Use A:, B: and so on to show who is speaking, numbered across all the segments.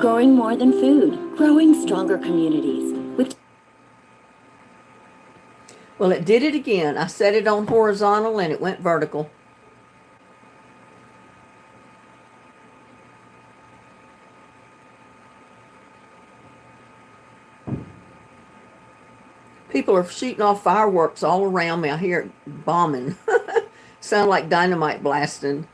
A: Growing more than food, growing stronger communities.
B: Well, it did it again. I set it on horizontal and it went vertical. People are shooting off fireworks all around me. I hear it bombing. Sound like dynamite blasting.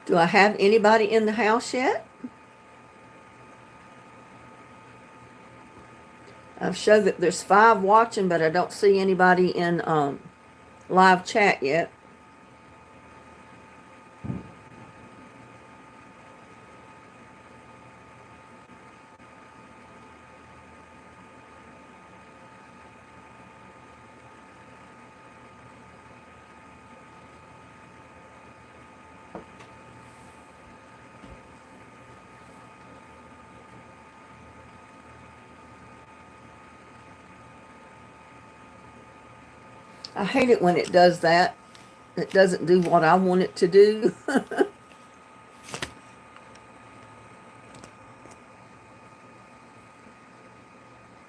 B: Do I have anybody in the house yet? I've showed that there's 5 watching, but I don't see anybody in live chat yet. I hate it when it does that. It doesn't do what I want it to do.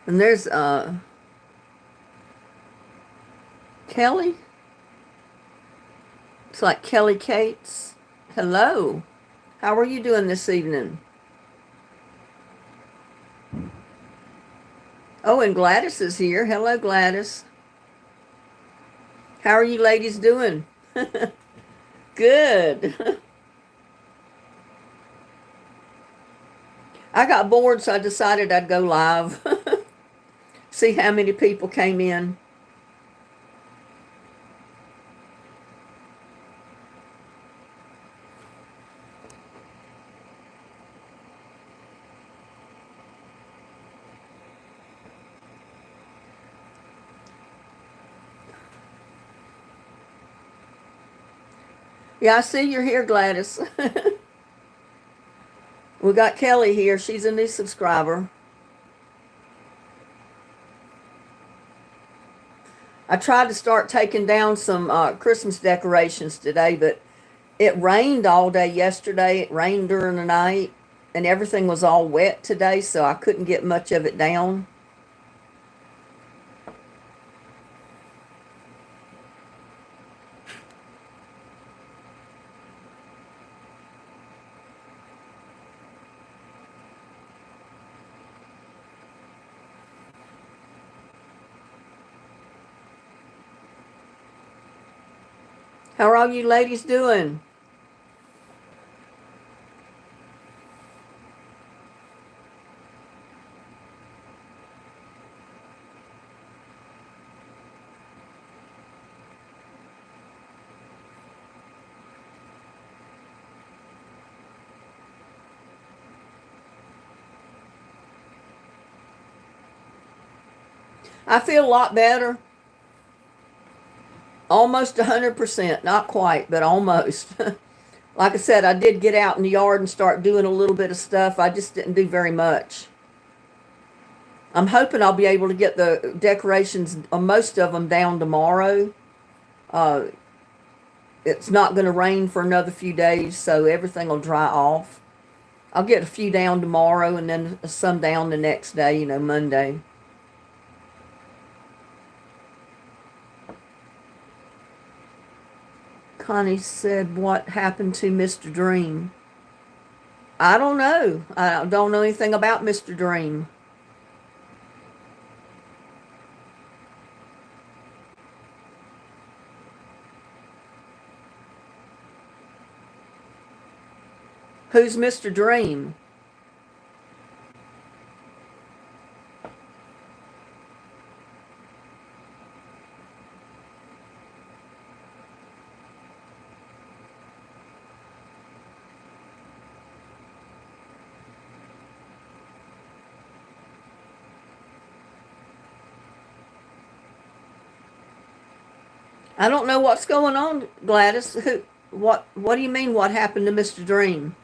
B: And there's Kelly. It's like Kelly Cates. Hello. How are you doing this evening? Oh, and Gladys is here. Hello, Gladys. How are you ladies doing? Good. I got bored, so I decided I'd go live. See how many people came in. Yeah, I see you're here, Gladys. We got Kelly here. She's a new subscriber. I tried to start taking down some Christmas decorations today, but it rained all day yesterday. It rained during the night, and everything was all wet today, so I couldn't get much of it down. How are all you ladies doing? I feel a lot better. Almost 100%. Not quite, but almost. Like I said, I did get out in the yard and start doing a little bit of stuff. I just didn't do very much. I'm hoping I'll be able to get the decorations, most of them, down tomorrow. Uh, it's not going to rain for another few days, so everything will dry off. I'll get a few down tomorrow and then some down the next day, Monday. Connie said, what happened to Mr. Dream? I don't know. I don't know anything about Mr. Dream. Who's Mr. Dream? I don't know what's going on, Gladys. What do you mean what happened to Mr. Dream?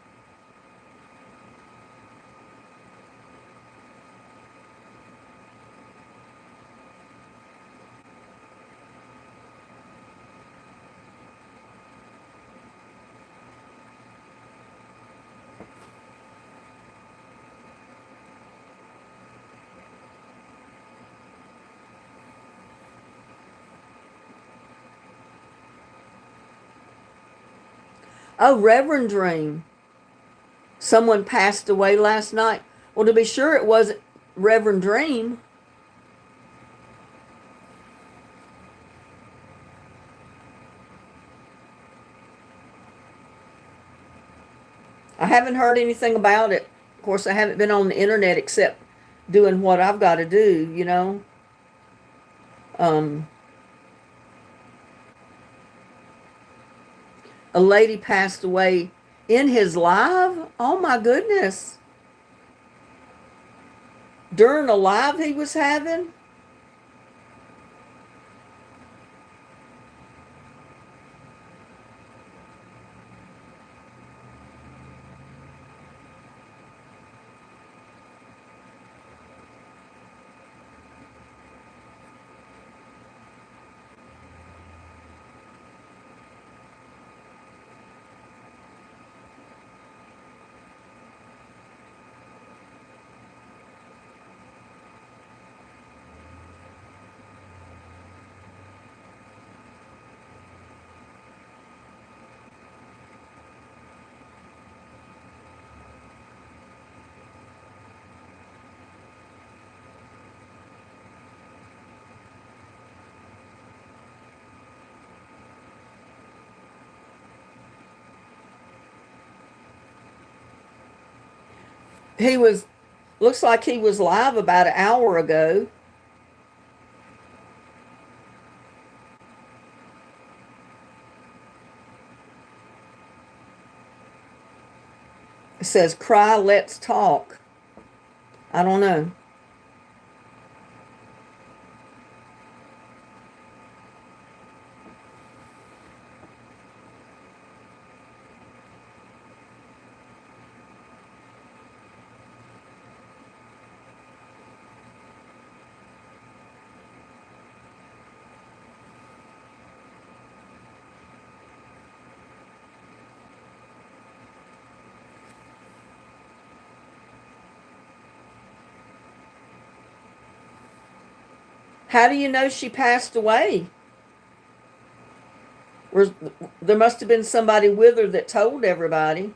B: Oh, Reverend Dream. Someone passed away last night. Well, to be sure, it wasn't Reverend Dream. I haven't heard anything about it. Of course, I haven't been on the internet except doing what I've got to do, you know. Um, a lady passed away in his live. Oh my goodness. During a live he was having. He was, looks like he was live about an hour ago. It says, cry, let's talk. I don't know. How do you know she passed away? There must have been somebody with her that told everybody.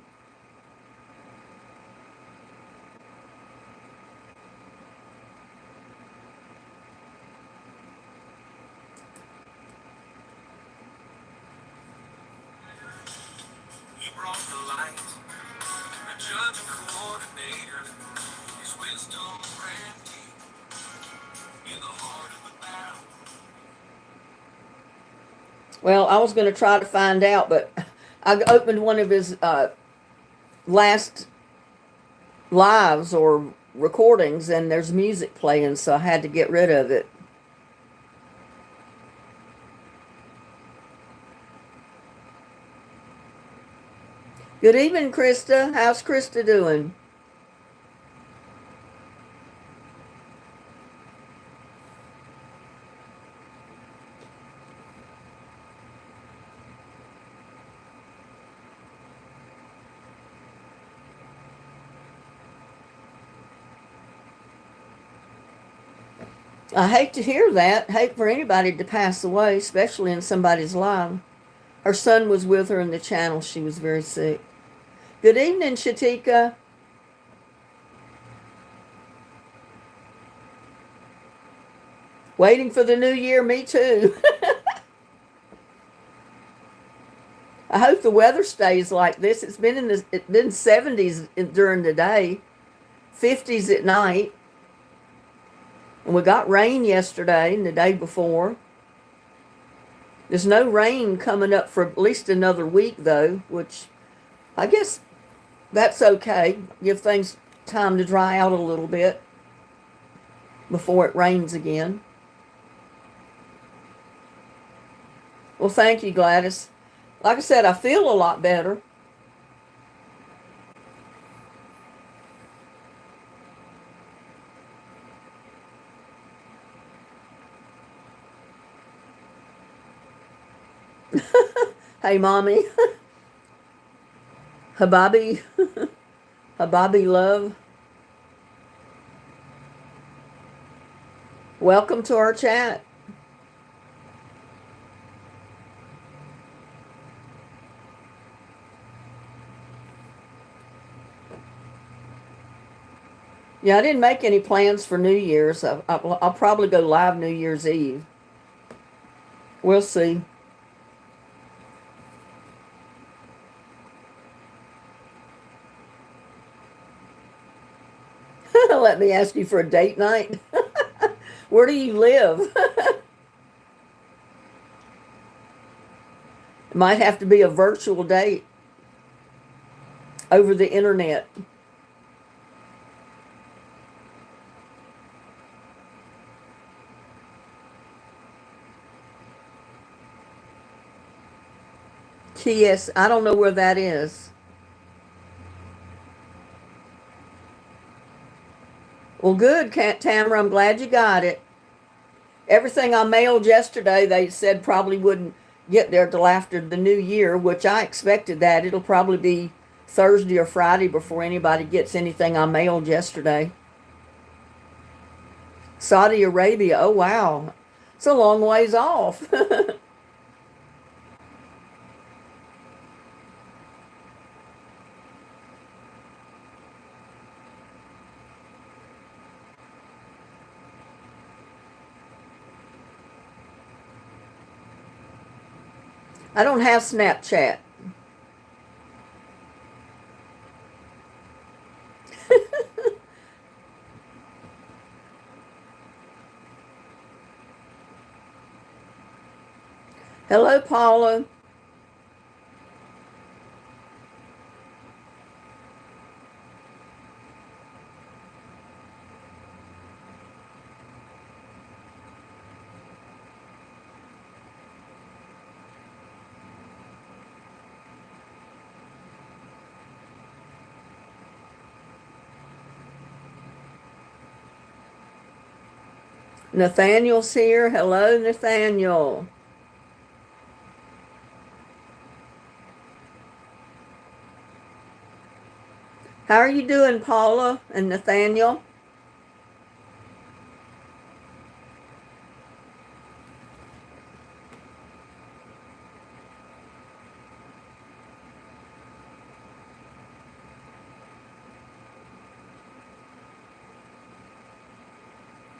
C: He brought the light, the judge and coordinator. His wisdom ran deep in the heart of the battle.
B: Well, I was going to try to find out, but I opened one of his last lives or recordings, and there's music playing, so I had to get rid of it. Good evening, Krista. How's Krista doing? I hate to hear that. Hate for anybody to pass away, especially in somebody's life. Her son was with her in the channel. She was very sick. Good evening, Shatika. Waiting for the new year, me too. I hope the weather stays like this. It's been 70s during the day, 50s at night. And we got rain yesterday and the day before. There's no rain coming up for at least another week though, which I guess that's okay. Give things time to dry out a little bit before it rains again. Well, thank you, Gladys. Like I said, I feel a lot better. Hey, mommy. Hababi. Hababi love. Welcome to our chat. Yeah, I didn't make any plans for New Year's. I'll probably go live New Year's Eve. We'll see. Let me ask you for a date night. Where do you live? It might have to be a virtual date over the internet. TS, I don't know where that is. Well, good, Tamara. I'm glad you got it. Everything I mailed yesterday, they said probably wouldn't get there till after the new year, which I expected that. It'll probably be Thursday or Friday before anybody gets anything I mailed yesterday. Saudi Arabia, oh wow. It's a long ways off. I don't have Snapchat. Hello, Paula. Nathaniel's here. Hello, Nathaniel. How are you doing, Paula and Nathaniel?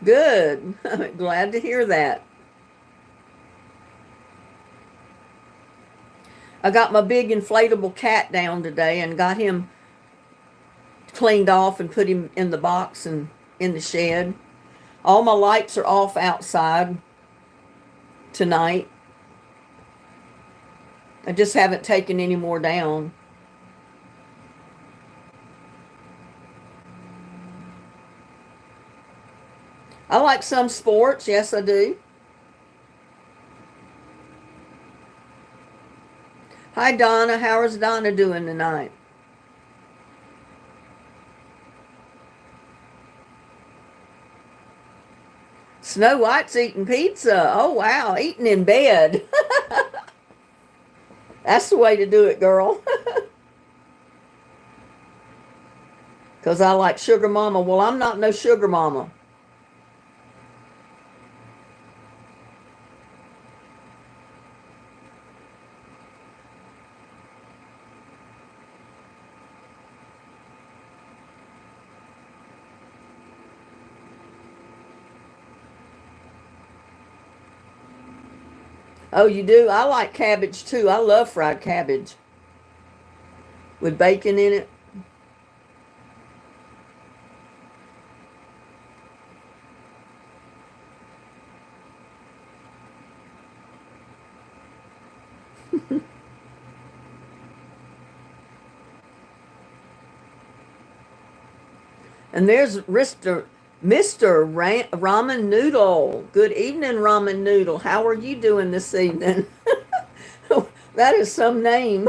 B: Good. I'm glad to hear that. I got my big inflatable cat down today and got him cleaned off and put him in the box and in the shed. All my lights are off outside tonight. I just haven't taken any more down. I like some sports. Yes, I do. Hi, Donna. How is Donna doing tonight? Snow White's eating pizza. Oh, wow. Eating in bed. That's the way to do it, girl. Because I like sugar mama. Well, I'm not no sugar mama. Oh, you do? I like cabbage too. I love fried cabbage with bacon in it. And there's Mr. Ramen Noodle. Good evening, Ramen Noodle. How are you doing this evening? That is some name.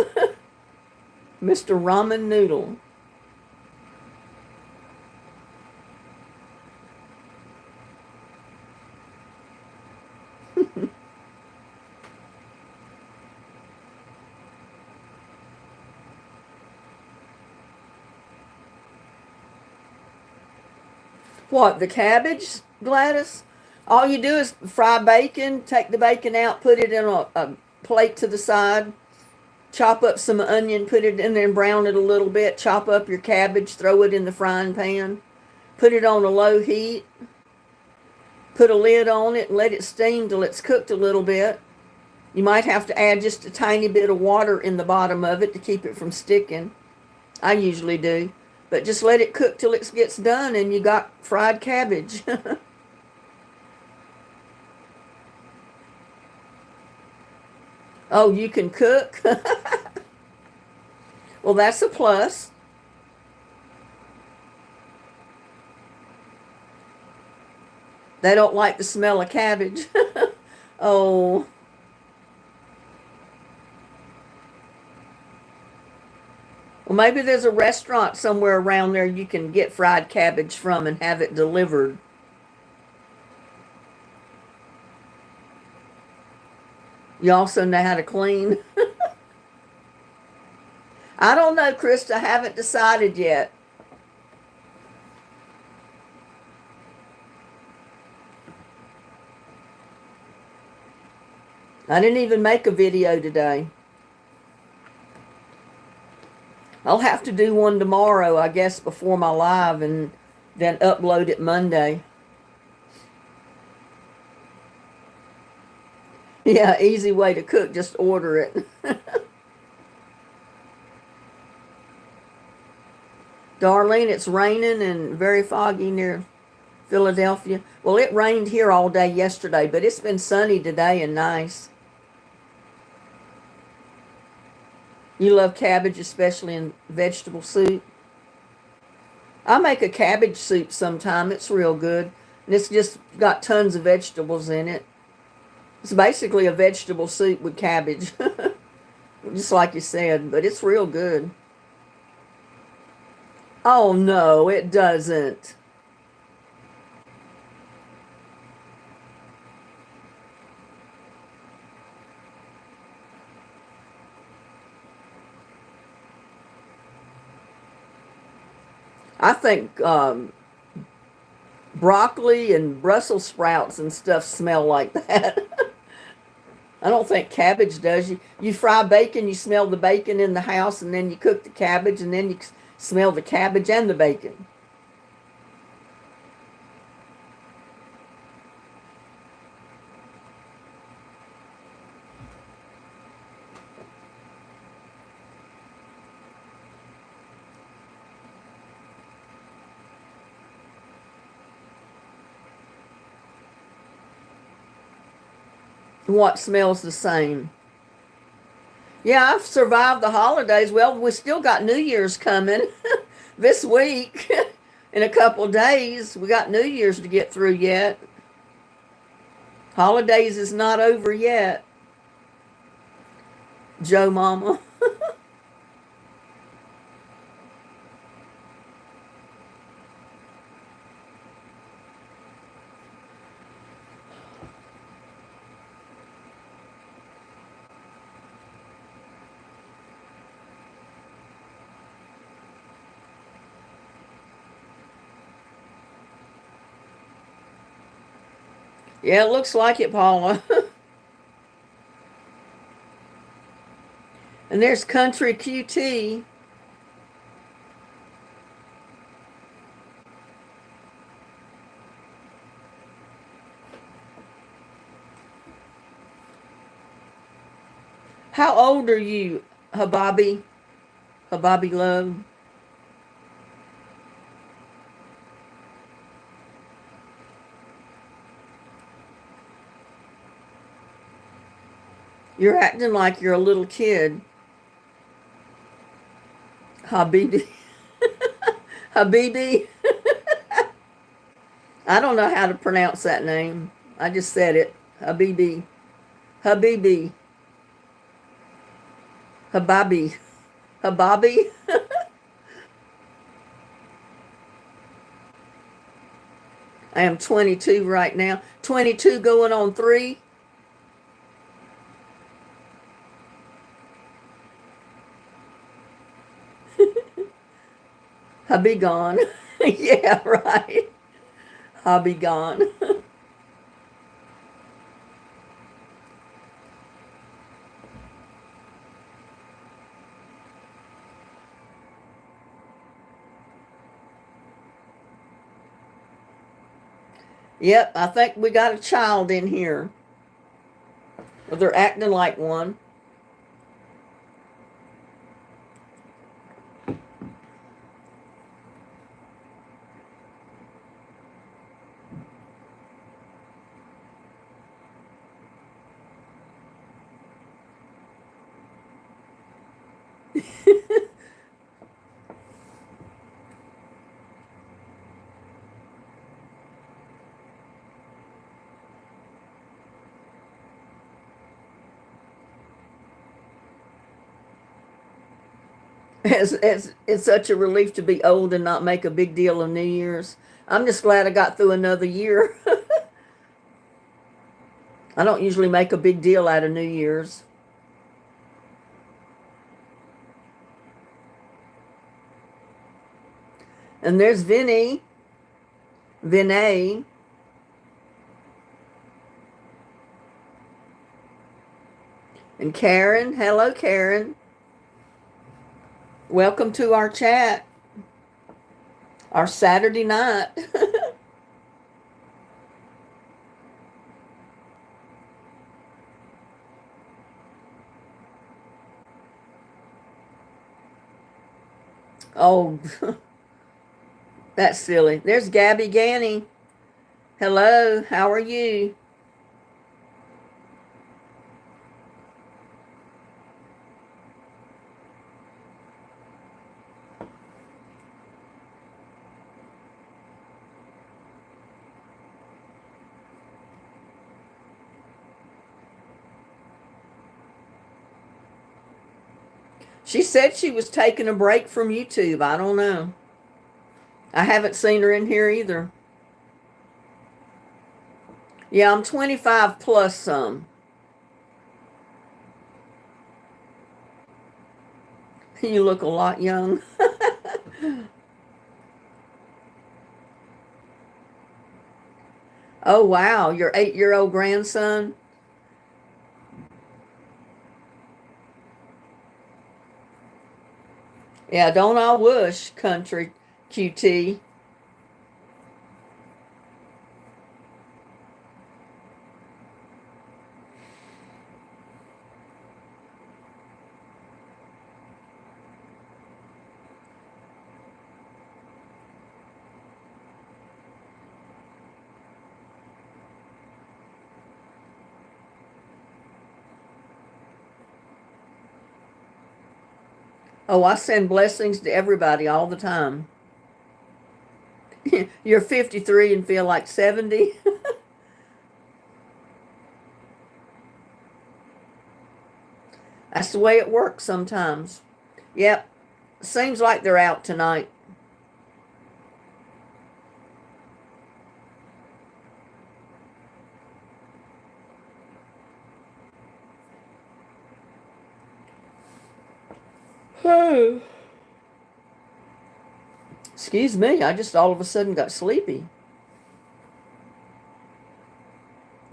B: Mr. Ramen Noodle. What, the cabbage, Gladys? All you do is fry bacon, take the bacon out, put it in a plate to the side, chop up some onion, put it in there and brown it a little bit, chop up your cabbage, throw it in the frying pan, put it on a low heat, put a lid on it and let it steam till it's cooked a little bit. You might have to add just a tiny bit of water in the bottom of it to keep it from sticking. I usually do. But just let it cook till it gets done and you got fried cabbage. Oh, you can cook? Well, that's a plus. They don't like the smell of cabbage. Oh. Well, maybe there's a restaurant somewhere around there you can get fried cabbage from and have it delivered. You also know how to clean. I don't know, Krista. I haven't decided yet. I didn't even make a video today. I'll have to do one tomorrow, I guess, before my live and then upload it Monday. Yeah, easy way to cook, just order it. Darlene, it's raining and very foggy near Philadelphia. Well, it rained here all day yesterday, but it's been sunny today and nice. You love cabbage, especially in vegetable soup. I make a cabbage soup sometime. It's real good. And it's just got tons of vegetables in it. It's basically a vegetable soup with cabbage. Just like you said, but it's real good. Oh, no, it doesn't. I think broccoli and Brussels sprouts and stuff smell like that. I don't think cabbage does. You fry bacon, you smell the bacon in the house, and then you cook the cabbage, and then you smell the cabbage and the bacon. What smells the same? Yeah, I've survived the holidays. Well, we still got New Year's coming this week. In a couple of days, we got New Year's to get through yet. Holidays is not over yet. Joe Mama. Yeah, it looks like it, Paula. And there's Country QT. How old are you, Hababi? Hababi Love? You're acting like you're a little kid. Habibi. Habibi. I don't know how to pronounce that name. I just said it. Habibi. Habibi. Hababi. Hababi. I am 22 right now. 22 going on 3. Hubby gone. Yeah, right. Hubby gone. Yep, I think we got a child in here. Well, they're acting like one. It's such a relief to be old and not make a big deal of New Year's. I'm just glad I got through another year. I don't usually make a big deal out of New Year's. And there's Vinny. Vinay. And Karen. Hello, Karen. Welcome to our chat. Our Saturday night. Oh, that's silly. There's Gabby Ganny. Hello, how are you? She said she was taking a break from YouTube. I don't know. I haven't seen her in here either. Yeah, I'm 25 plus some. You look a lot young. Oh, wow. Your 8-year-old grandson? Yeah, don't I wish, country QT. Oh, I send blessings to everybody all the time. You're 53 and feel like 70? That's the way it works sometimes. Yep. Seems like they're out tonight. Oh. Excuse me, I just all of a sudden got sleepy.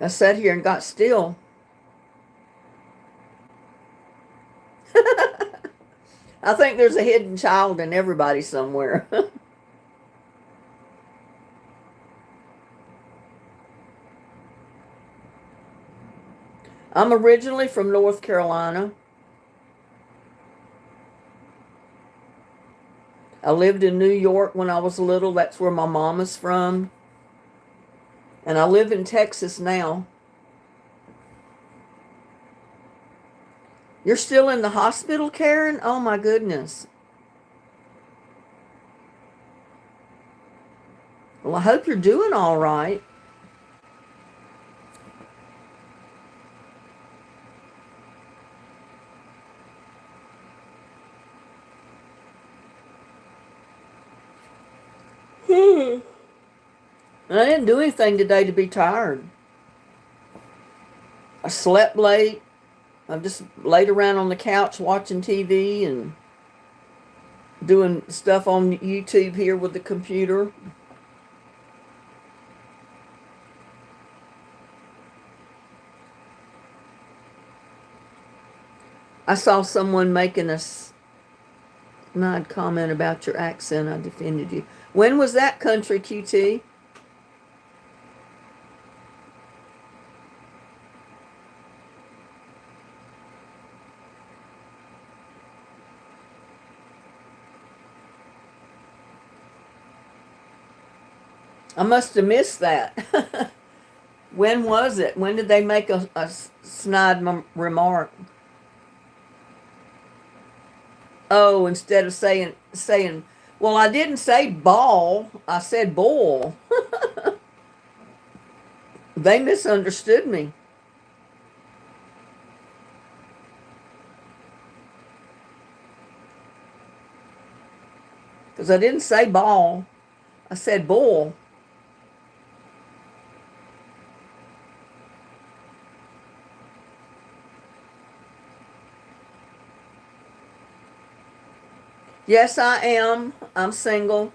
B: I sat here and got still. I think there's a hidden child in everybody somewhere. I'm originally from North Carolina. I lived in New York when I was little. That's where my mom is from. And I live in Texas now. You're still in the hospital, Karen? Oh my goodness. Well, I hope you're doing all right. And I didn't do anything today to be tired. I slept late. I just laid around on the couch watching TV and doing stuff on YouTube here with the computer. I saw someone making a snide comment about your accent. I defended you. When was that, Country QT? I must have missed that. When was it? When did they make a snide remark? Oh, instead of saying, well, I didn't say ball. I said bull. They misunderstood me. Because I didn't say ball. I said bull. Yes, I am. I'm single.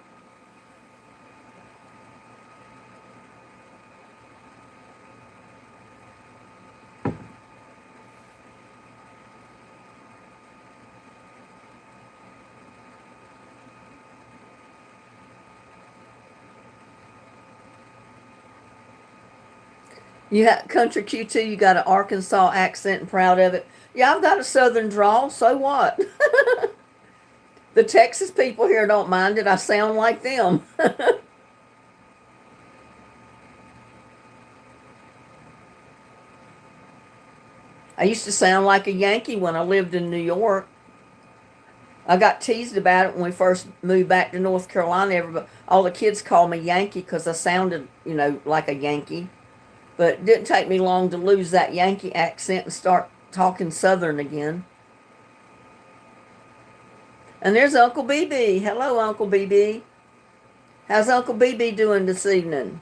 B: You have Country Q2, you got an Arkansas accent and proud of it. Yeah, I've got a southern drawl, so what? The Texas people here don't mind it. I sound like them. I used to sound like a Yankee when I lived in New York. I got teased about it when we first moved back to North Carolina. Everybody, all the kids called me Yankee because I sounded, like a Yankee. But it didn't take me long to lose that Yankee accent and start talking Southern again. And there's Uncle BB. Hello, Uncle BB. How's Uncle BB doing this evening?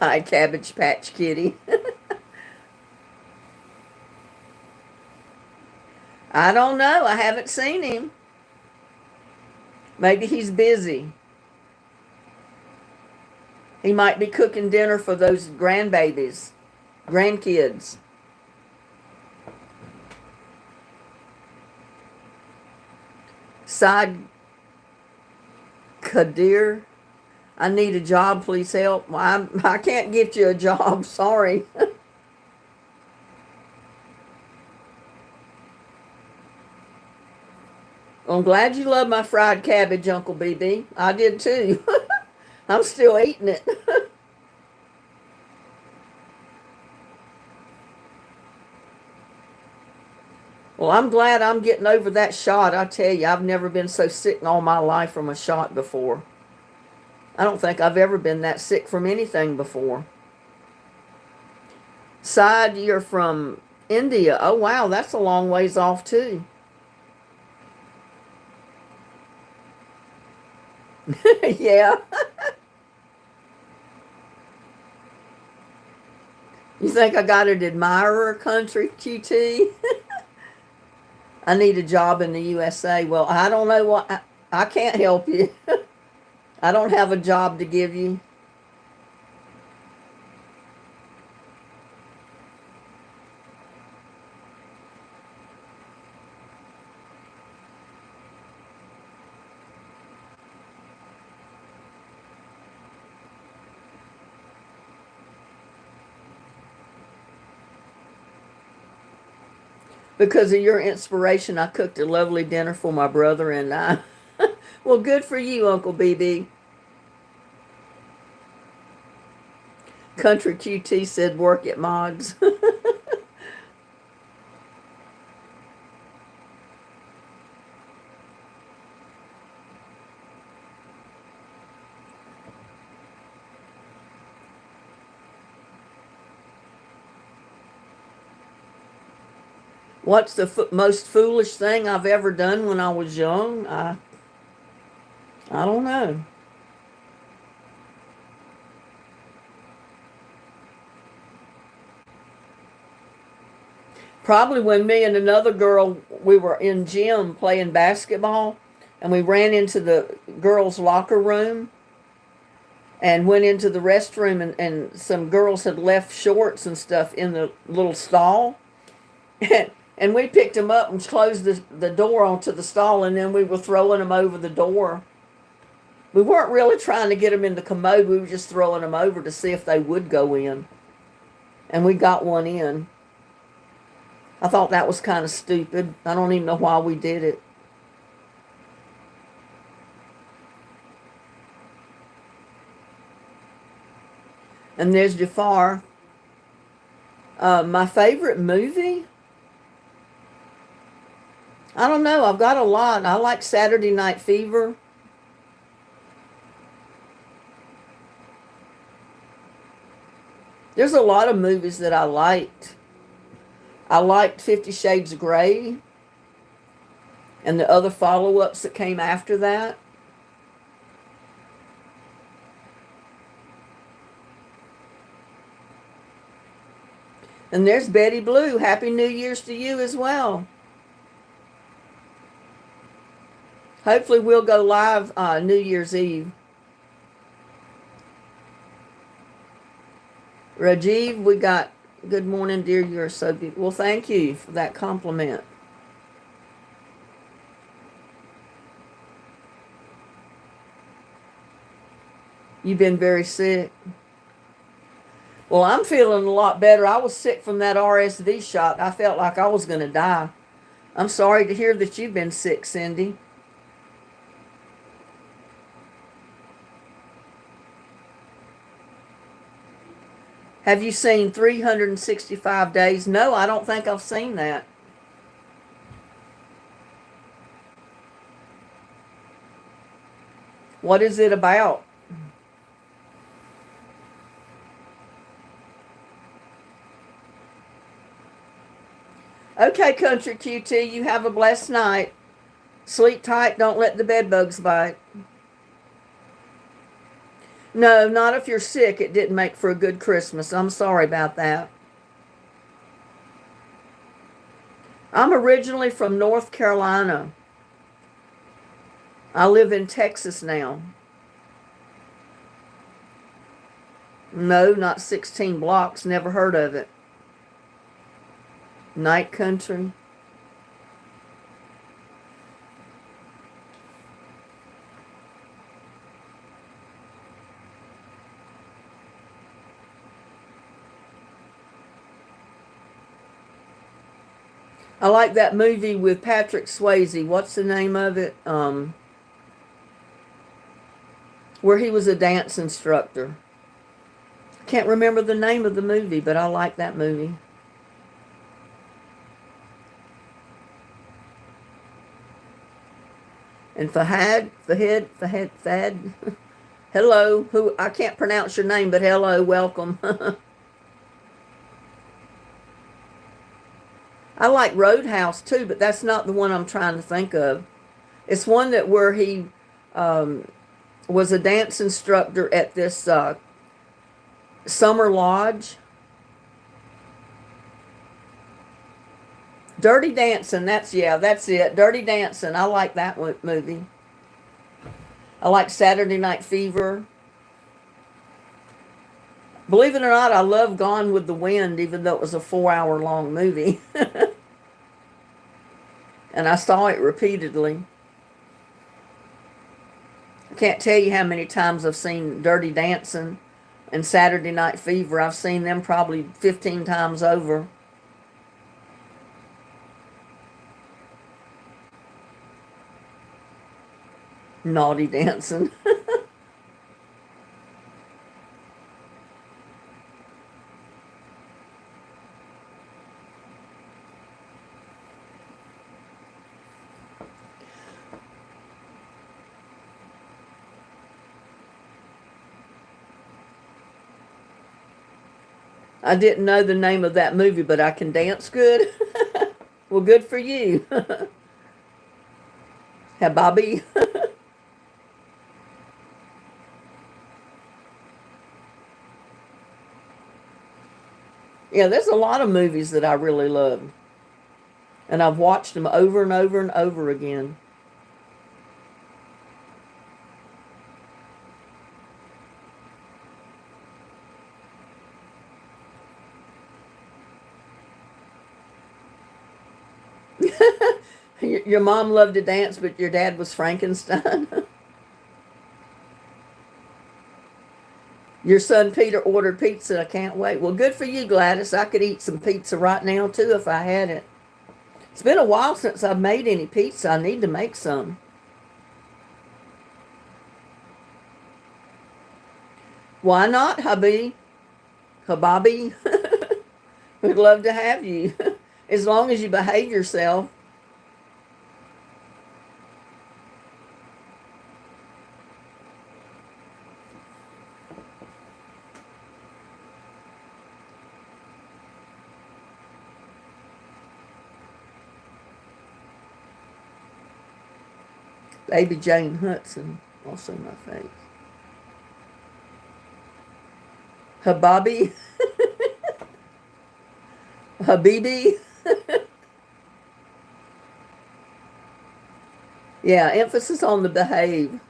B: Hi, Cabbage Patch Kitty. I don't know. I haven't seen him. Maybe he's busy. He might be cooking dinner for those grandkids. Saad Kadir, I need a job. Please help. Well, I can't get you a job. Sorry. Well, I'm glad you love my fried cabbage, Uncle BB. I did too. I'm still eating it. Well, I'm glad I'm getting over that shot. I tell you, I've never been so sick in all my life from a shot before. I don't think I've ever been that sick from anything before. Side, you're from India. Oh, wow, that's a long ways off, too. Yeah. You think I got an admirer, Country QT? I need a job in the USA. Well, I don't know what. I can't help you. I don't have a job to give you. Because of your inspiration, I cooked a lovely dinner for my brother and I. Well, good for you, Uncle BB. Country QT said work at Mods. What's the most foolish thing I've ever done when I was young? I don't know. Probably when me and another girl, we were in gym playing basketball, and we ran into the girls' locker room and went into the restroom, and some girls had left shorts and stuff in the little stall. And we picked them up and closed the door onto the stall, and then we were throwing them over the door. We weren't really trying to get them in the commode. We were just throwing them over to see if they would go in. And we got one in. I thought that was kind of stupid. I don't even know why we did it. And there's Jafar. My favorite movie? I don't know. I've got a lot. I like Saturday Night Fever. There's a lot of movies that I liked. I liked 50 Shades of Grey and the other follow-ups that came after that. And there's Betty Blue. Happy New Year's to you as well. Hopefully we'll go live New Year's Eve. Rajiv, we got, good morning, dear. You're so beautiful. Well, thank you for that compliment. You've been very sick. Well, I'm feeling a lot better. I was sick from that RSV shot. I felt like I was going to die. I'm sorry to hear that you've been sick, Cindy. Have you seen 365 Days? No, I don't think I've seen that. What is it about? Okay, Country QT, you have a blessed night. Sleep tight, don't let the bed bugs bite. No, not if you're sick. It didn't make for a good Christmas. I'm sorry about that. I'm originally from North Carolina. I live in Texas now. No, not 16 blocks. Never heard of it. Night Country. I like that movie with Patrick Swayze. What's the name of it? Where he was a dance instructor. Can't remember the name of the movie, but I like that movie. And Fahad. Hello, who I can't pronounce your name, but hello, welcome. I like Roadhouse too, but that's not the one I'm trying to think of. It's one that where he was a dance instructor at this summer lodge. Dirty Dancing, that's it. Dirty Dancing, I like that movie. I like Saturday Night Fever. Believe it or not, I love Gone with the Wind, even though it was a 4-hour long movie. And I saw it repeatedly. I can't tell you how many times I've seen Dirty Dancing and Saturday Night Fever. I've seen them probably 15 times over. Naughty Dancing. I didn't know the name of that movie, but I can dance good. Well, good for you. Habibi. Yeah, there's a lot of movies that I really love. And I've watched them over and over and over again. Your mom loved to dance, but your dad was Frankenstein. Your son Peter ordered pizza. I can't wait. Well, good for you, Gladys. I could eat some pizza right now, too, if I had it. It's been a while since I've made any pizza. I need to make some. Why not, hubby? Habibi? We'd love to have you. As long as you behave yourself. Baby Jane Hudson, also my face. Habibi? Habibi? Yeah, emphasis on the behave.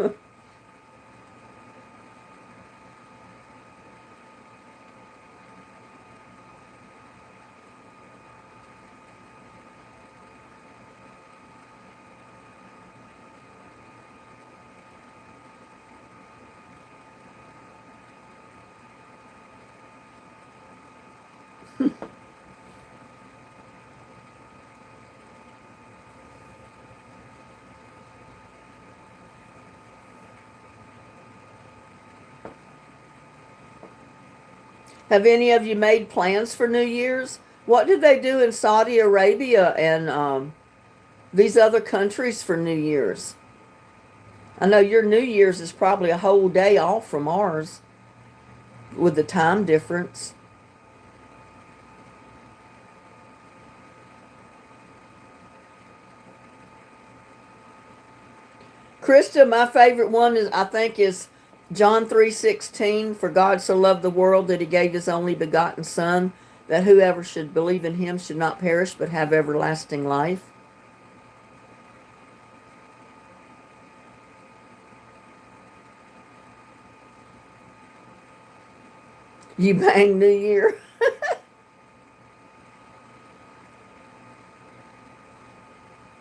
B: Have any of you made plans for New Year's? What did they do in Saudi Arabia and these other countries for New Year's? I know your New Year's is probably a whole day off from ours with the time difference. Krista, my favorite one is John 3:16. For God so loved the world that he gave his only begotten Son, that whoever should believe in him should not perish but have everlasting life. You bang New Year.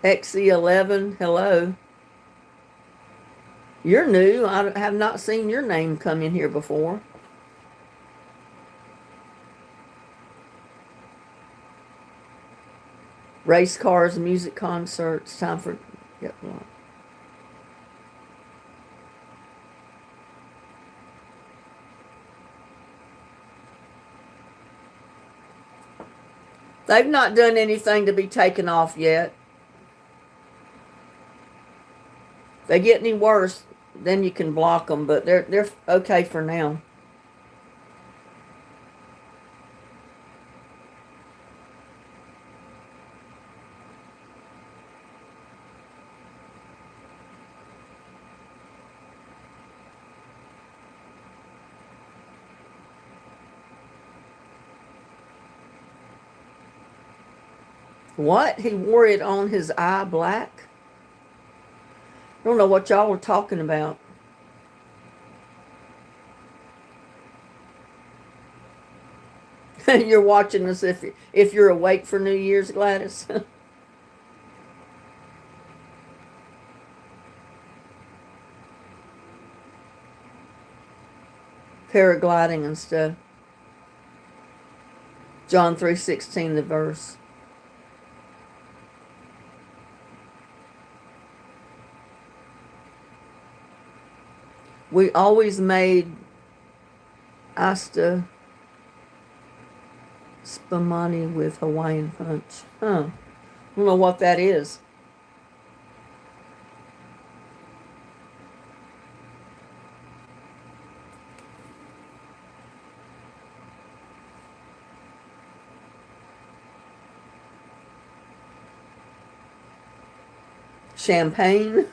B: XE11, hello. You're new. I have not seen your name come in here before. Race cars, music concerts, time for... Yep, well. They've not done anything to be taken off yet. If they get any worse, then you can block them, but they're okay for now. What? He wore it on his eye black? I don't know what y'all were talking about. You're watching us if you're awake for New Year's, Gladys. Paragliding and stuff. John 3:16, the verse. We always made Asta spumani with Hawaiian punch. Huh. I don't know what that is. Champagne.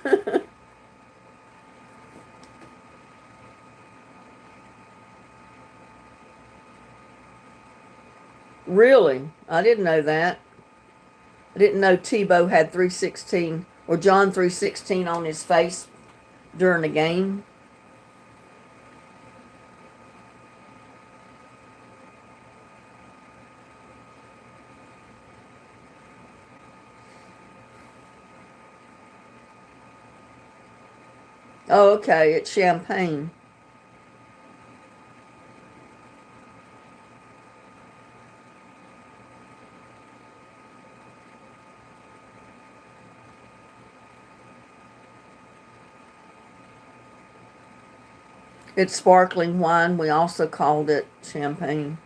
B: Really? I didn't know that. I didn't know Tebow had 316 or John 316 on his face during the game. Oh, okay. It's champagne. It's sparkling wine. We also called it champagne.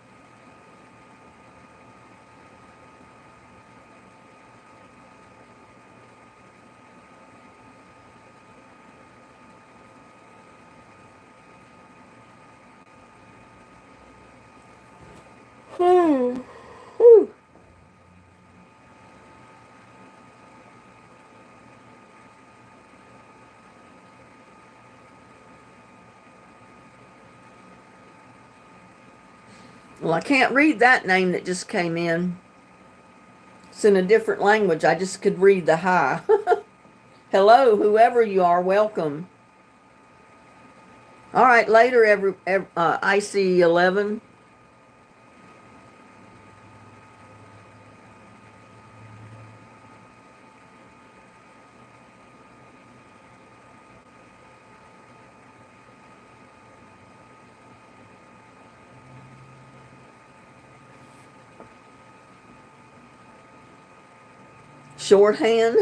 B: Well, I can't read that name that just came in. It's in a different language. I just could read the hi. Hello, whoever you are, welcome. All right, later, IC11. Shorthand.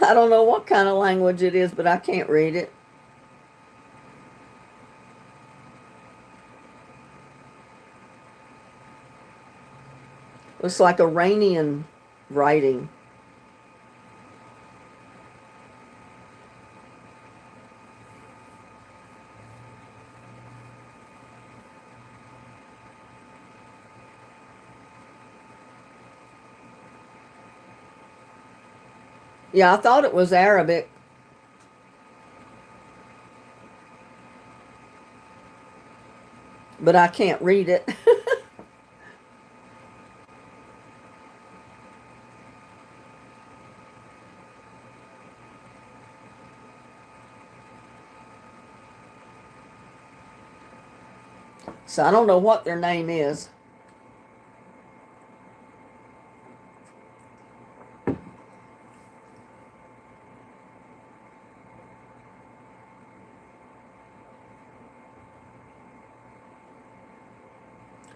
B: I don't know what kind of language it is, but I can't read it. Looks like Iranian writing. Yeah, I thought it was Arabic. But I can't read it. So I don't know what their name is.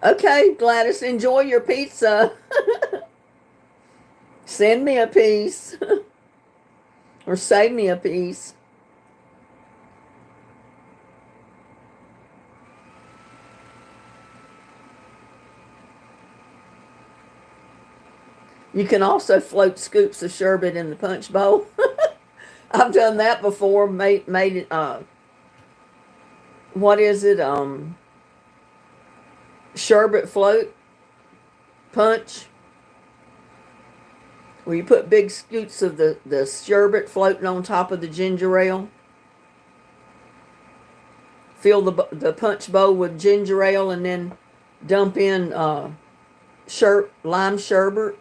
B: Okay, Gladys, enjoy your pizza. Send me a piece. Or save me a piece. You can also float scoops of sherbet in the punch bowl. I've done that before. Made it. What is it? Sherbet float punch. Where you put big scoops of the sherbet floating on top of the ginger ale. Fill the punch bowl with ginger ale and then dump in lime sherbet.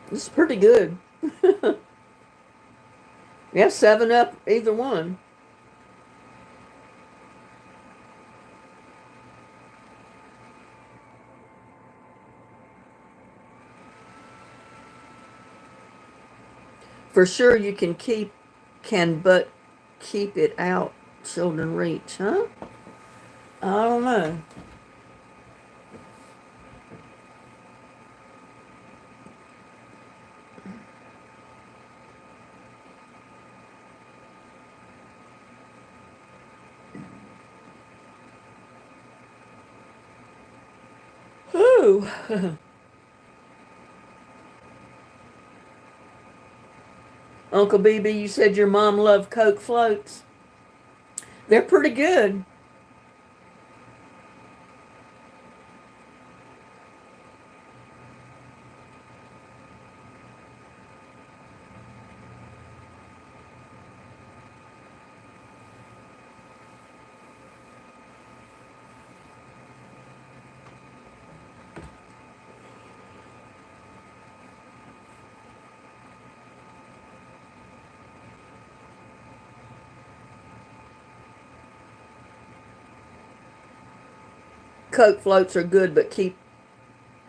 B: It's pretty good. Yeah, 7-Up, either one. For sure you but keep it out children reach, huh? I don't know. Ooh. Uncle BB, you said your mom loved Coke floats. They're pretty good. Coke floats are good, but keep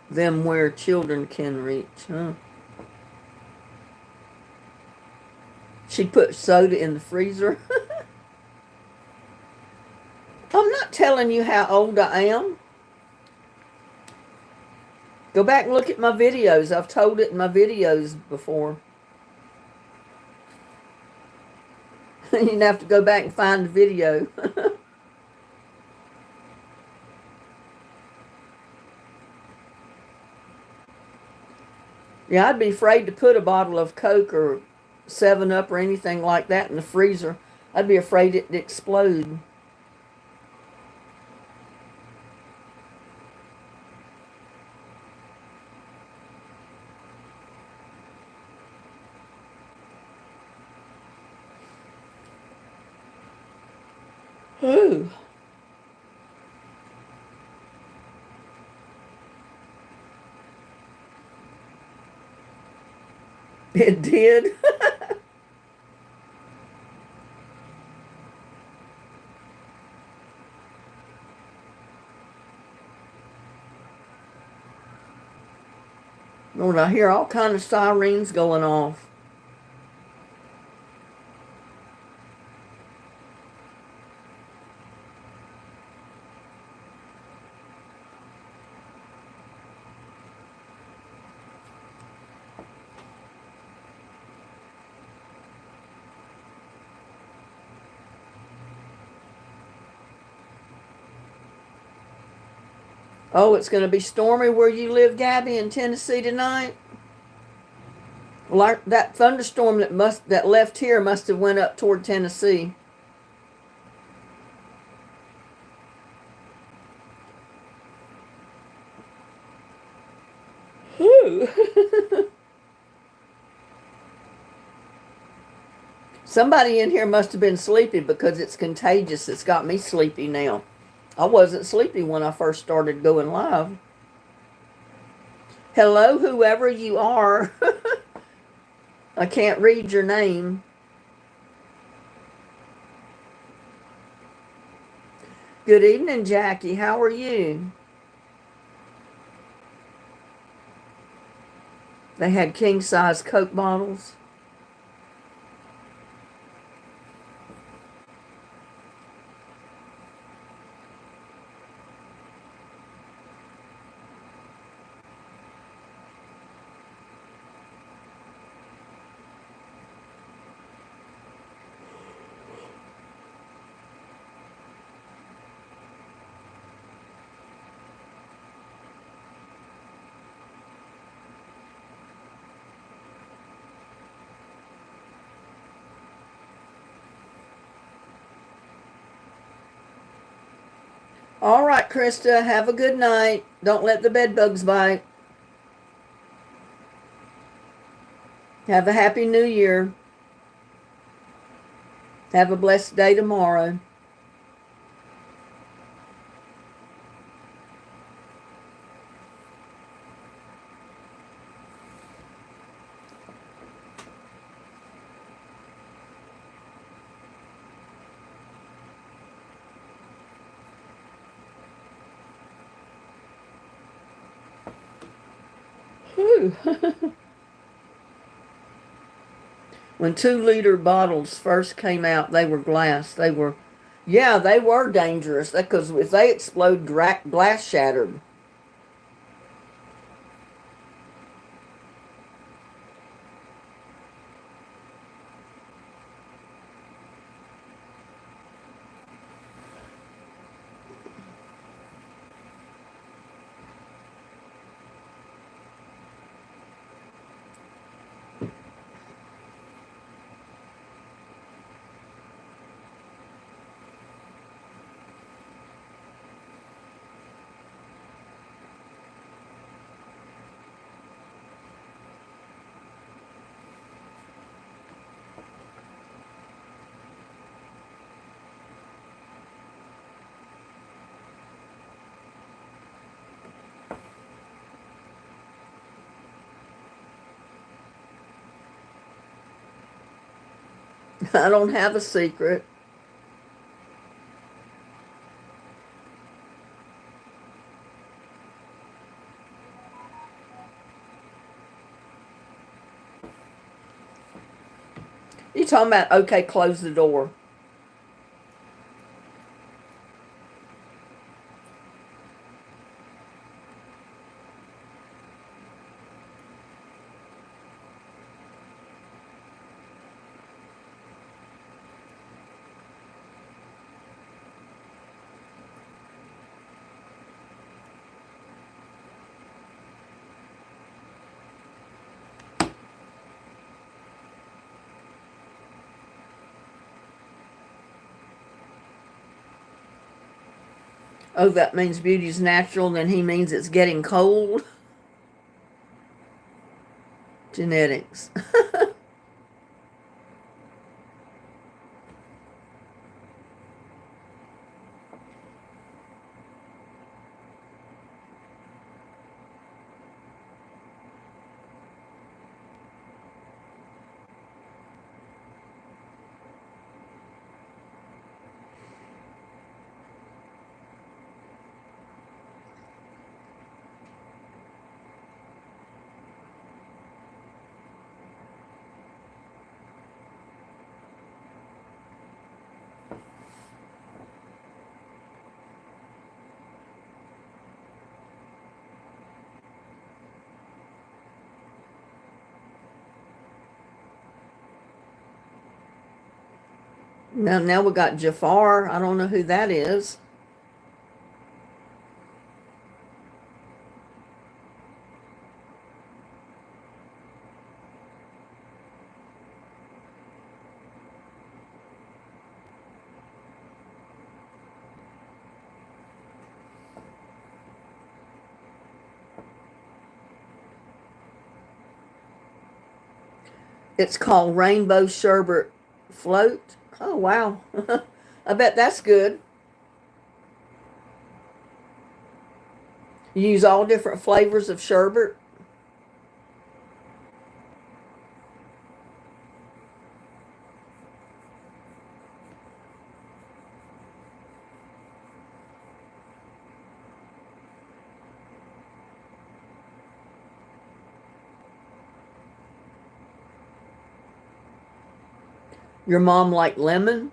B: them where children can reach. Huh? She put soda in the freezer. I'm not telling you how old I am. Go back and look at my videos. I've told it in my videos before. You'd have to go back and find the video. Yeah, I'd be afraid to put a bottle of Coke or 7 Up or anything like that in the freezer. I'd be afraid it'd explode. Ooh. It did. Lord, I hear all kind of sirens going off. Oh, it's going to be stormy where you live, Gabby, in Tennessee tonight. Like that thunderstorm that left here must have went up toward Tennessee. Whew. Somebody in here must have been sleepy because it's contagious. It's got me sleepy now. I wasn't sleepy when I first started going live. Hello, whoever you are. I can't read your name. Good evening, Jackie. How are you? They had king-size Coke bottles. All right, Krista, have a good night. Don't let the bed bugs bite. Have a happy new year. Have a blessed day tomorrow. Whew. When 2-liter bottles first came out, they were glass. They were dangerous because if they explode, glass shattered. I don't have a secret. You talking about, okay, close the door. Oh, that means beauty's natural, then he means it's getting cold. Genetics. Now we got Jafar. I don't know who that is. It's called Rainbow Sherbet Float. Oh, wow. I bet that's good. You use all different flavors of sherbet. Your mom like lemon?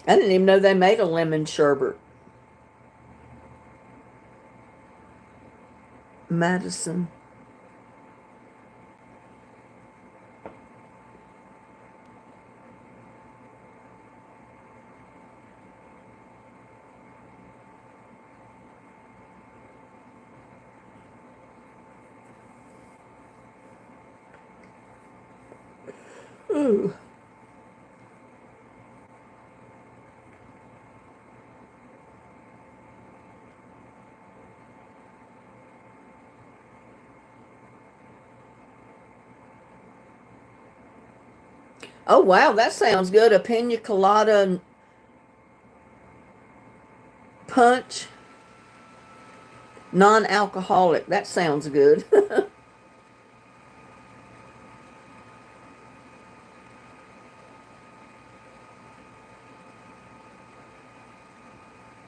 B: I didn't even know they made a lemon sherbet. Madison. Ooh. Oh, wow, that sounds good. A pina colada punch, non-alcoholic. That sounds good.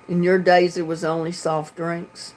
B: In your days, it was only soft drinks.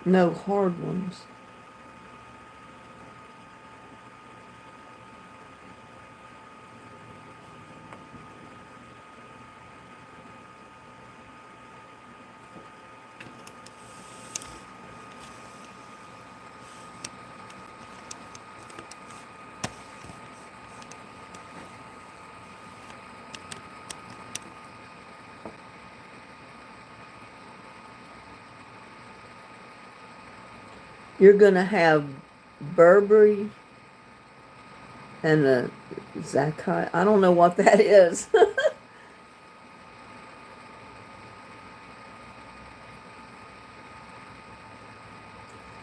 B: No hard ones. You're going to have Burberry And the Zakai, I don't know what that is.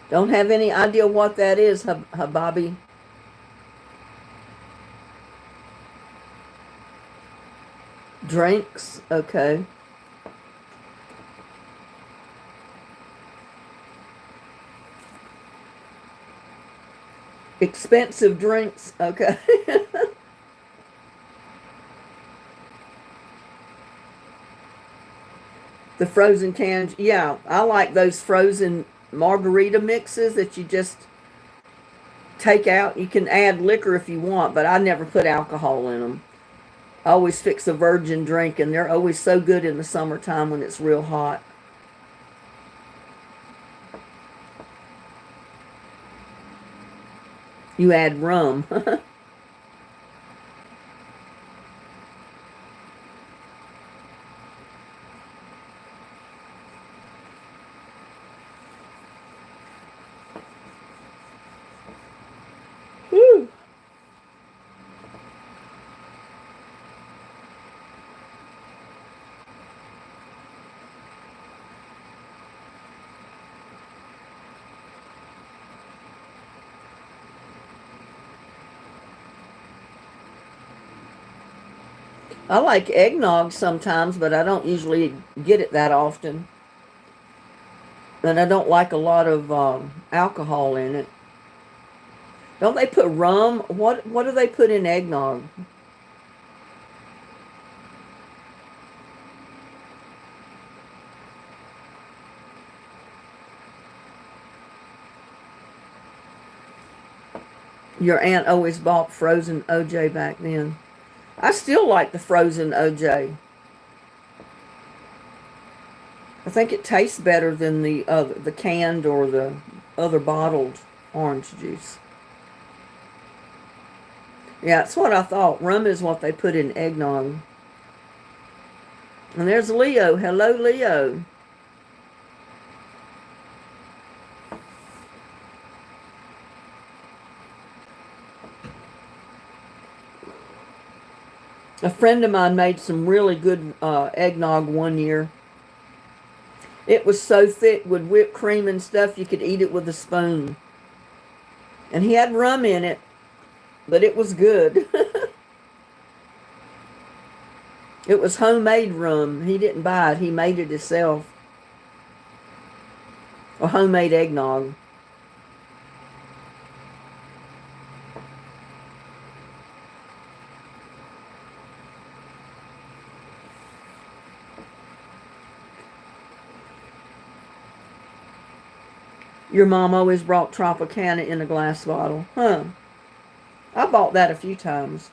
B: Don't have any idea what that is, Hababi. Drinks, okay. Expensive drinks, okay. The frozen cans, yeah, I like those frozen margarita mixes that you just take out. You can add liquor if you want, but I never put alcohol in them. I always fix a virgin drink, and they're always so good in the summertime when it's real hot. You add rum. Whew. I like eggnog sometimes, but I don't usually get it that often. And I don't like a lot of alcohol in it. Don't they put rum? What do they put in eggnog? Your aunt always bought frozen OJ back then. I still like the frozen OJ. I think it tastes better than the canned or the other bottled orange juice. Yeah, that's what I thought. Rum is what they put in eggnog. And there's Leo. Hello, Leo. A friend of mine made some really good eggnog one year. It was so thick with whipped cream and stuff, you could eat it with a spoon. And he had rum in it, but it was good. It was homemade rum. He didn't buy it. He made it himself. Or homemade eggnog. Your mom always brought Tropicana in a glass bottle. Huh. I bought that a few times.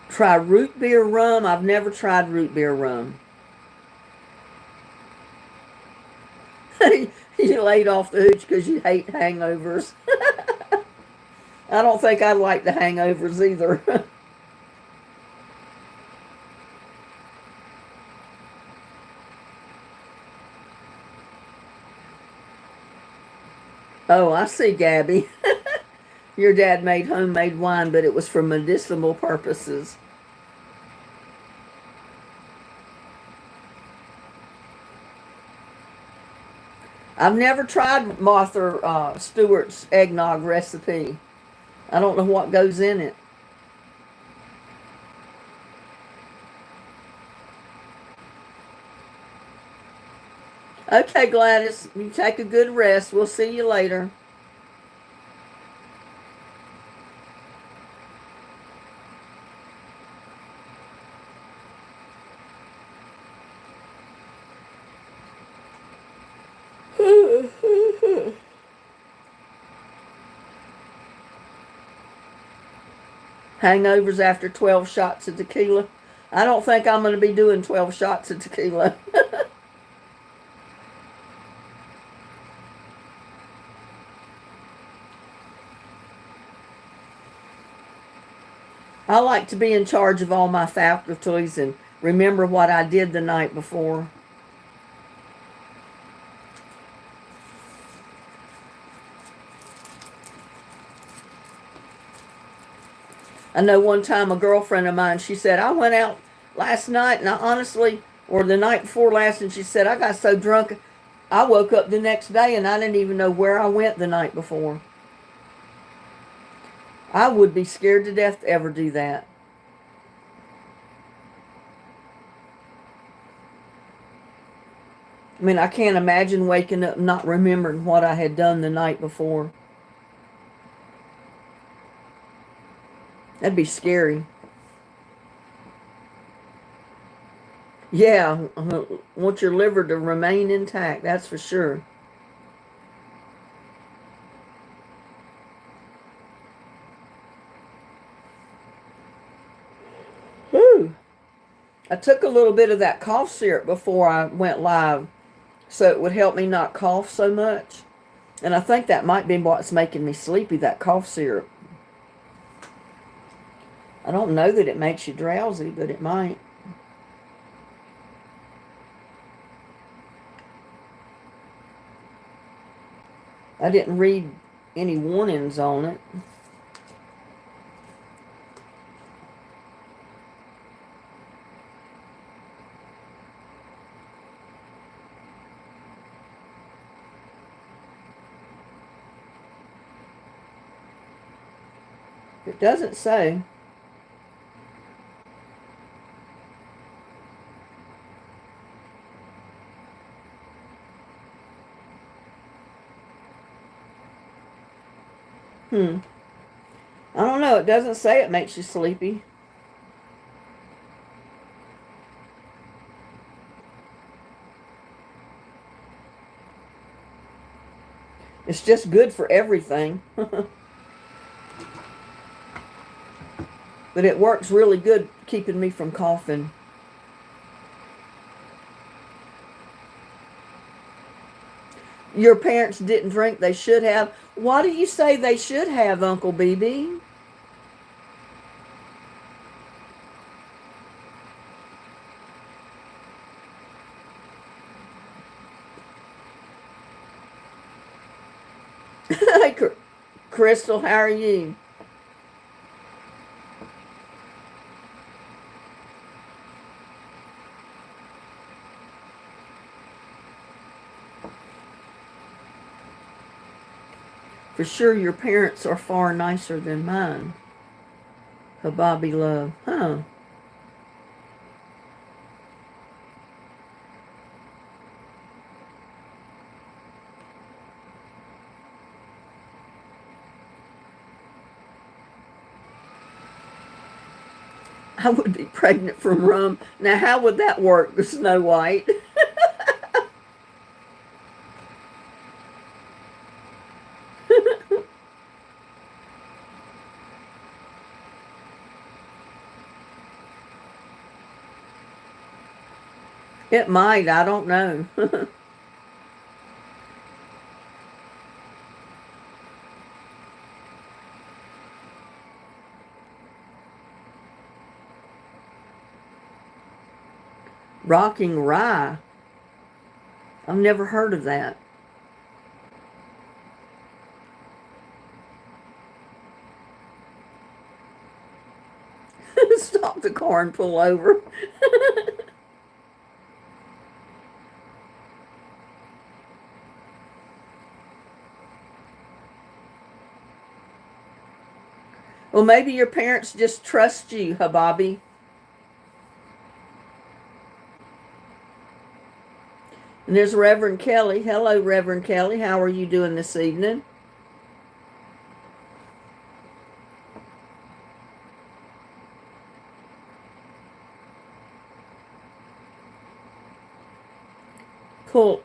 B: Try root beer rum. I've never tried root beer rum. You laid off the hooch because you hate hangovers. I don't think I like the hangovers either. Oh, I see, Gabby. Your dad made homemade wine, but it was for medicinal purposes. I've never tried Martha Stewart's eggnog recipe. I don't know what goes in it. Okay, Gladys, you take a good rest. We'll see you later. Hangovers after 12 shots of tequila. I don't think I'm going to be doing 12 shots of tequila. I like to be in charge of all my faculties and remember what I did the night before. I know one time a girlfriend of mine, she said, I went out last night and I honestly, or the night before last, and she said, I got so drunk, I woke up the next day and I didn't even know where I went the night before. I would be scared to death to ever do that. I mean, I can't imagine waking up not remembering what I had done the night before. That'd be scary. Yeah, want your liver to remain intact, that's for sure. Whew. I took a little bit of that cough syrup before I went live so it would help me not cough so much. And I think that might be what's making me sleepy, that cough syrup. I don't know that it makes you drowsy, but it might. I didn't read any warnings on it. It doesn't say. I don't know. It doesn't say it makes you sleepy. It's just good for everything. But it works really good keeping me from coughing. Your parents didn't drink, they should have. Why do you say they should have, Uncle BB? Hey, Crystal, how are you? For sure your parents are far nicer than mine. Bobby love. Huh. I would be pregnant from rum. Now, how would that work, Snow White? It might. I don't know. Rocking Rye. I've never heard of that. Stop the car and pull over. Well, maybe your parents just trust you, Bobby. And there's Reverend Kelly. Hello, Reverend Kelly. How are you doing this evening? Pull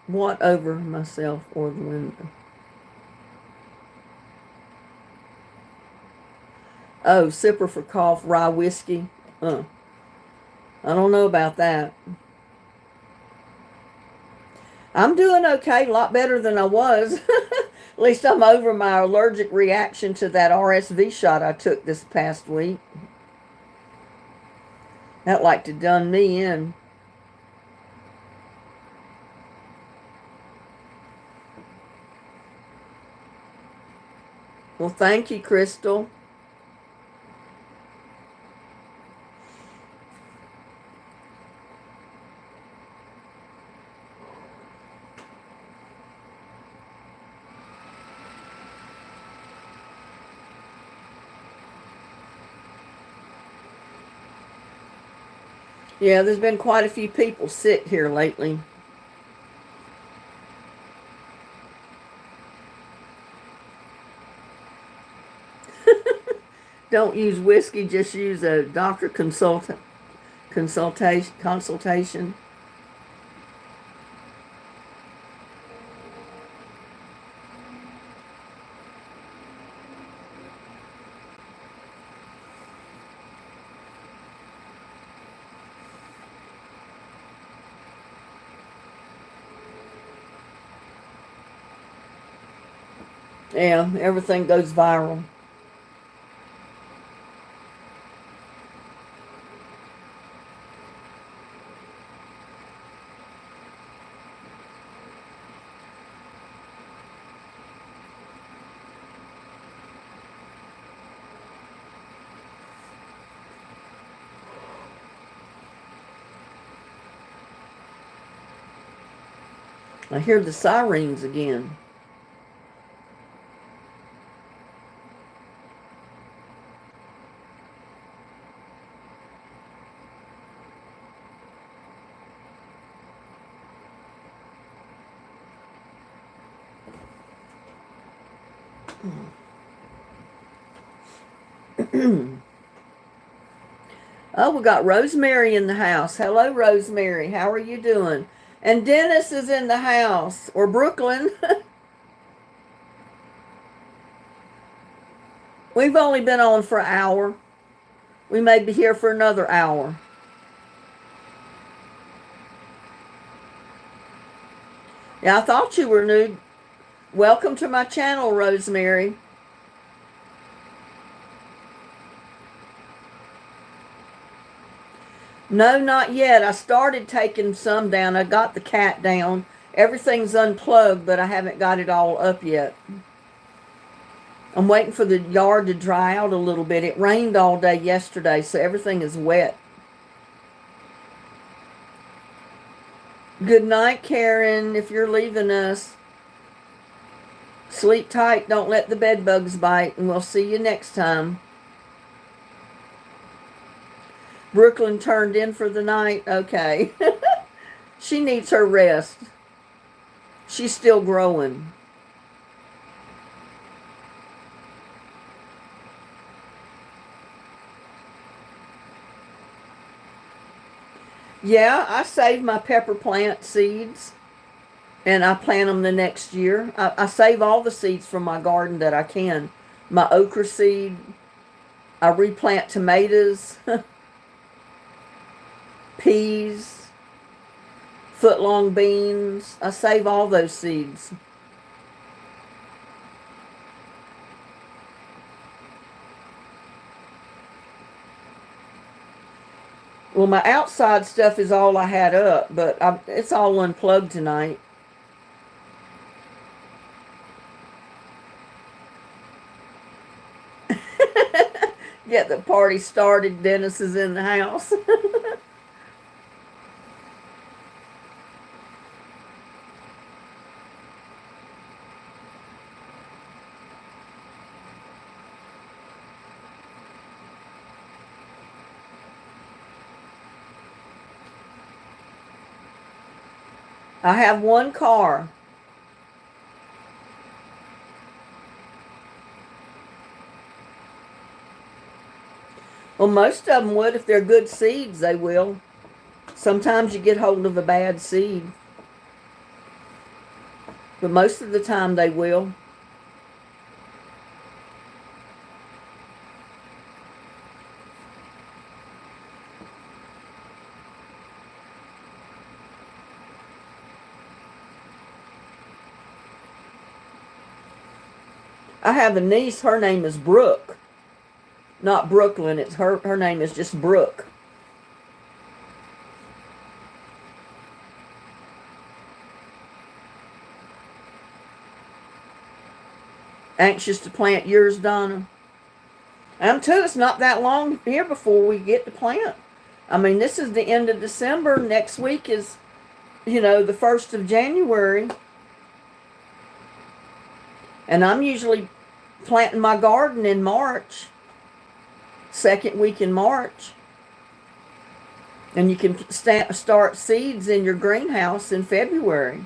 B: what over myself or the window? Oh, sipper for cough, rye whiskey. I don't know about that. I'm doing okay, a lot better than I was. At least I'm over my allergic reaction to that RSV shot I took this past week. That like to done me in. Well, thank you, Crystal. Yeah, there's been quite a few people sick here lately. Don't use whiskey, just use a doctor consultation. Yeah, everything goes viral. I hear the sirens again. Oh, we got Rosemary in the house. Hello, Rosemary. How are you doing? And Dennis is in the house, or Brooklyn. We've only been on for an hour. We may be here for another hour. Yeah, I thought you were new. Welcome to my channel, Rosemary. No, not yet. I started taking some down. I got the cat down. Everything's unplugged, but I haven't got it all up yet. I'm waiting for the yard to dry out a little bit. It rained all day yesterday, so everything is wet. Good night, Karen, if you're leaving us. Sleep tight. Don't let the bed bugs bite, and we'll see you next time. Brooklyn turned in for the night. Okay. She needs her rest. She's still growing. Yeah, I save my pepper plant seeds and I plant them the next year. I save all the seeds from my garden that I can. My okra seed. I replant tomatoes, peas, foot-long beans. I save all those seeds. Well, my outside stuff is all I had up, but it's all unplugged tonight. Get the party started. Dennis is in the house. I have one car. Well, most of them would. If they're good seeds, they will. Sometimes you get hold of a bad seed. But most of the time they will. I have a niece, her name is Brooke. Not Brooklyn, it's her name is just Brooke. Anxious to plant yours, Donna? I'm too, it's not that long here before we get to plant. I mean, this is the end of December. Next week is, the 1st of January. And I'm usually planting my garden in March. Second week in March. And you can start seeds in your greenhouse in February.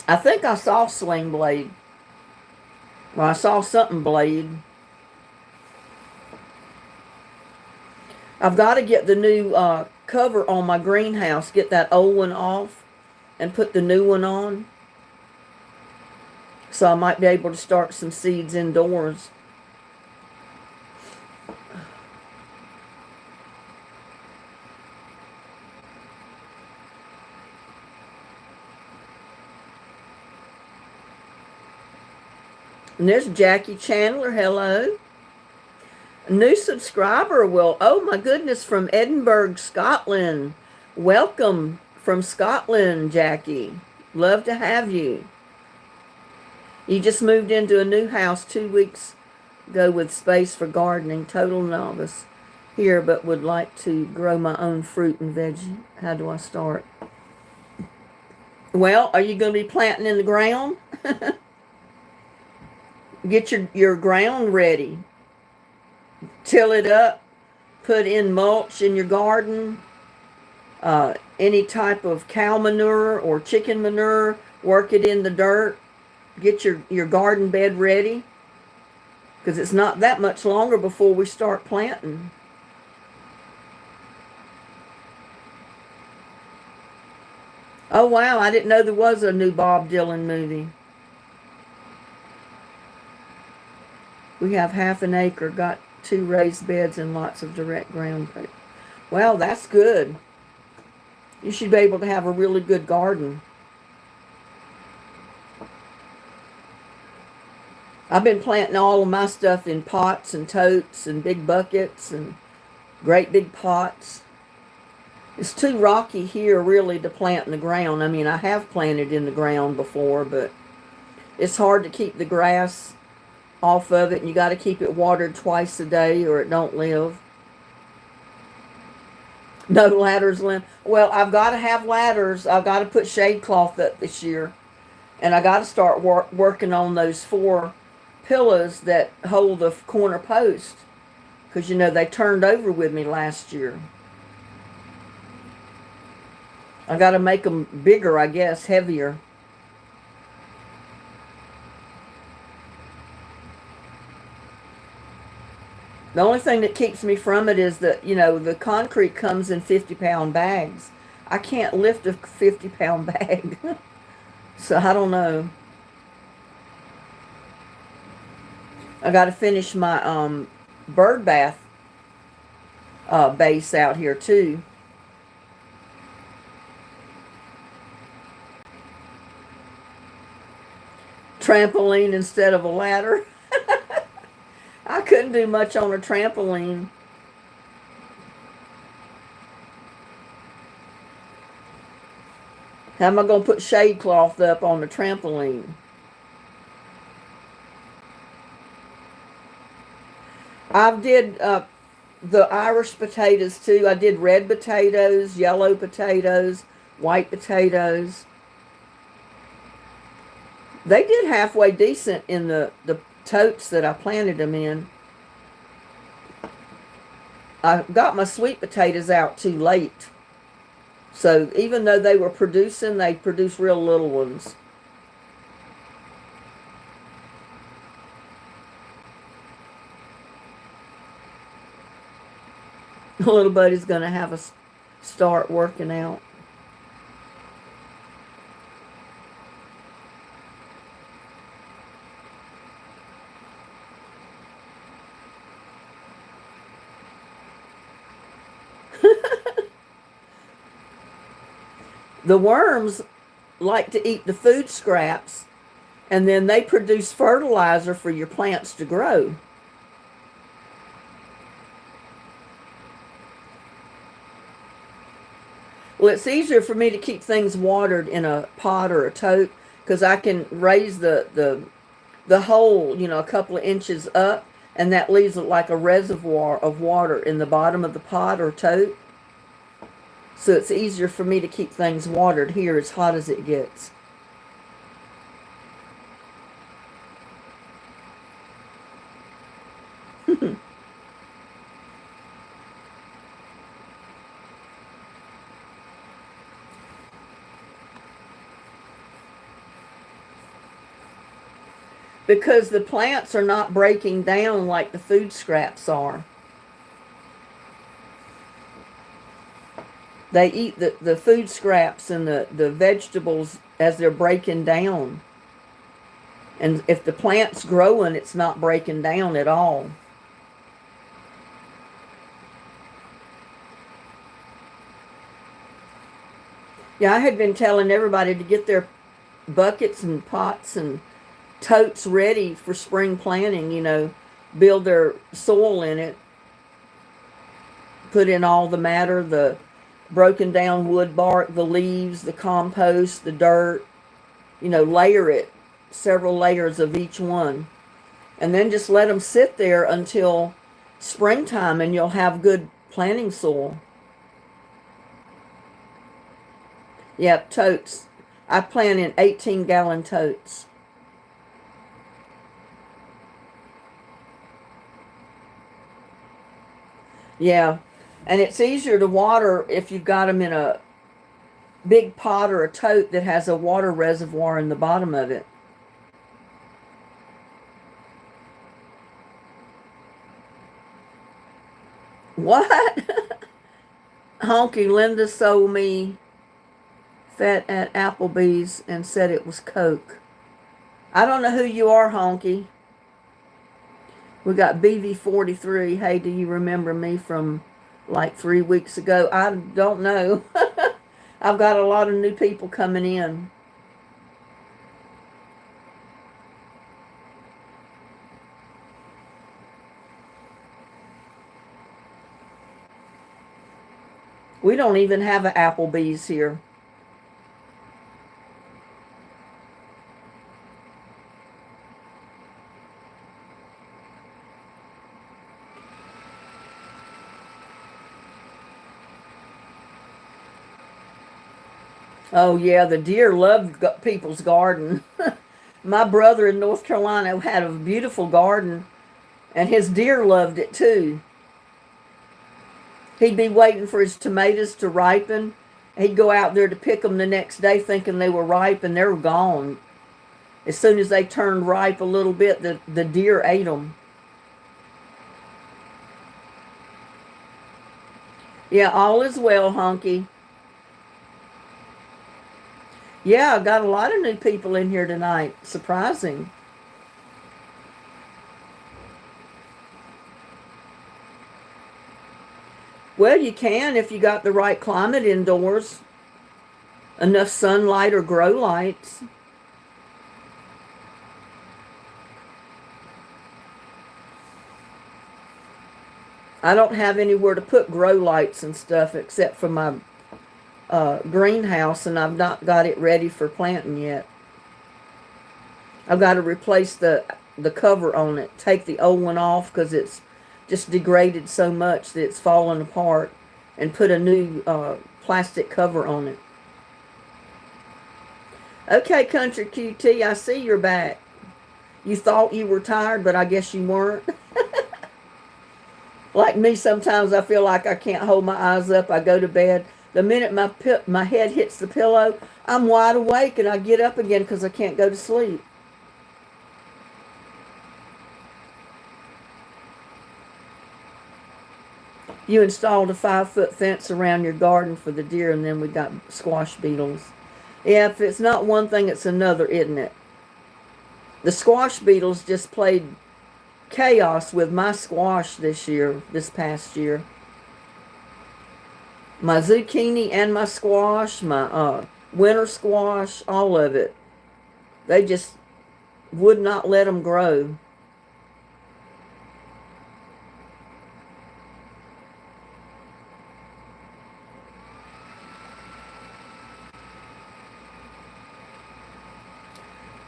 B: I think I saw Sling Blade. Well, I saw something blade. I've got to get the new cover on my greenhouse. Get that old one off and put the new one on. So I might be able to start some seeds indoors. And there's Jackie Chandler. Hello. A new subscriber. Well, oh my goodness, from Edinburgh, Scotland. Welcome from Scotland, Jackie. Love to have you. You just moved into a new house 2 weeks ago with space for gardening. Total novice here, but would like to grow my own fruit and veggie. How do I start? Well, are you going to be planting in the ground? Get your ground ready. Till it up. Put in mulch in your garden. Any type of cow manure or chicken manure. Work it in the dirt. Get your garden bed ready. Because it's not that much longer before we start planting. Oh wow, I didn't know there was a new Bob Dylan movie. We have half an acre, got 2 raised beds and lots of direct ground. Well, that's good. You should be able to have a really good garden. I've been planting all of my stuff in pots and totes and big buckets and great big pots. It's too rocky here really to plant in the ground. I mean, I have planted in the ground before, but it's hard to keep the grass off of it, and you got to keep it watered twice a day or it don't live. No ladders, Lynn. Well, I've got to have ladders. I've got to put shade cloth up this year, and I got to start working on those 4 pillows that hold the corner post, because they turned over with me last year. I got to make them bigger, I guess, heavier. The only thing that keeps me from it is that, the concrete comes in 50-pound bags. I can't lift a 50-pound bag. So I don't know. I got to finish my bird bath base out here too. Trampoline instead of a ladder. I couldn't do much on a trampoline. How am I going to put shade cloth up on the trampoline? I did the Irish potatoes too. I did red potatoes, yellow potatoes, white potatoes. They did halfway decent in the totes that I planted them in. I got my sweet potatoes out too late. So even though they were producing, they produced real little ones. Little buddy's going to have us start working out. The worms, like to eat the food scraps, and then they produce fertilizer for your plants to grow. Well, it's easier for me to keep things watered in a pot or a tote because I can raise the hole, a couple of inches up, and that leaves it like a reservoir of water in the bottom of the pot or tote. So it's easier for me to keep things watered here as hot as it gets. Because the plants are not breaking down like the food scraps are. They eat the food scraps and the vegetables as they're breaking down. And if the plant's growing, it's not breaking down at all. Yeah, I had been telling everybody to get their buckets and pots and totes ready for spring planting, build their soil in it, put in all the matter, the broken down wood bark, the leaves, the compost, the dirt, layer it, several layers of each one, and then just let them sit there until springtime and you'll have good planting soil. Yep, totes. I plant in 18-gallon totes. Yeah, and it's easier to water if you've got them in a big pot or a tote that has a water reservoir in the bottom of it. What? Honky, Linda sold me fat at Applebee's and said it was Coke. I don't know who you are, Honky. We got BV43. Hey, do you remember me from like 3 weeks ago? I don't know. I've got a lot of new people coming in. We don't even have an Applebee's here. Oh, yeah, the deer loved people's garden. My brother in North Carolina had a beautiful garden, and his deer loved it too. He'd be waiting for his tomatoes to ripen. He'd go out there to pick them the next day thinking they were ripe, and they were gone. As soon as they turned ripe a little bit, the deer ate them. Yeah, all is well, Honky. Yeah, I got a lot of new people in here tonight. Surprising. Well, you can if you got the right climate indoors. Enough sunlight or grow lights. I don't have anywhere to put grow lights and stuff except for my greenhouse, and I've not got it ready for planting yet. I've got to replace the cover on it, take the old one off because it's just degraded so much that it's falling apart, and put a new plastic cover on it. Okay, Country QT, I see you're back. You thought you were tired, but I guess you weren't. Like me, sometimes I feel like I can't hold my eyes up. I go to bed. The minute my head hits the pillow, I'm wide awake, and I get up again because I can't go to sleep. You installed a 5-foot fence around your garden for the deer, and then we got squash beetles. Yeah, if it's not one thing, it's another, isn't it? The squash beetles just played chaos with my squash this past year. My zucchini and my squash, my winter squash, all of it. They just would not let them grow.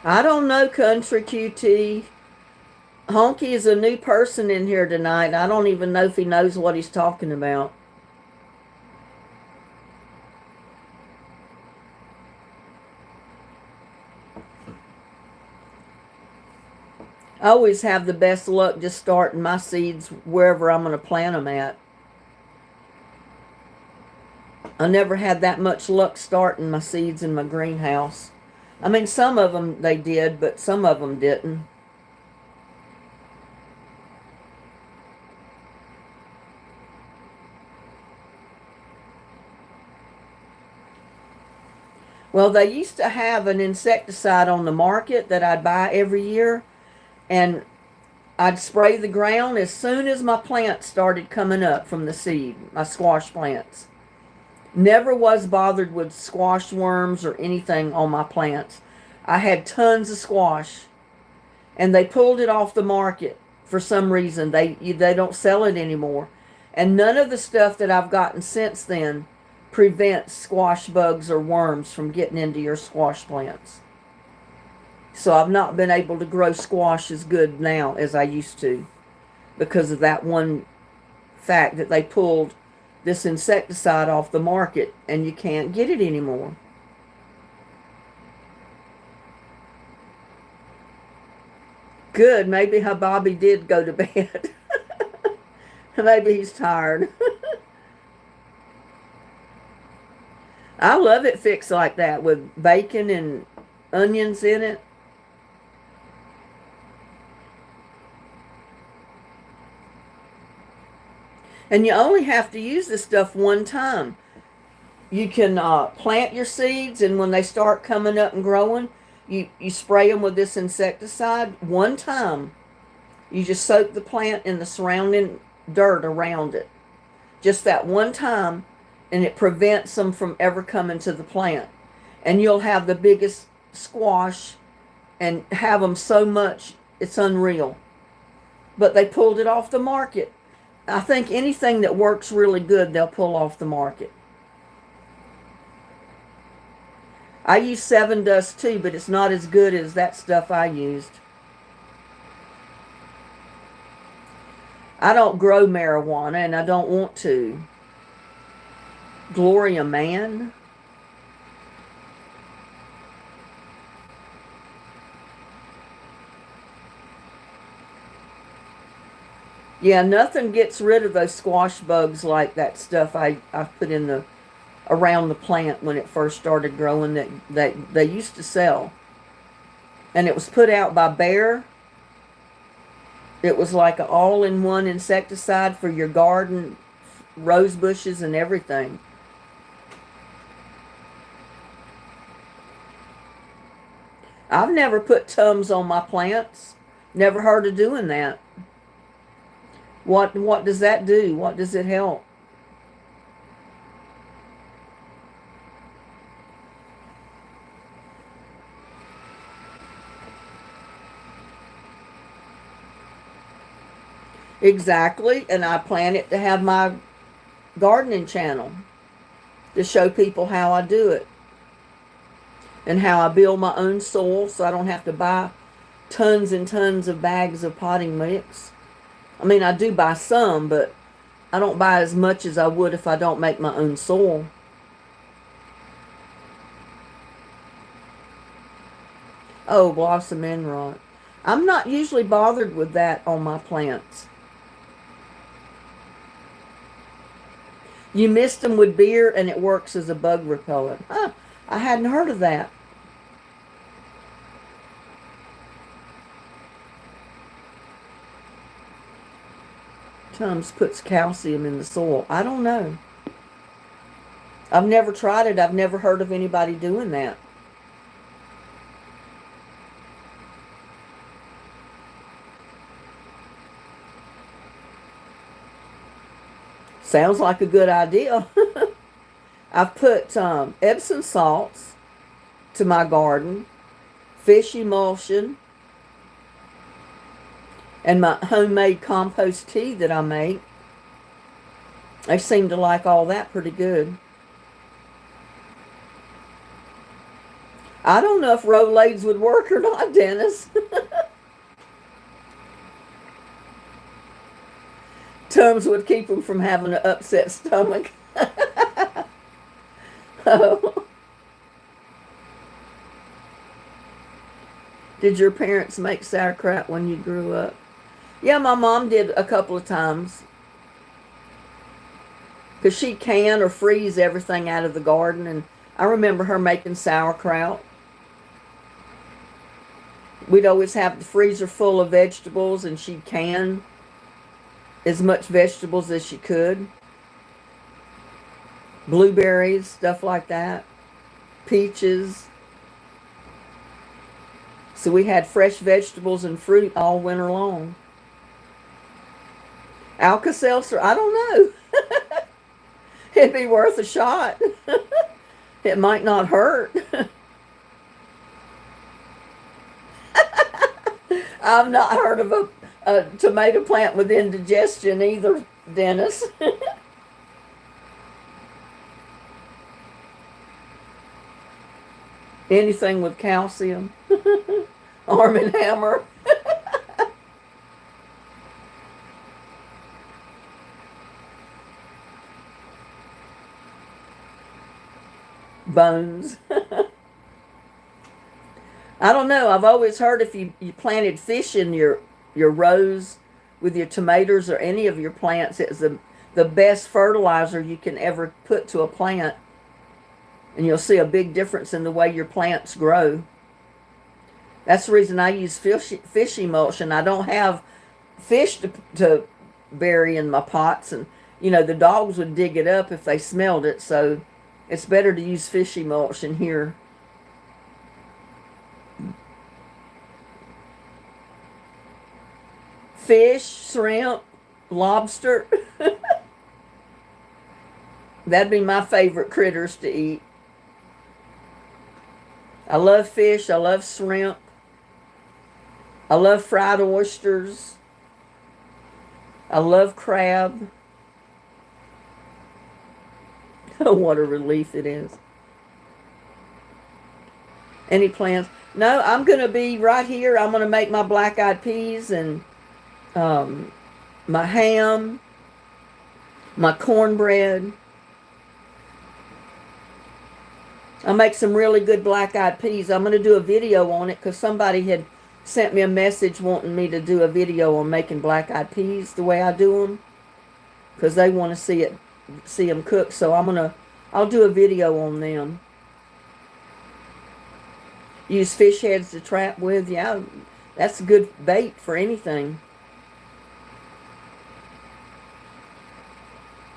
B: I don't know, Country QT. Honky is a new person in here tonight. I don't even know if he knows what he's talking about. I always have the best luck just starting my seeds wherever I'm going to plant them at. I never had that much luck starting my seeds in my greenhouse. I mean, some of them they did, but some of them didn't. Well, they used to have an insecticide on the market that I'd buy every year, and I'd spray the ground as soon as my plants started coming up from the seed, my squash plants. Never was bothered with squash worms or anything on my plants. I had tons of squash, and they pulled it off the market for some reason. They don't sell it anymore. And none of the stuff that I've gotten since then prevents squash bugs or worms from getting into your squash plants. So I've not been able to grow squash as good now as I used to because of that one fact that they pulled this insecticide off the market and you can't get it anymore. Good, maybe how Bobby did go to bed. Maybe he's tired. I love it fixed like that with bacon and onions in it. And you only have to use this stuff one time. You can plant your seeds, and when they start coming up and growing, you spray them with this insecticide one time. You just soak the plant in the surrounding dirt around it. Just that one time, and it prevents them from ever coming to the plant. And you'll have the biggest squash and have them so much, it's unreal. But they pulled it off the market. I think anything that works really good, they'll pull off the market. I use Seven Dust too, but it's not as good as that stuff I used. I don't grow marijuana, and I don't want to. Gloria Man. Yeah, nothing gets rid of those squash bugs like that stuff I put in the around the plant when it first started growing that they used to sell. And it was put out by Bayer. It was like an all-in-one insecticide for your garden, rose bushes and everything. I've never put Tums on my plants. Never heard of doing that. What does that do? What does it help? Exactly, and I plan it to have my gardening channel to show people how I do it and how I build my own soil so I don't have to buy tons and tons of bags of potting mix. I mean, I do buy some, but I don't buy as much as I would if I don't make my own soil. Oh, blossom end rot. I'm not usually bothered with that on my plants. You mist them with beer and it works as a bug repellent. Huh, I hadn't heard of that. Tums puts calcium in the soil. I don't know. I've never tried it. I've never heard of anybody doing that. Sounds like a good idea. I've put Epsom salts to my garden, fish emulsion, and my homemade compost tea that I make. They seem to like all that pretty good. I don't know if Rolaids would work or not, Dennis. Tums would keep them from having an upset stomach. Oh. Did your parents make sauerkraut when you grew up? Yeah, my mom did a couple of times. Because she'd can or freeze everything out of the garden. And I remember her making sauerkraut. We'd always have the freezer full of vegetables, and she'd can as much vegetables as she could. Blueberries, stuff like that. Peaches. So we had fresh vegetables and fruit all winter long. Alka-Seltzer, I don't know. It'd be worth a shot. It might not hurt. I've not heard of a tomato plant with indigestion either, Dennis. Anything with calcium. Arm and Hammer. Bones. I don't know. I've always heard if you planted fish in your rows with your tomatoes or any of your plants, it's the best fertilizer you can ever put to a plant. And you'll see a big difference in the way your plants grow. That's the reason I use fish emulsion. I don't have fish to bury in my pots. And, the dogs would dig it up if they smelled it. So it's better to use fish emulsion here. Fish, shrimp, lobster. That'd be my favorite critters to eat. I love fish. I love shrimp. I love fried oysters. I love crab. Oh, what a relief it is. Any plans? No, I'm going to be right here. I'm going to make my black-eyed peas and my ham, my cornbread. I'll make some really good black-eyed peas. I'm going to do a video on it because somebody had sent me a message wanting me to do a video on making black-eyed peas the way I do them, because they want to see them cook. So I'll do a video on them. Use fish heads to trap with. Yeah, that's a good bait for anything.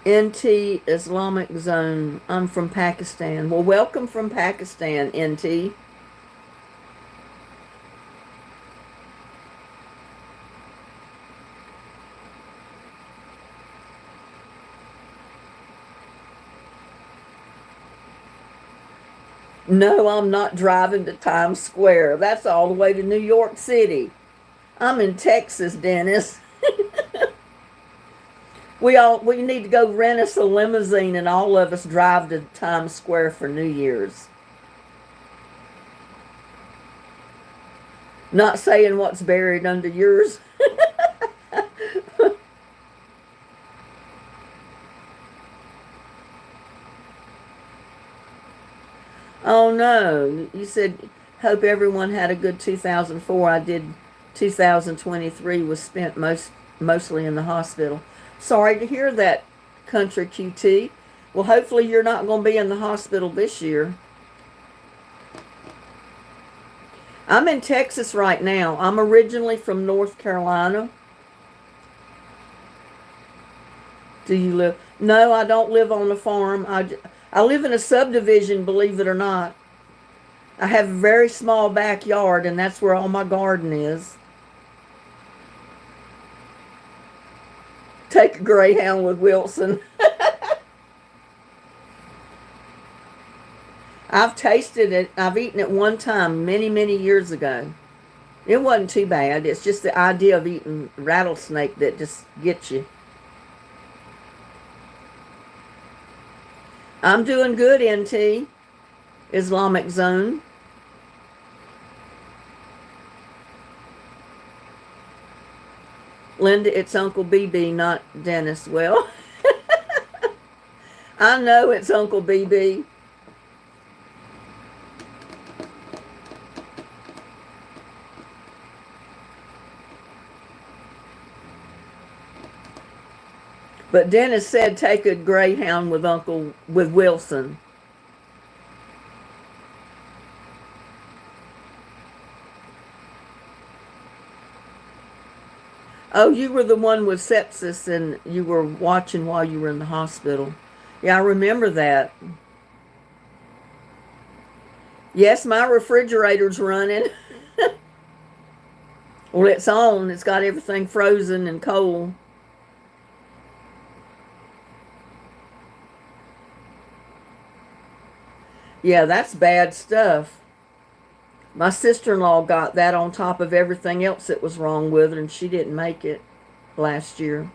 B: NT Islamic Zone. I'm from Pakistan. Well, welcome from Pakistan, NT. No, I'm not driving to Times Square. That's all the way to New York City. I'm in Texas, Dennis. We need to go rent us a limousine and all of us drive to Times Square for New Year's. Not saying what's buried under yours. Oh no, you said, hope everyone had a good 2004. I did 2023 was spent mostly in the hospital. Sorry to hear that, Country QT. Well, hopefully you're not going to be in the hospital this year. I'm in Texas right now. I'm originally from North Carolina. Do you live? No, I don't live on a farm. I live in a subdivision, believe it or not. I have a very small backyard, and that's where all my garden is. Take a Greyhound with Wilson. I've tasted it. I've eaten it one time many, many years ago. It wasn't too bad. It's just the idea of eating rattlesnake that just gets you. I'm doing good, NT. Islamic Zone. Linda, it's Uncle BB, not Dennis. Well, I know it's Uncle BB. But Dennis said take a Greyhound with Wilson. Oh, you were the one with sepsis and you were watching while you were in the hospital. Yeah, I remember that. Yes, my refrigerator's running. Well, it's on. It's got everything frozen and cold. Yeah, that's bad stuff. My sister-in-law got that on top of everything else that was wrong with her, and she didn't make it last year.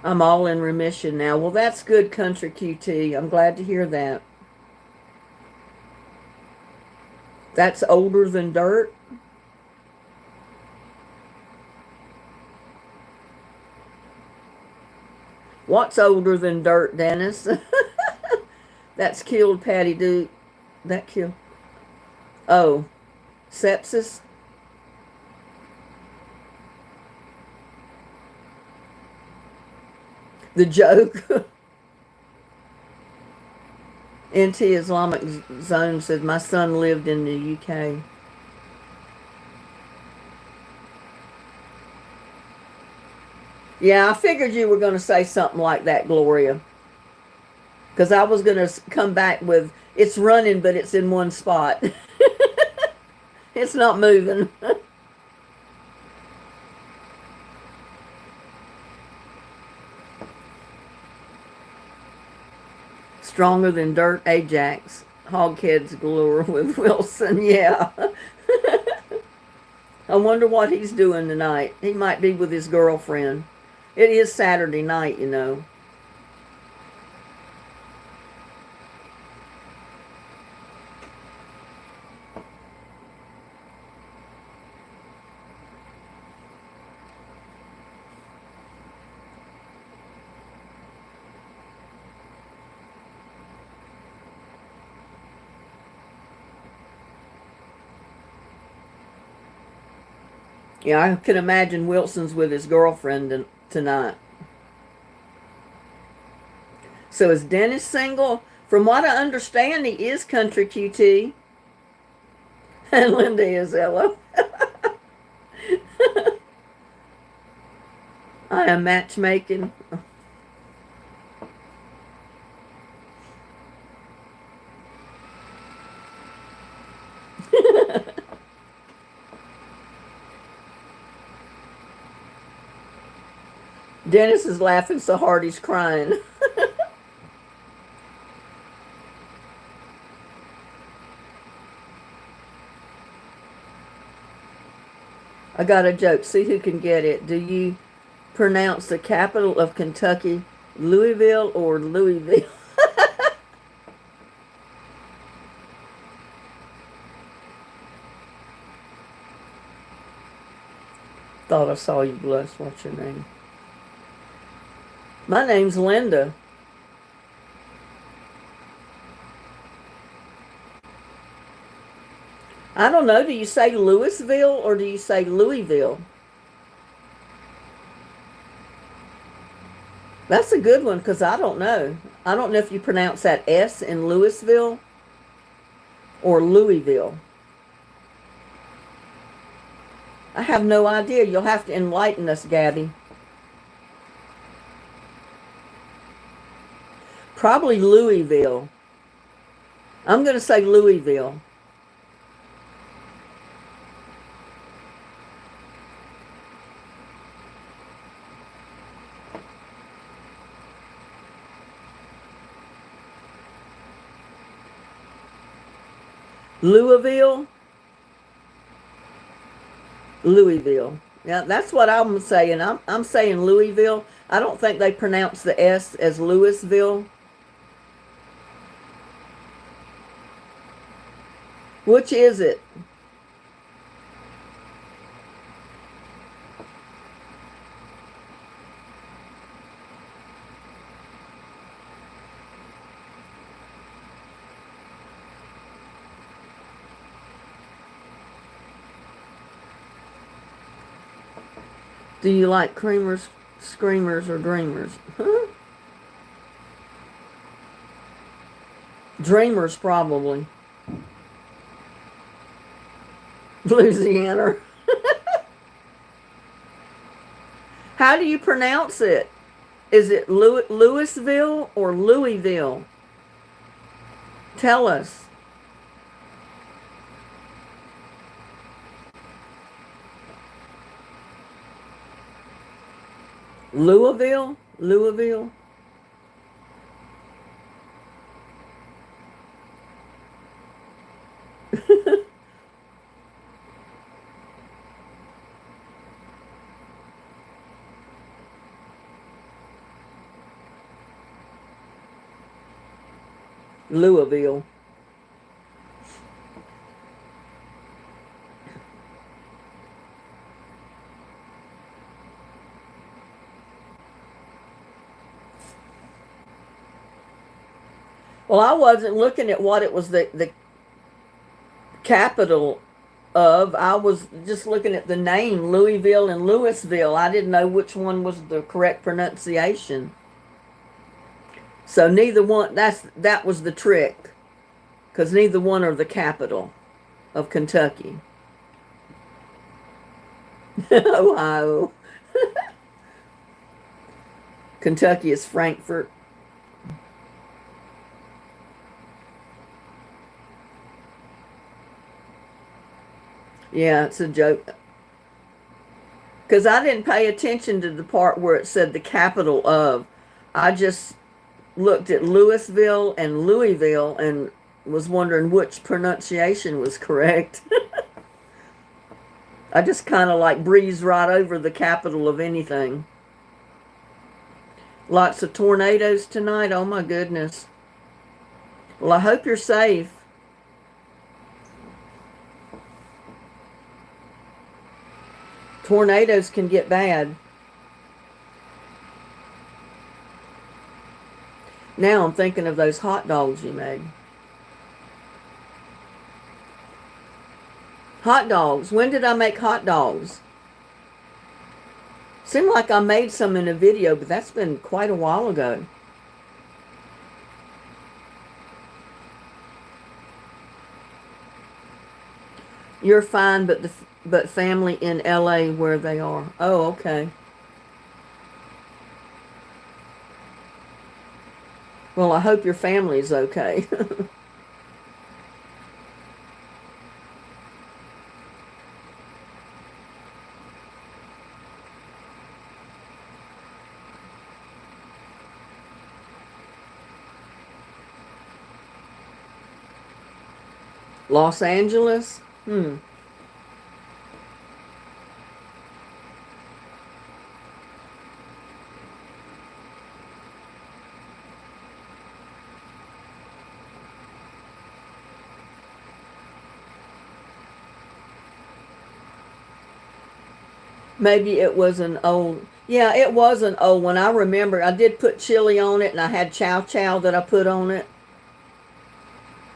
B: I'm all in remission now. Well, that's good, Country QT. I'm glad to hear that. That's older than dirt? What's older than dirt, Dennis? That's killed Patty Duke. That killed. Oh, sepsis? The joke. NT Islamic Zone said, my son lived in the UK. Yeah, I figured you were going to say something like that, Gloria. Because I was going to come back with, it's running, but it's in one spot. It's not moving. Stronger than dirt, Ajax. Hogheads galore with Wilson. Yeah. I wonder what he's doing tonight. He might be with his girlfriend. It is Saturday night, you know. Yeah, I can imagine Wilson's with his girlfriend tonight. So is Dennis single? From what I understand, he is Country QT. And Linda is Ella. I am matchmaking. Dennis is laughing so hard he's crying. I got a joke. See who can get it. Do you pronounce the capital of Kentucky Louisville or Louisville? Thought I saw you blush. What's your name? My name's Linda. I don't know. Do you say Louisville or do you say Louisville? That's a good one because I don't know. I don't know if you pronounce that S in Louisville or Louisville. I have no idea. You'll have to enlighten us, Gabby. Probably Louisville. I'm going to say Louisville. Louisville? Louisville. Yeah, that's what I'm saying. I'm saying Louisville. I don't think they pronounce the S as Louisville. Which is it? Do you like creamers, screamers, or dreamers? Huh? Dreamers, probably. Louisiana. How do you pronounce it? Is it Louisville or Louisville? Tell us. Louisville? Louisville? Louisville. Well, I wasn't looking at what it was the capital of. I was just looking at the name, Louisville and Louisville. I didn't know which one was the correct pronunciation. So neither one, that was the trick, because neither one are the capital of Kentucky. Ohio. Kentucky is Frankfort. Yeah, it's a joke. Because I didn't pay attention to the part where it said the capital of. I just looked at Louisville and Louisville and was wondering which pronunciation was correct. I just kind of like breezed right over the capital of anything. Lots of tornadoes tonight. Oh my goodness. Well, I hope you're safe. Tornadoes can get bad. Now I'm thinking of those hot dogs you made. Hot dogs. When did I make hot dogs? Seemed like I made some in a video, but that's been quite a while ago. You're fine, but family in LA where they are. Oh, okay. Well, I hope your family's okay. Los Angeles? Maybe it was an old, yeah, it was an old one. I remember I did put chili on it and I had chow chow that I put on it.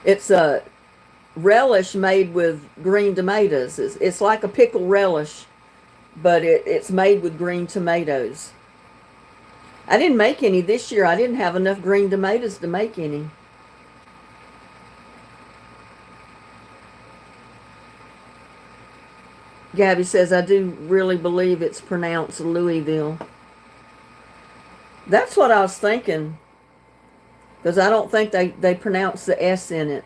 B: It's a relish made with green tomatoes. It's like a pickle relish, but it's made with green tomatoes. I didn't make any this year. I didn't have enough green tomatoes to make any. Gabby says, I do really believe it's pronounced Louisville. That's what I was thinking. Because I don't think they pronounce the S in it.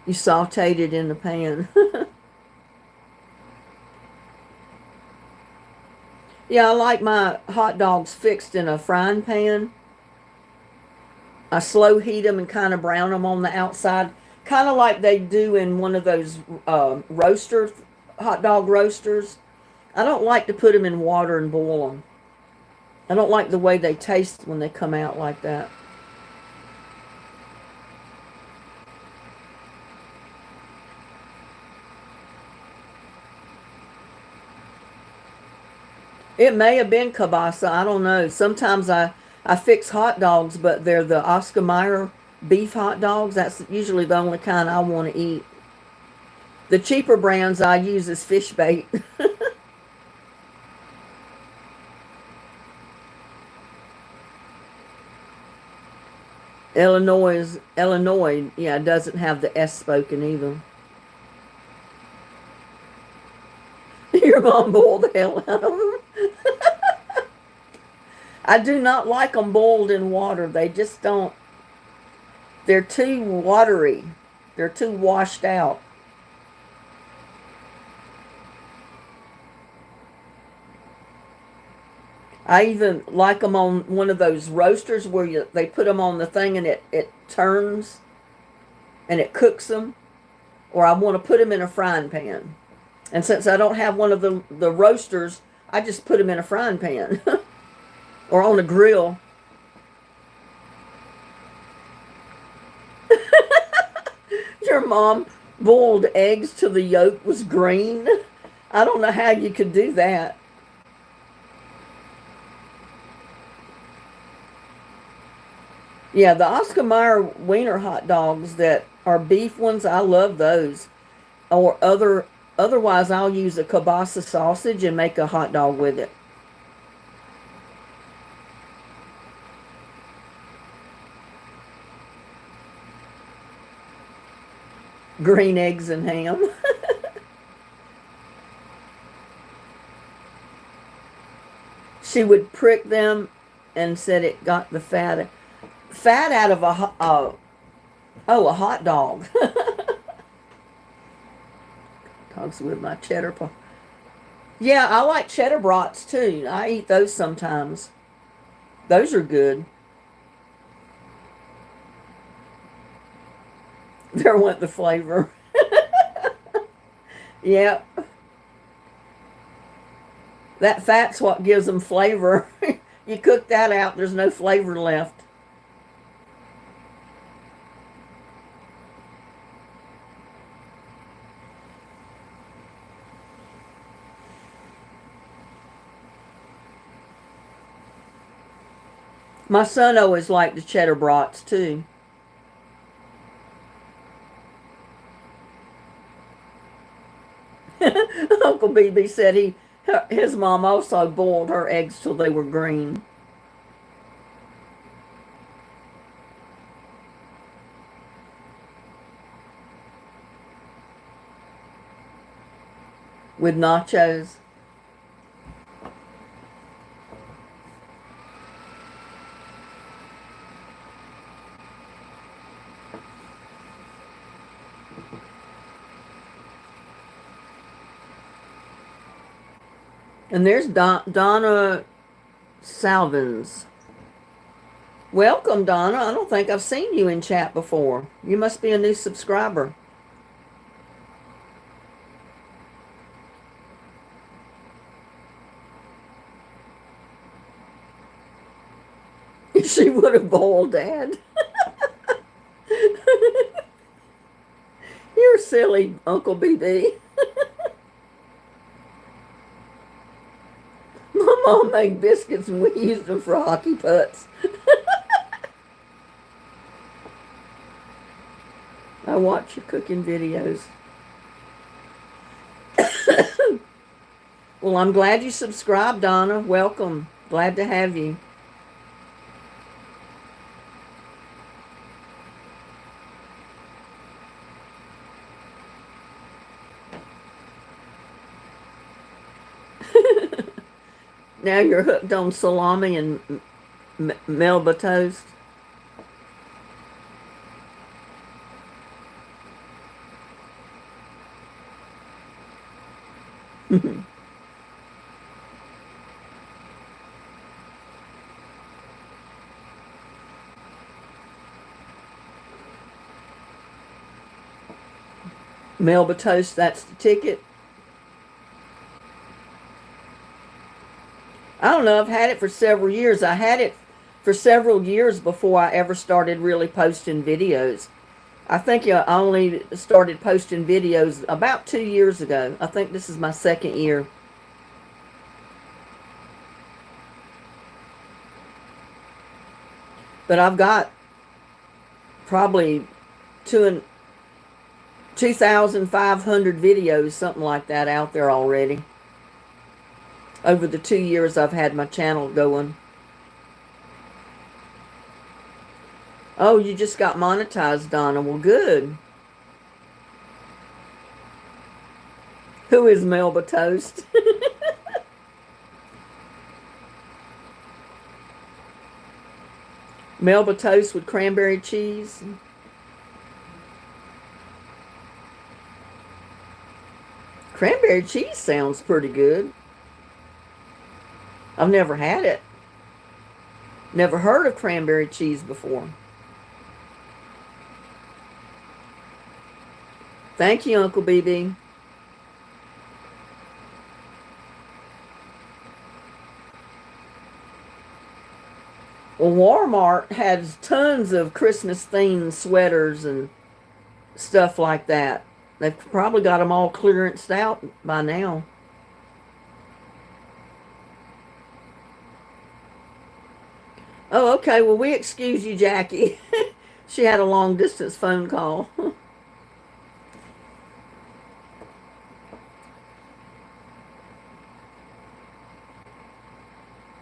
B: You sauteed it in the pan. Yeah, I like my hot dogs fixed in a frying pan. I slow heat them and kind of brown them on the outside, kind of like they do in one of those roaster hot dog roasters. I don't like to put them in water and boil them. I don't like the way they taste when they come out like that. It may have been kielbasa. I don't know. Sometimes I fix hot dogs, but they're the Oscar Mayer beef hot dogs. That's usually the only kind I want to eat. The cheaper brands I use is fish bait. Illinois, yeah, doesn't have the S spoken either. Your mom boiled the hell out of them. I do not like them boiled in water. They just don't. They're too watery. They're too washed out. I even like them on one of those roasters where they put them on the thing and it turns and it cooks them. Or I want to put them in a frying pan. And since I don't have one of the roasters, I just put them in a frying pan or on a grill. Your mom boiled eggs till the yolk was green. I don't know how you could do that. Yeah, the Oscar Mayer wiener hot dogs that are beef ones, I love those. Or otherwise I'll use a kielbasa sausage and make a hot dog with it. Green eggs and ham. She would prick them and said it got the fat out of a hot dog. Dogs with my cheddar. Yeah, I like cheddar brats too. I eat those sometimes. Those are good. There went the flavor. Yep. That fat's what gives them flavor. You cook that out, there's no flavor left. My son always liked the cheddar brats too. Uncle BB said his mom also boiled her eggs till they were green. With nachos. And there's Donna Salvins. Welcome, Donna. I don't think I've seen you in chat before. You must be a new subscriber. She would have boiled Dad. You're silly, Uncle BB. My mom made biscuits and we used them for hockey putts. I watch your cooking videos. Well, I'm glad you subscribed, Donna. Welcome. Glad to have you. Now you're hooked on salami and Melba toast. Melba Toast, that's the ticket. I don't know, I've had it for several years. I had it for several years before I ever started really posting videos. I think I only started posting videos about 2 years ago. I think this is my second year. But I've got probably 2,500 videos, something like that, out there already. Over the 2 years I've had my channel going. Oh, you just got monetized, Donna. Well, good. Who is Melba Toast? Melba Toast with cranberry cheese. Cranberry cheese sounds pretty good. I've never had it. Never heard of cranberry cheese before. Thank you, Uncle BB. Well, Walmart has tons of Christmas-themed sweaters and stuff like that. They've probably got them all clearanced out by now. Oh, okay. Well, we excuse you, Jackie. She had a long-distance phone call.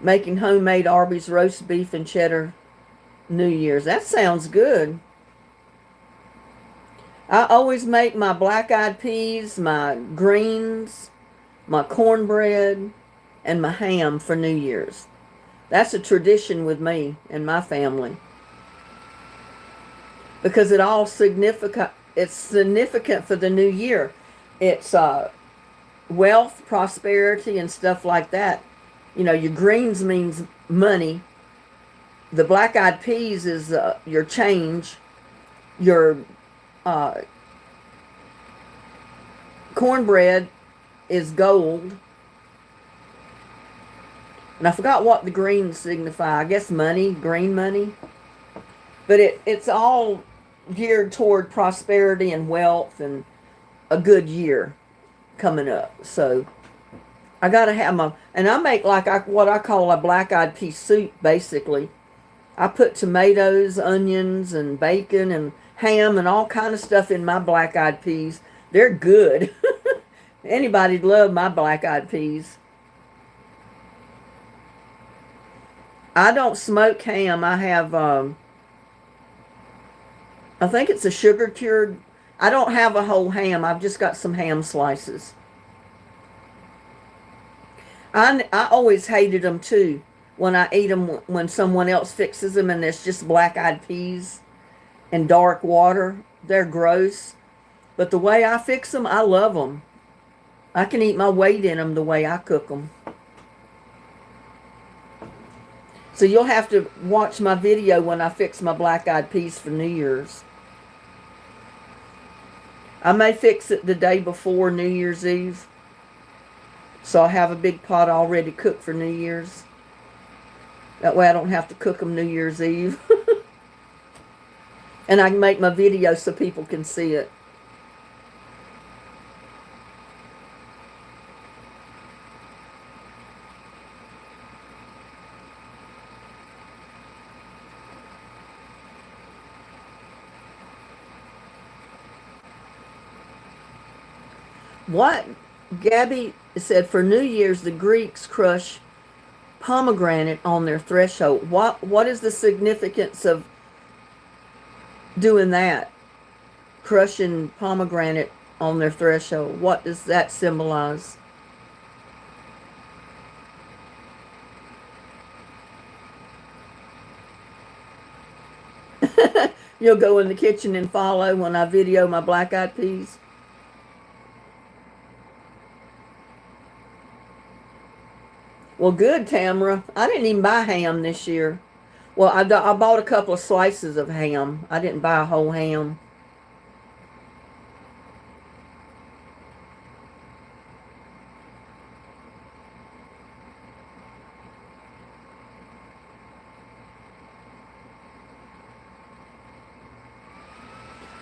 B: Making homemade Arby's roast beef and cheddar New Year's. That sounds good. I always make my black-eyed peas, my greens, my cornbread, and my ham for New Year's. That's a tradition with me and my family. Because it's significant for the new year. It's wealth, prosperity, and stuff like that. You know, your greens means money. The black-eyed peas is your change. Your cornbread is gold. And I forgot what the greens signify. I guess money, green money. But it's all geared toward prosperity and wealth and a good year coming up. So I got to have and I make what I call a black-eyed pea soup, basically. I put tomatoes, onions, and bacon, and ham, and all kind of stuff in my black-eyed peas. They're good. Anybody'd love my black-eyed peas. I don't smoke ham. I have, I think it's a sugar-cured. I don't have a whole ham. I've just got some ham slices. I always hated them too when I eat them when someone else fixes them and there's just black-eyed peas and dark water. They're gross. But the way I fix them, I love them. I can eat my weight in them the way I cook them. So you'll have to watch my video when I fix my black-eyed peas for New Year's. I may fix it the day before New Year's Eve. So I'll have a big pot already cooked for New Year's. That way I don't have to cook them New Year's Eve. And I can make my video so people can see it. What? Gabby said for New Year's the Greeks crush pomegranate on their threshold. What is the significance of doing that? Crushing pomegranate on their threshold. What does that symbolize? You'll go in the kitchen and follow when I video my black-eyed peas. Well, good, Tamara. I didn't even buy ham this year. Well, I bought a couple of slices of ham. I didn't buy a whole ham.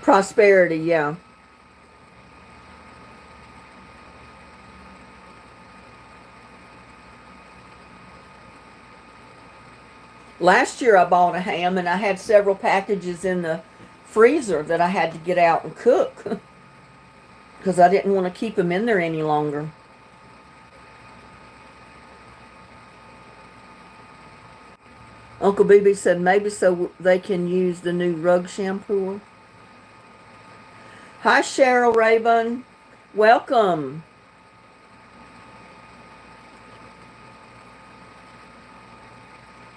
B: Prosperity, yeah. Last year I bought a ham and I had several packages in the freezer that I had to get out and cook because I didn't want to keep them in there any longer. Uncle BB said maybe so they can use the new rug shampoo. Hi, Cheryl Rayburn. Welcome.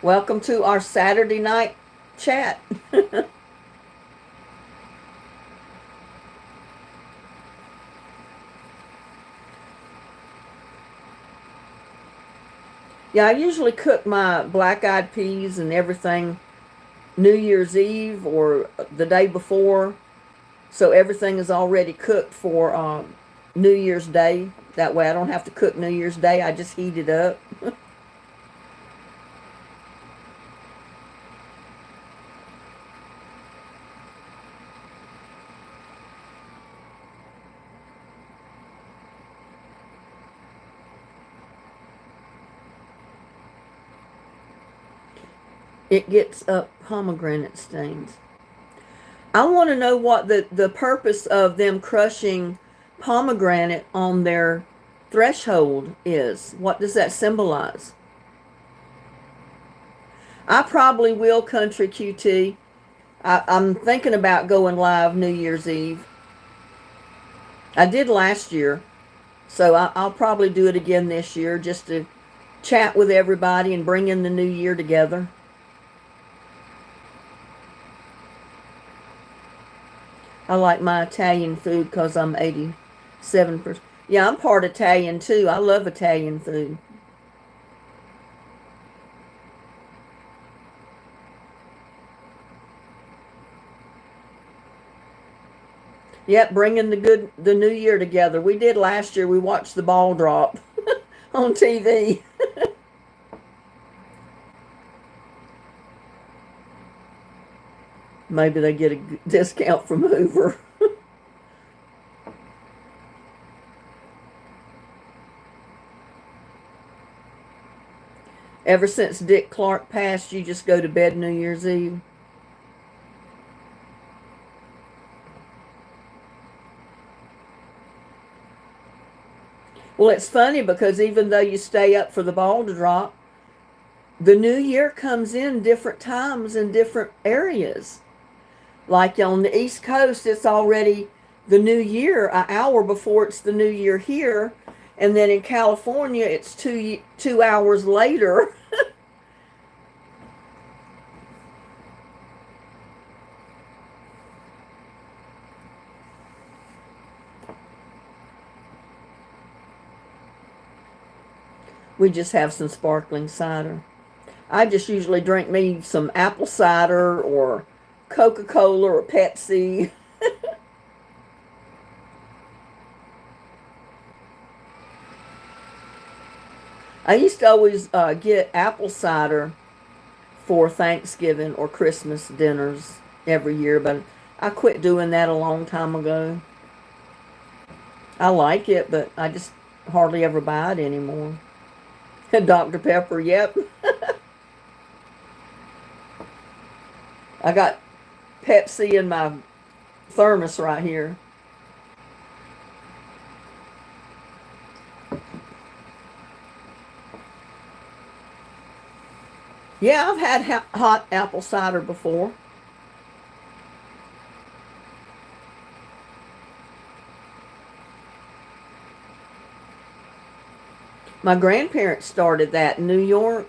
B: Welcome to our Saturday night chat. Yeah, I usually cook my black-eyed peas and everything New Year's Eve or the day before. So everything is already cooked for New Year's Day. That way I don't have to cook New Year's Day. I just heat it up. It gets up pomegranate stains. I want to know what the purpose of them crushing pomegranate on their threshold is. What does that symbolize? I probably will, Country QT. I'm thinking about going live New Year's Eve. I did last year, so I'll probably do it again this year just to chat with everybody and bring in the new year together. I like my Italian food because I'm 87%. Yeah, I'm part Italian too. I love Italian food. Yep, bringing the new year together. We did last year. We watched the ball drop on TV. Maybe they get a discount from Hoover. Ever since Dick Clark passed, you just go to bed New Year's Eve? Well, it's funny because even though you stay up for the ball to drop, the new year comes in different times in different areas. Like on the East Coast, it's already the new year an hour before it's the new year here. And then in California, it's 2 hours later. We just have some sparkling cider. I just usually drink me some apple cider or Coca-Cola or Pepsi. I used to always get apple cider for Thanksgiving or Christmas dinners every year, but I quit doing that a long time ago. I like it, but I just hardly ever buy it anymore. Dr. Pepper, yep. I got Pepsi in my thermos right here. Yeah, I've had hot apple cider before. My grandparents started that in New York.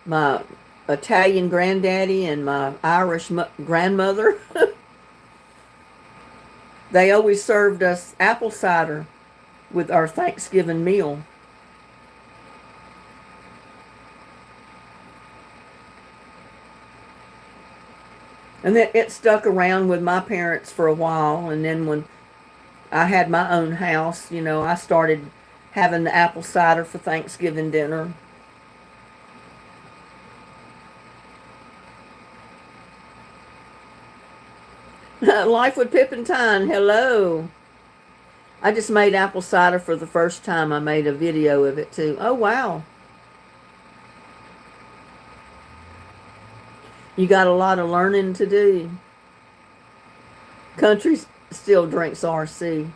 B: My Italian granddaddy and my Irish grandmother. They always served us apple cider with our Thanksgiving meal. And then it stuck around with my parents for a while. And then when I had my own house, I started having the apple cider for Thanksgiving dinner. Life with Pip and Tyne. Hello. I just made apple cider for the first time. I made a video of it too. Oh, wow. You got a lot of learning to do. Country still drinks RC.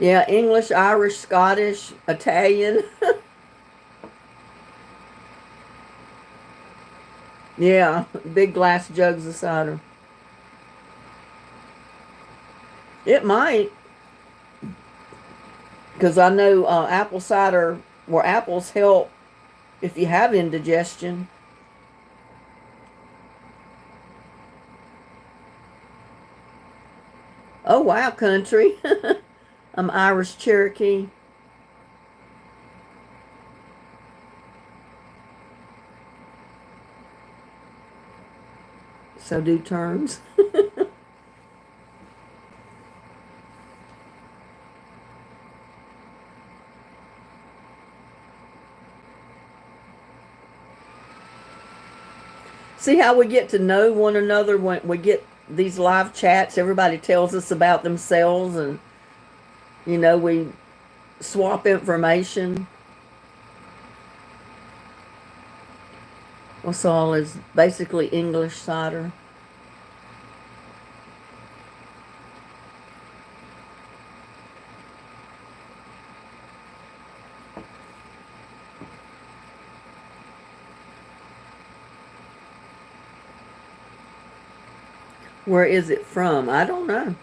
B: Yeah, English, Irish, Scottish, Italian. Yeah, big glass jugs of cider. It might, because I know apple cider, or apples help if you have indigestion. Oh, wow, country. I'm Irish Cherokee. So do terms. See how we get to know one another when we get these live chats? Everybody tells us about themselves, and we swap information. What's all is basically English cider. Where is it from? I don't know.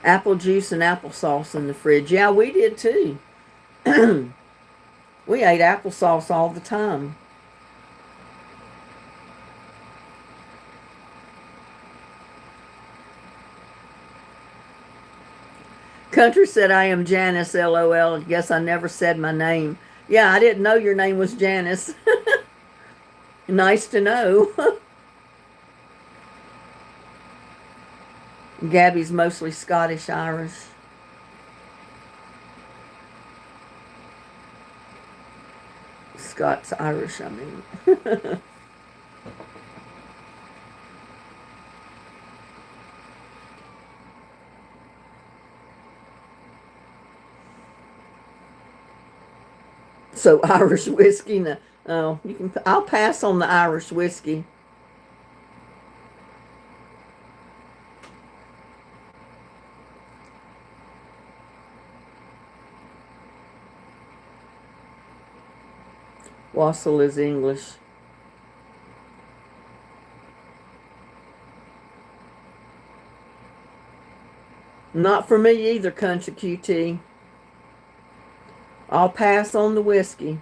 B: Apple juice and applesauce in the fridge. Yeah, we did too. We ate applesauce all the time. Country said, I am Janice, LOL. Guess I never said my name. Yeah, I didn't know your name was Janice. Nice to know. Gabby's mostly Scottish Irish. Scots Irish, I mean. So Irish whiskey, no. Oh, I'll pass on the Irish whiskey. Wassail is English. Not for me either, Country QT. I'll pass on the whiskey.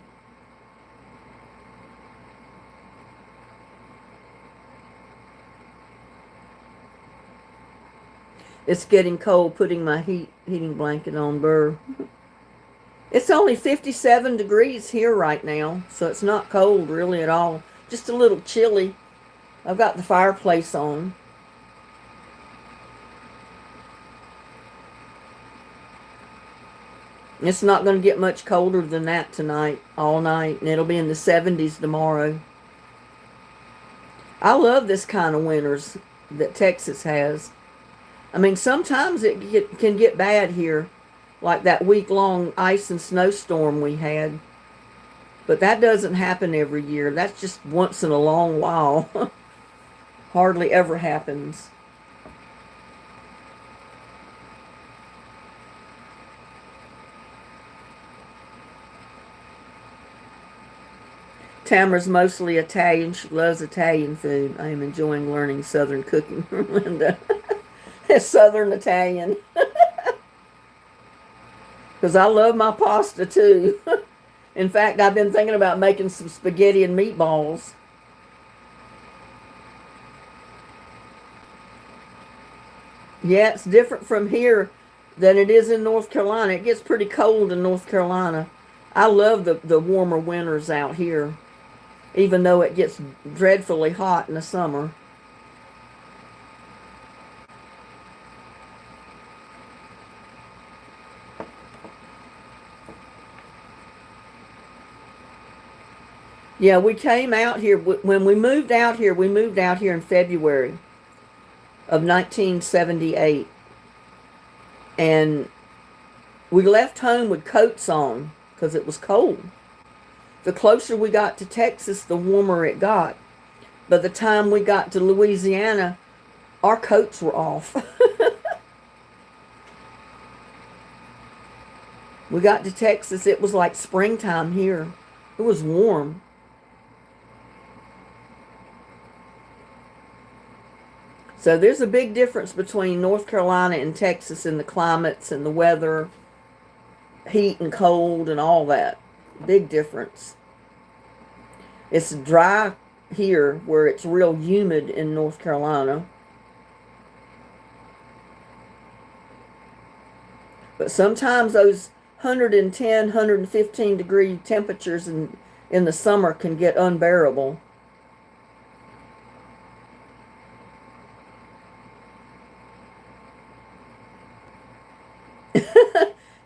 B: It's getting cold, putting my heating blanket on, Burr. It's only 57 degrees here right now, so it's not cold really at all. Just a little chilly. I've got the fireplace on. It's not going to get much colder than that tonight, all night, and it'll be in the 70s tomorrow. I love this kind of winters that Texas has. I mean, sometimes it can get bad here, like that week-long ice and snowstorm we had. But that doesn't happen every year. That's just once in a long while. Hardly ever happens. Tamara's mostly Italian. She loves Italian food. I am enjoying learning Southern cooking from Linda. Southern Italian. Because I love my pasta too. In fact, I've been thinking about making some spaghetti and meatballs. Yeah, it's different from here than it is in North Carolina. It gets pretty cold in North Carolina. I love the warmer winters out here, even though it gets dreadfully hot in the summer. Yeah, we came out here when we moved out here. We moved out here in February of 1978, and we left home with coats on because it was cold. The closer we got to Texas, the warmer it got. By the time we got to Louisiana, our coats were off. We got to Texas, it was like springtime here. It was warm. So there's a big difference between North Carolina and Texas in the climates and the weather, heat and cold and all that. Big difference. It's dry here where it's real humid in North Carolina. But sometimes those 110, 115 degree temperatures in the summer can get unbearable.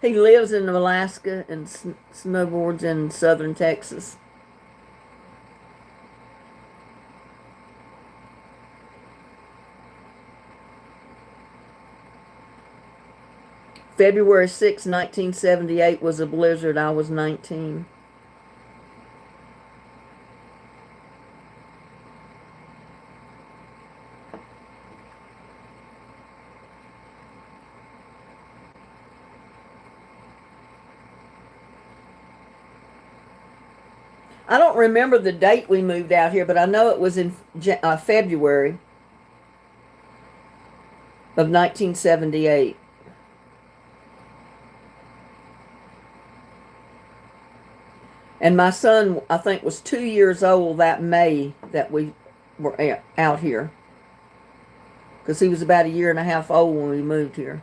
B: He lives in Alaska and snowboards in southern Texas. February 6, 1978 was a blizzard. I was 19. I don't remember the date we moved out here, but I know it was in February of 1978. And my son, I think, was 2 years old that May that we were out here. Because he was about a year and a half old when we moved here.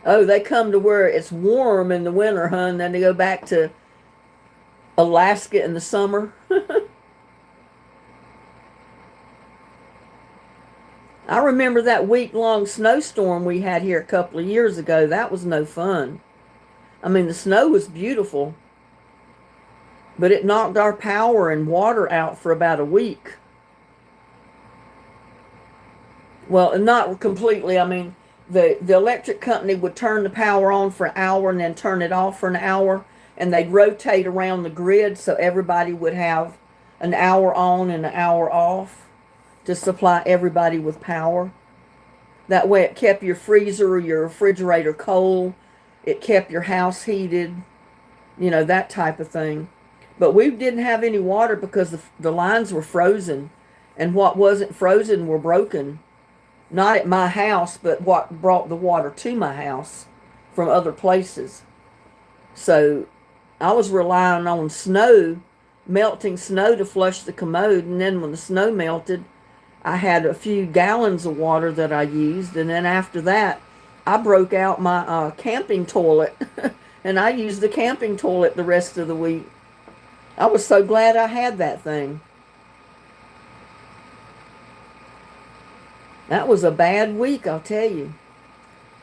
B: Oh, they come to where it's warm in the winter, hun. Then they go back to Alaska in the summer. I remember that week-long snowstorm we had here a couple of years ago. That was no fun. I mean, the snow was beautiful, but it knocked our power and water out for about a week. Well, not completely. I mean, the electric company would turn the power on for an hour and then turn it off for an hour, and they'd rotate around the grid so everybody would have an hour on and an hour off to supply everybody with power. That way it kept your freezer or your refrigerator cold. It kept your house heated, you know, that type of thing. But we didn't have any water because the lines were frozen, and what wasn't frozen were broken. Not at my house, but what brought the water to my house from other places. So I was relying on snow, melting snow to flush the commode, and then when the snow melted, I had a few gallons of water that I used, and then after that, I broke out my camping toilet, and I used the camping toilet the rest of the week. I was so glad I had that thing. That was a bad week, I'll tell you.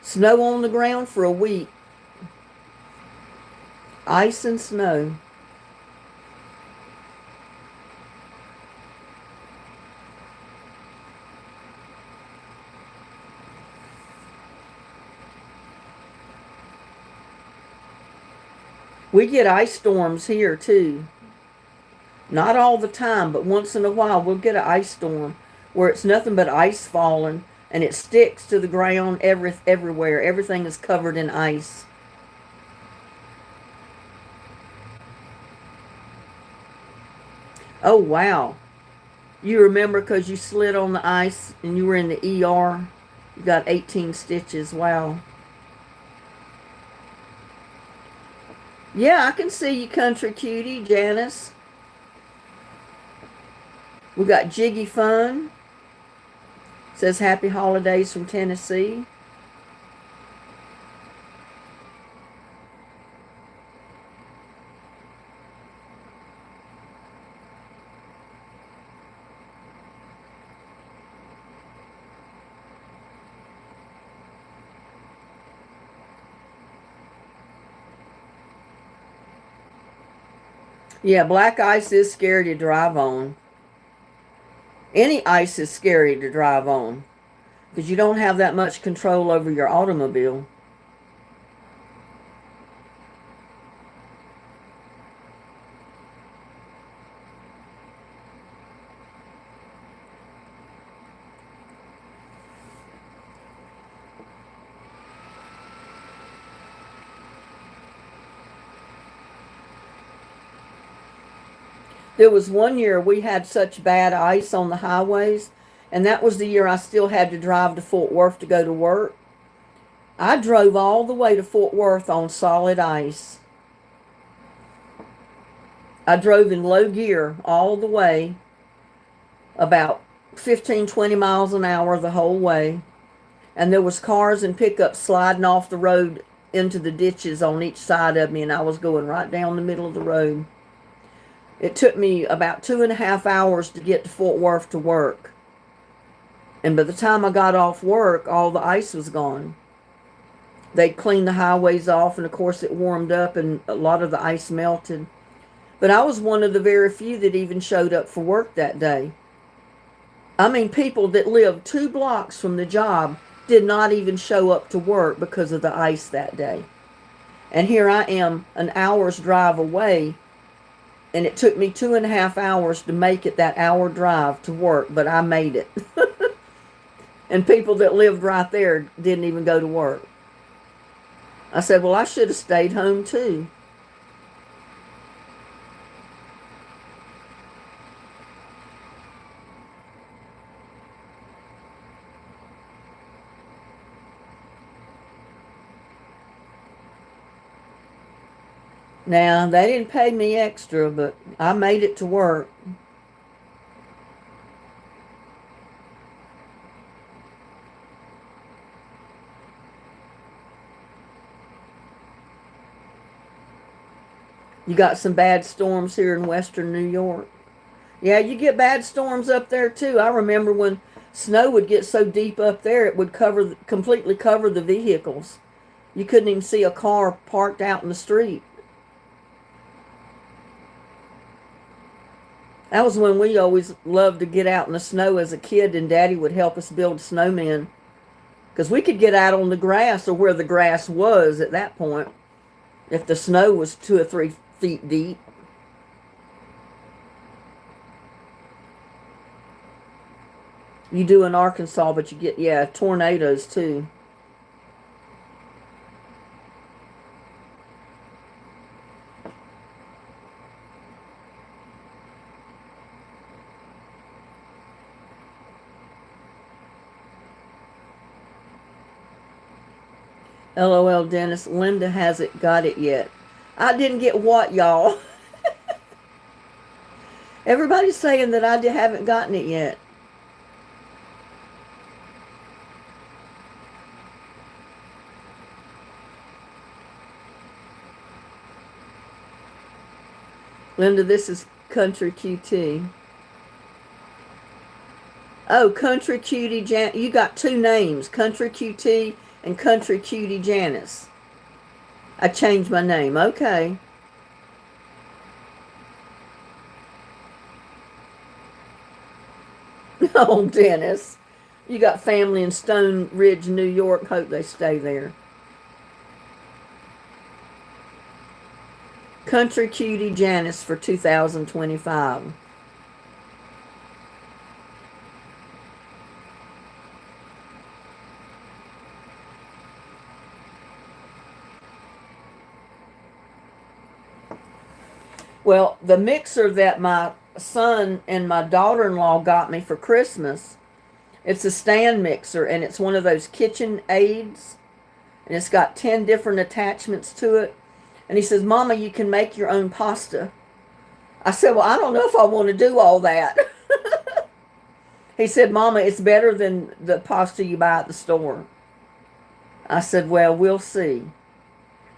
B: Snow on the ground for a week. Ice and snow. We get ice storms here too. Not all the time, but once in a while we'll get an ice storm where it's nothing but ice falling and it sticks to the ground everywhere. Everything is covered in ice. Oh, wow. You remember because you slid on the ice and you were in the ER? You got 18 stitches. Wow. Yeah, I can see you, country cutie, Janice. We got Jiggy Fun. Says happy holidays from Tennessee. Yeah, black ice is scary to drive on. Any ice is scary to drive on because you don't have that much control over your automobile. There was one year we had such bad ice on the highways, and that was the year I still had to drive to Fort Worth to go to work. I drove all the way to Fort Worth on solid ice. I drove in low gear all the way, about 15, 20 miles an hour the whole way. And there was cars and pickups sliding off the road into the ditches on each side of me, and I was going right down the middle of the road. It took me about 2.5 hours to get to Fort Worth to work. And by the time I got off work, all the ice was gone. They cleaned the highways off, and of course it warmed up and a lot of the ice melted. But I was one of the very few that even showed up for work that day. I mean, people that lived 2 blocks from the job did not even show up to work because of the ice that day. And here I am an hour's drive away, and it took me 2.5 hours to make it that hour drive to work, but I made it. And people that lived right there didn't even go to work. I said, well, I should have stayed home too. Now, they didn't pay me extra, but I made it to work. You got some bad storms here in western New York. Yeah, you get bad storms up there too. I remember when snow would get so deep up there, it would completely cover the vehicles. You couldn't even see a car parked out in the street. That was when we always loved to get out in the snow as a kid, and Daddy would help us build snowmen. Because we could get out on the grass, or where the grass was at that point, if the snow was 2 or 3 feet deep. You do in Arkansas, but you get, yeah, tornadoes too. LOL, Dennis. Linda hasn't got it yet. I didn't get what, y'all? Everybody's saying that I haven't gotten it yet. Linda, this is Country QT. Oh, Country Cutie Jan. You got 2 names, Country QT and Country Cutie Janice. I changed my name. Okay. Oh, Dennis. You got family in Stone Ridge, New York. Hope they stay there. Country Cutie Janice for 2025. Well, the mixer that my son and my daughter-in-law got me for Christmas, it's a stand mixer, and it's one of those kitchen aids, and it's got 10 different attachments to it. And he says, Mama, you can make your own pasta. I said, well, I don't know if I want to do all that. He said, Mama, it's better than the pasta you buy at the store. I said, well, we'll see.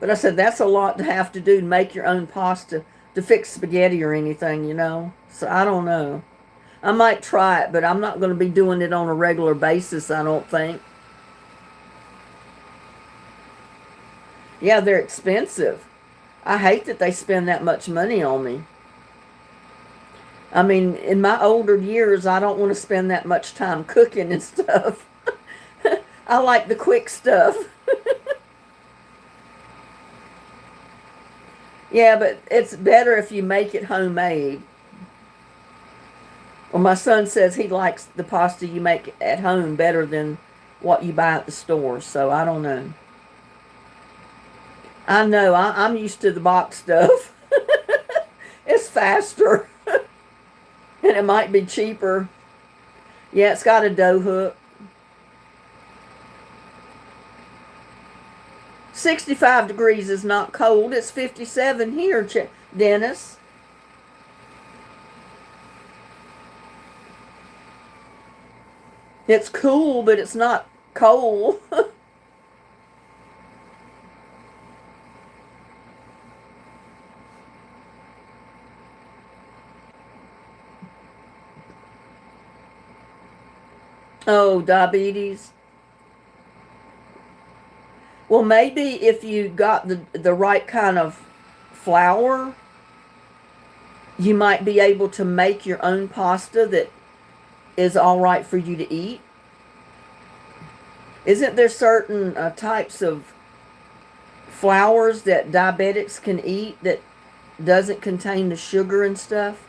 B: But I said, that's a lot to have to do to make your own pasta, to fix spaghetti or anything, you know. So I don't know. I might try it, but I'm not going to be doing it on a regular basis, I don't think. Yeah, they're expensive. I hate that they spend that much money on me. I mean, in my older years, I don't want to spend that much time cooking and stuff. I like the quick stuff. Yeah, but it's better if you make it homemade. Well, my son says he likes the pasta you make at home better than what you buy at the store, so I don't know. I know, I'm used to the box stuff. It's faster, and it might be cheaper. Yeah, it's got a dough hook. 65 degrees is not cold. It's 57 here, Dennis. It's cool, but it's not cold. Oh, diabetes. Well, maybe if you got the right kind of flour, you might be able to make your own pasta that is all right for you to eat. Isn't there certain types of flours that diabetics can eat that doesn't contain the sugar and stuff?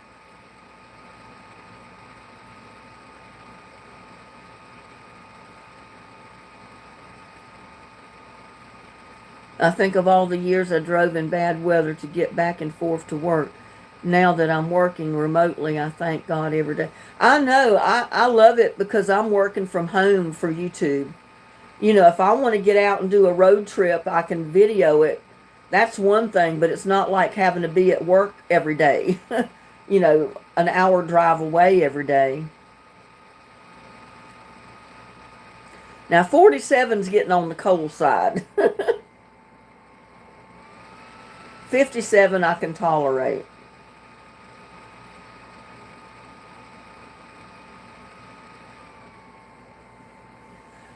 B: I think of all the years I drove in bad weather to get back and forth to work. Now that I'm working remotely, I thank God every day. I know, I love it because I'm working from home for YouTube. You know, if I want to get out and do a road trip, I can video it. That's one thing, but it's not like having to be at work every day. You know, an hour drive away every day. Now, 47's getting on the cold side. 57 I can tolerate.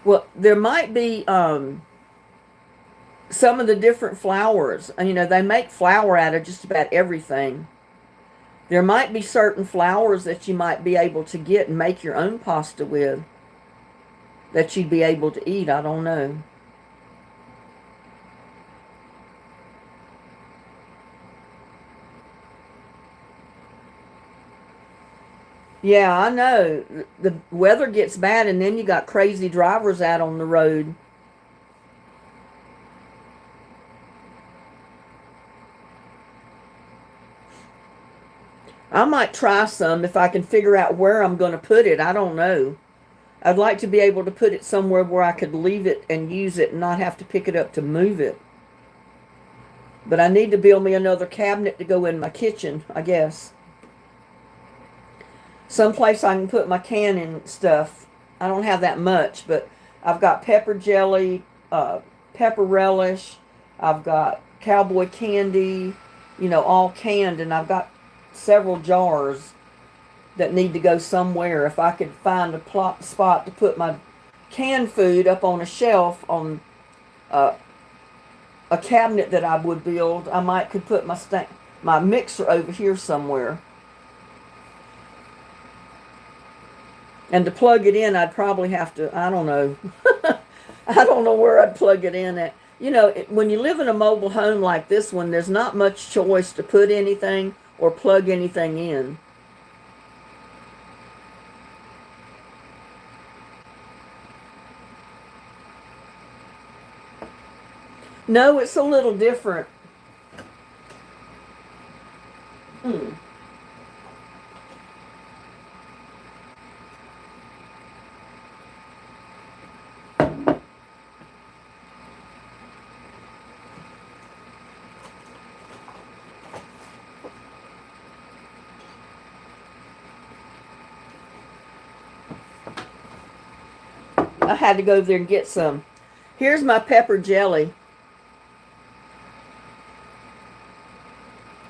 B: Well, there might be some of the different flours. You know, they make flour out of just about everything. There might be certain flours that you might be able to get and make your own pasta with that you'd be able to eat. I don't know. Yeah, I know. The weather gets bad and then you got crazy drivers out on the road. I might try some if I can figure out where I'm going to put it. I don't know. I'd like to be able to put it somewhere where I could leave it and use it and not have to pick it up to move it. But I need to build me another cabinet to go in my kitchen, I guess. Someplace I can put my can and stuff. I don't have that much, but I've got pepper jelly, pepper relish. I've got cowboy candy, you know, all canned, and I've got several jars that need to go somewhere. If I could find a spot to put my canned food up on a shelf on a cabinet that I would build, I might could put my mixer over here somewhere. And to plug it in, I'd probably have to, I don't know. I don't know where I'd plug it in at. You know, when you live in a mobile home like this one, there's not much choice to put anything or plug anything in. No, it's a little different. I had to go over there and get some. Here's my pepper jelly.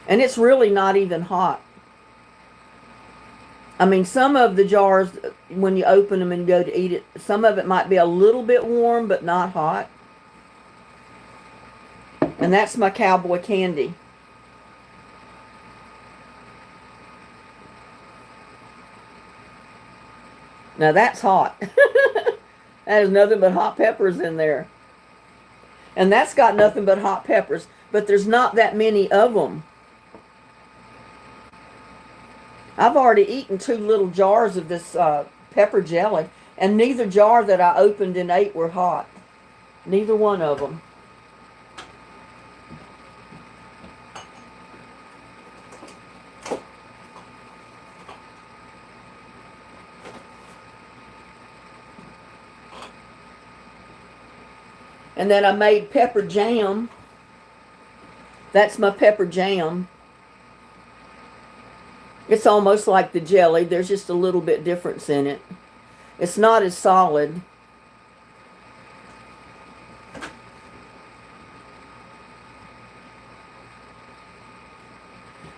B: And it's really not even hot. I mean, some of the jars, when you open them and go to eat it, some of it might be a little bit warm, but not hot. And that's my cowboy candy. Now that's hot. That is nothing but hot peppers in there. And that's got nothing but hot peppers, but there's not that many of them. I've already eaten 2 little jars of this pepper jelly, and neither jar that I opened and ate were hot. Neither one of them. And then I made pepper jam. That's my pepper jam. It's almost like the jelly. There's just a little bit difference in it. It's not as solid.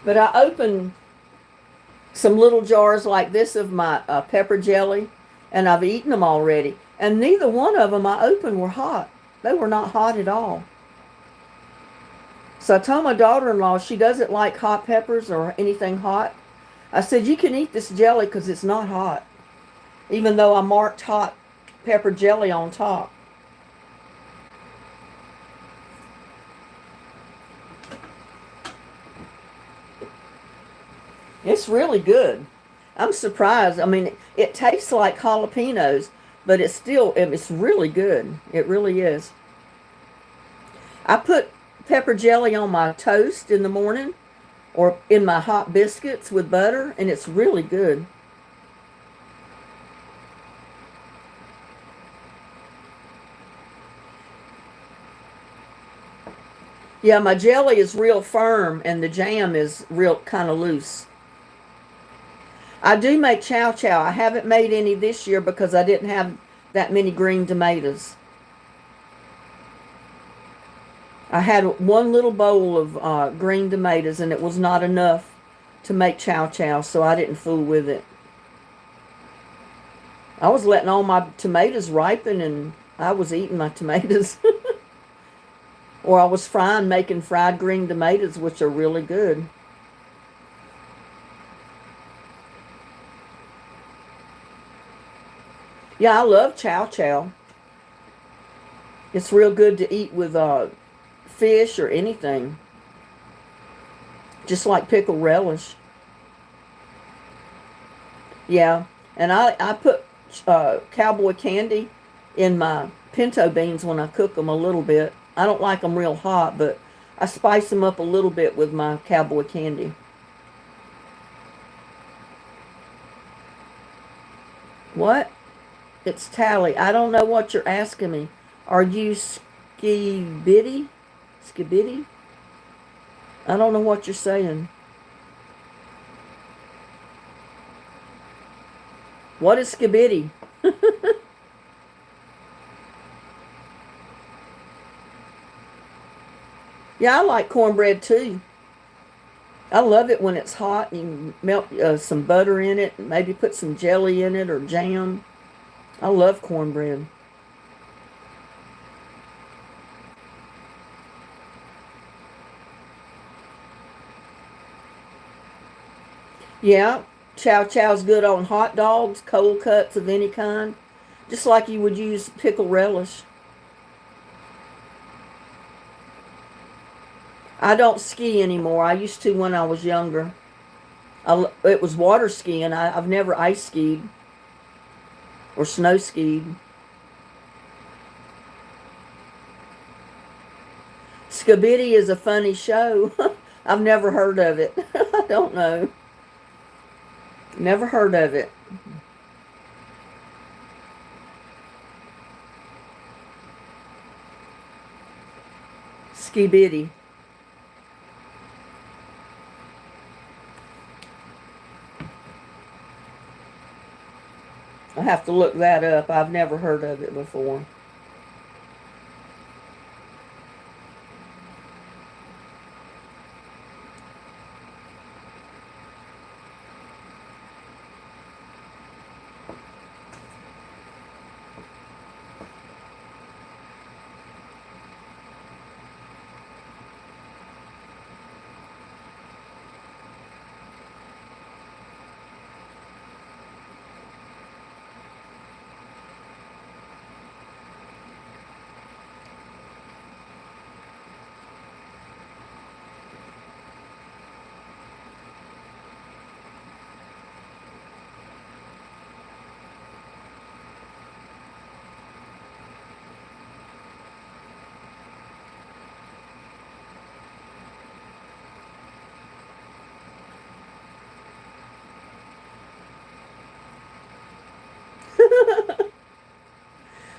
B: But I opened some little jars like this of my pepper jelly, and I've eaten them already. And neither one of them I opened were hot. They were not hot at all. So I told my daughter-in-law, she doesn't like hot peppers or anything hot. I said, you can eat this jelly because it's not hot, even though I marked hot pepper jelly on top. It's really good. I'm surprised. I mean, it tastes like jalapenos, but it's really good. It really is. I put pepper jelly on my toast in the morning or in my hot biscuits with butter, and it's really good. Yeah, my jelly is real firm and the jam is real kind of loose. I do make chow chow. I haven't made any this year because I didn't have that many green tomatoes. I had 1 little bowl of green tomatoes, and it was not enough to make chow chow, so I didn't fool with it. I was letting all my tomatoes ripen, and I was eating my tomatoes. Or I was making fried green tomatoes, which are really good. Yeah, I love chow chow. It's real good to eat with fish or anything. Just like pickled relish. Yeah, and I put cowboy candy in my pinto beans when I cook them a little bit. I don't like them real hot, but I spice them up a little bit with my cowboy candy. What? It's Tally. I don't know what you're asking me. Are you skibidi? Skibidi? I don't know what you're saying. What is skibidi? Yeah, I like cornbread too. I love it when it's hot and you melt some butter in it, maybe put some jelly in it or jam. I love cornbread. Yeah, chow chow's good on hot dogs, cold cuts of any kind, just like you would use pickle relish. I don't ski anymore. I used to when I was younger. It was water skiing. I've never ice skied or snow skied. Skibidi is a funny show. I've never heard of it. I don't know. Never heard of it. Skibidi. I have to look that up. I've never heard of it before.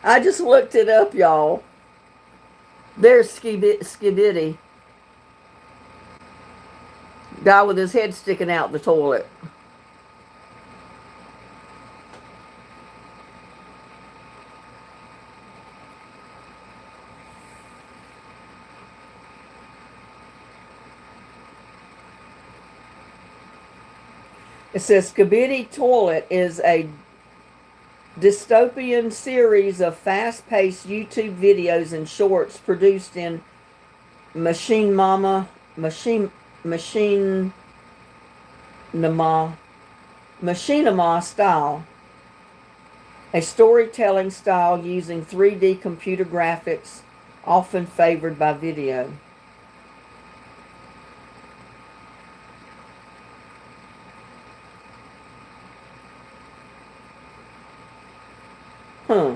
B: I just looked it up, y'all. There's Skibidi. Guy with his head sticking out the toilet. It says Skibidi Toilet is a dystopian series of fast-paced YouTube videos and shorts produced in machinima style, a storytelling style using 3D computer graphics, often favored by video. Huh.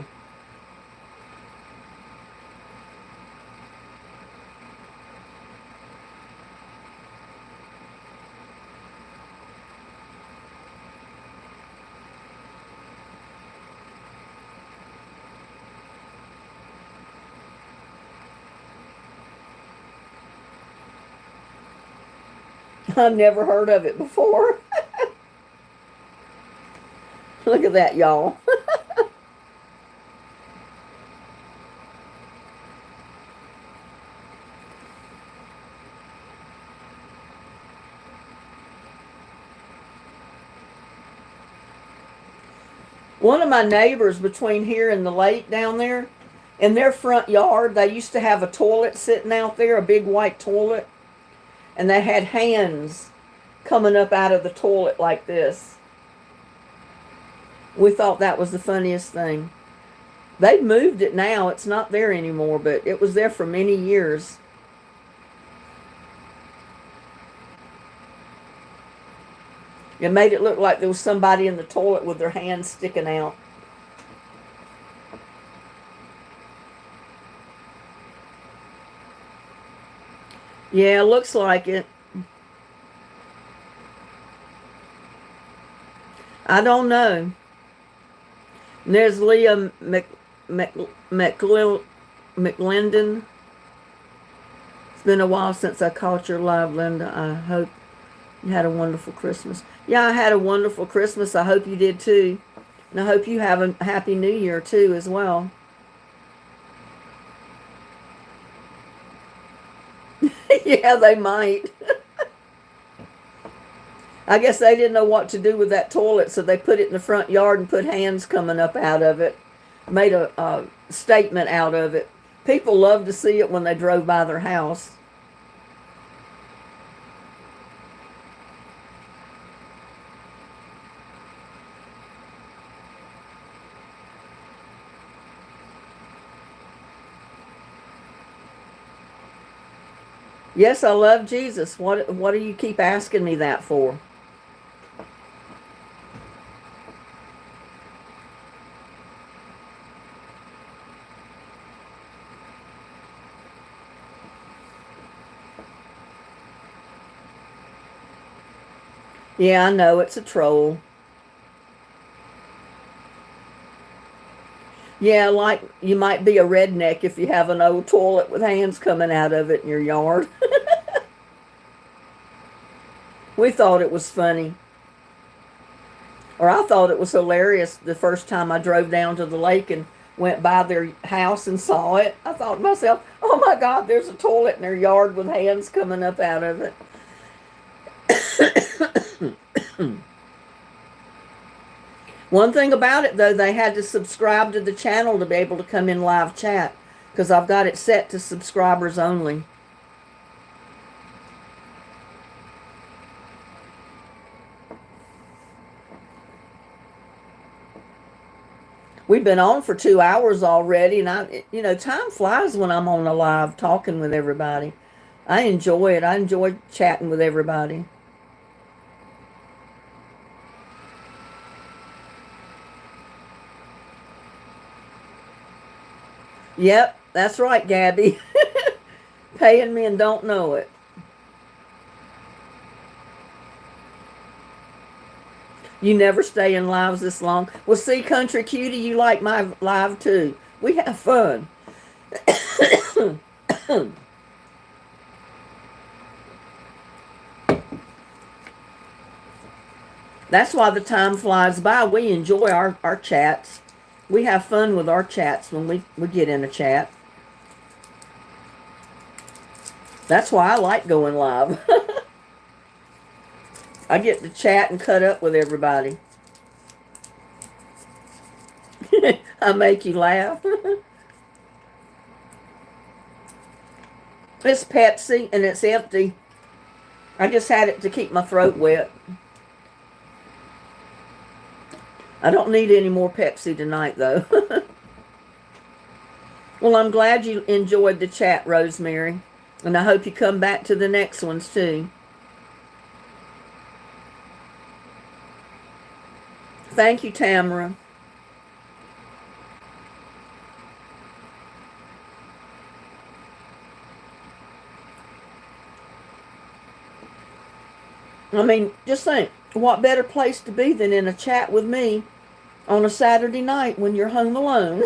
B: I've never heard of it before. Look at that, y'all. One of my neighbors between here and the lake down there, in their front yard, they used to have a toilet sitting out there, a big white toilet, and they had hands coming up out of the toilet like this. We thought that was the funniest thing. They've moved it now. It's not there anymore, but it was there for many years. It made it look like there was somebody in the toilet with their hands sticking out. Yeah, looks like it. I don't know. And there's Leah McLendon. It's been a while since I caught your live, Linda. I hope you had a wonderful Christmas. Yeah, I had a wonderful Christmas. I hope you did too. And I hope you have a happy new year too as well. Yeah, they might. I guess they didn't know what to do with that toilet, so they put it in the front yard and put hands coming up out of it. Made a statement out of it. People loved to see it when they drove by their house. Yes, I love Jesus. What do you keep asking me that for? Yeah, I know, it's a troll. Yeah, like you might be a redneck if you have an old toilet with hands coming out of it in your yard. We thought it was funny. Or I thought it was hilarious the first time I drove down to the lake and went by their house and saw it. I thought to myself, oh my God, there's a toilet in their yard with hands coming up out of it. One thing about it, though, they had to subscribe to the channel to be able to come in live chat, because I've got it set to subscribers only. We've been on for 2 hours already, and time flies when I'm on a live talking with everybody. I enjoy it. I enjoy chatting with everybody. Yep, that's right, Gabby. Paying me and don't know it. You never stay in lives this long. Well, see, Country Cutie, you like my live too. We have fun. That's why the time flies by. We enjoy our chats. We have fun with our chats when we get in a chat. That's why I like going live. I get to chat and cut up with everybody. I make you laugh. It's Pepsi and it's empty. I just had it to keep my throat wet. I don't need any more Pepsi tonight, though. Well, I'm glad you enjoyed the chat, Rosemary. And I hope you come back to the next ones, too. Thank you, Tamara. I mean, just think, what better place to be than in a chat with me on a Saturday night when you're home alone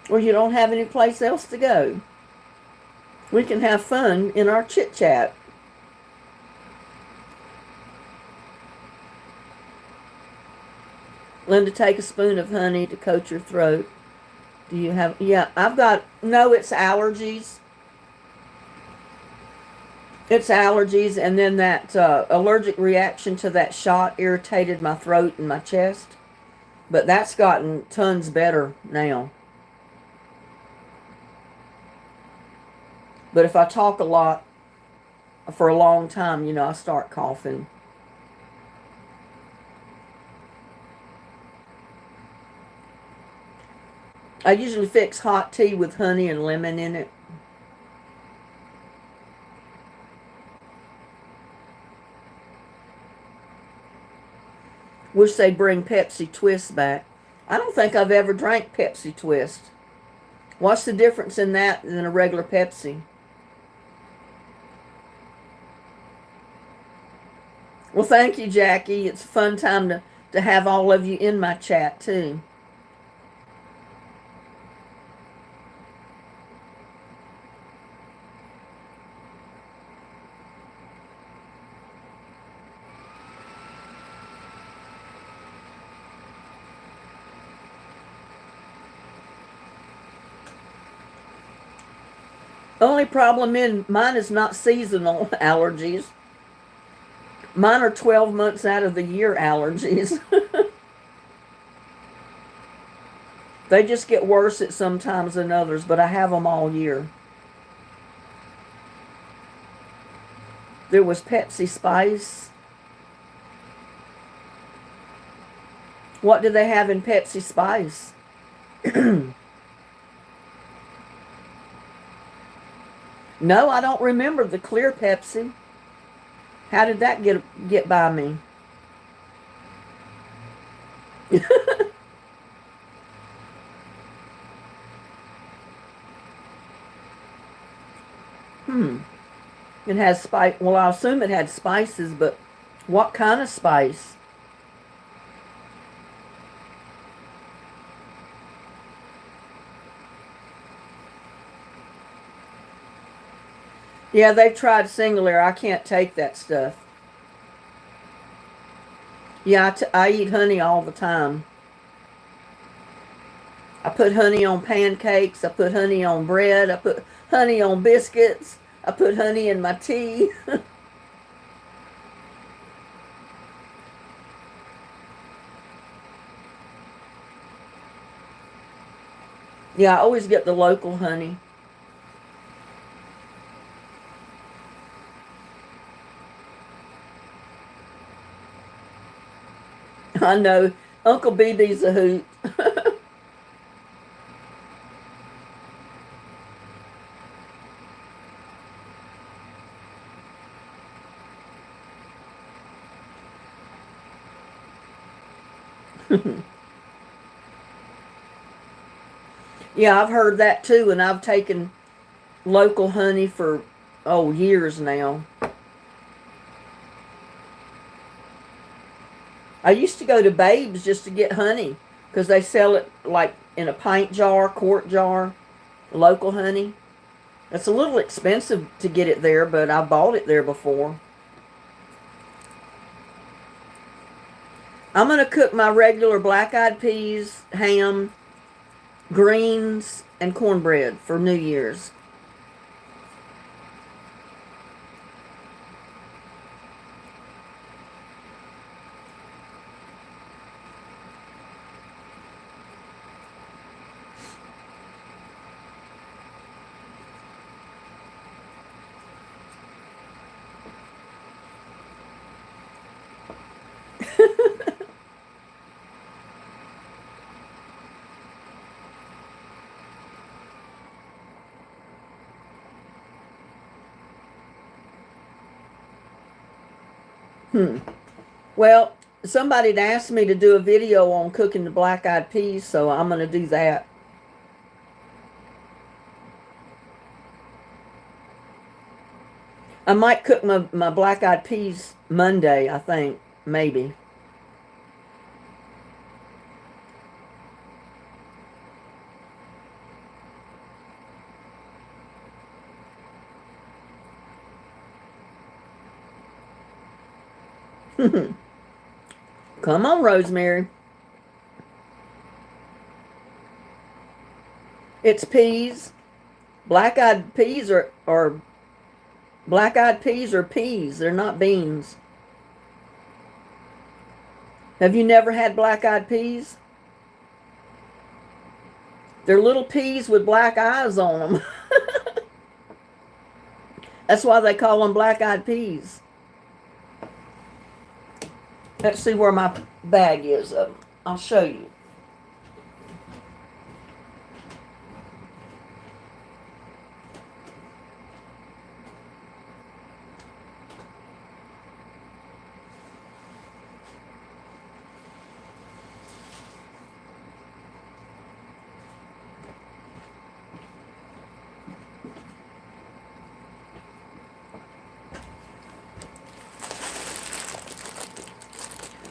B: or you don't have any place else to go. We can have fun in our chit chat. Linda, take a spoon of honey to coat your throat. Do you have, yeah, I've got, no, it's allergies. It's allergies, and then that allergic reaction to that shot irritated my throat and my chest. But that's gotten tons better now. But if I talk a lot for a long time, you know, I start coughing. I usually fix hot tea with honey and lemon in it. Wish they'd bring Pepsi Twist back. I don't think I've ever drank Pepsi Twist. What's the difference in that than a regular Pepsi? Well, thank you, Jackie. It's a fun time to have all of you in my chat, too. The only problem in mine is not seasonal allergies. Mine are 12 months out of the year allergies. They just get worse at some times than others, but I have them all year. There was Pepsi Spice. What do they have in Pepsi Spice? No, I don't remember the clear Pepsi. How did that get by me? It has spice. Well, I assume it had spices, but what kind of spice? Yeah, they've tried singular. I can't take that stuff. Yeah, I eat honey all the time. I put honey on pancakes. I put honey on bread. I put honey on biscuits. I put honey in my tea. Yeah, I always get the local honey. I know. Uncle BB's a hoot. Yeah, I've heard that too, and I've taken local honey for, years now. I used to go to Babe's just to get honey because they sell it like in a pint jar, quart jar, local honey. It's a little expensive to get it there, but I bought it there before. I'm going to cook my regular black-eyed peas, ham, greens, and cornbread for New Year's. Well, somebody'd asked me to do a video on cooking the black-eyed peas, so I'm going to do that. I might cook my black-eyed peas Monday, I think, maybe. Come on, Rosemary. It's peas. Black-eyed peas are black-eyed peas are peas. They're not beans. Have you never had black-eyed peas? They're little peas with black eyes on them. That's why they call them black-eyed peas. Let's see where my bag is. I'll show you.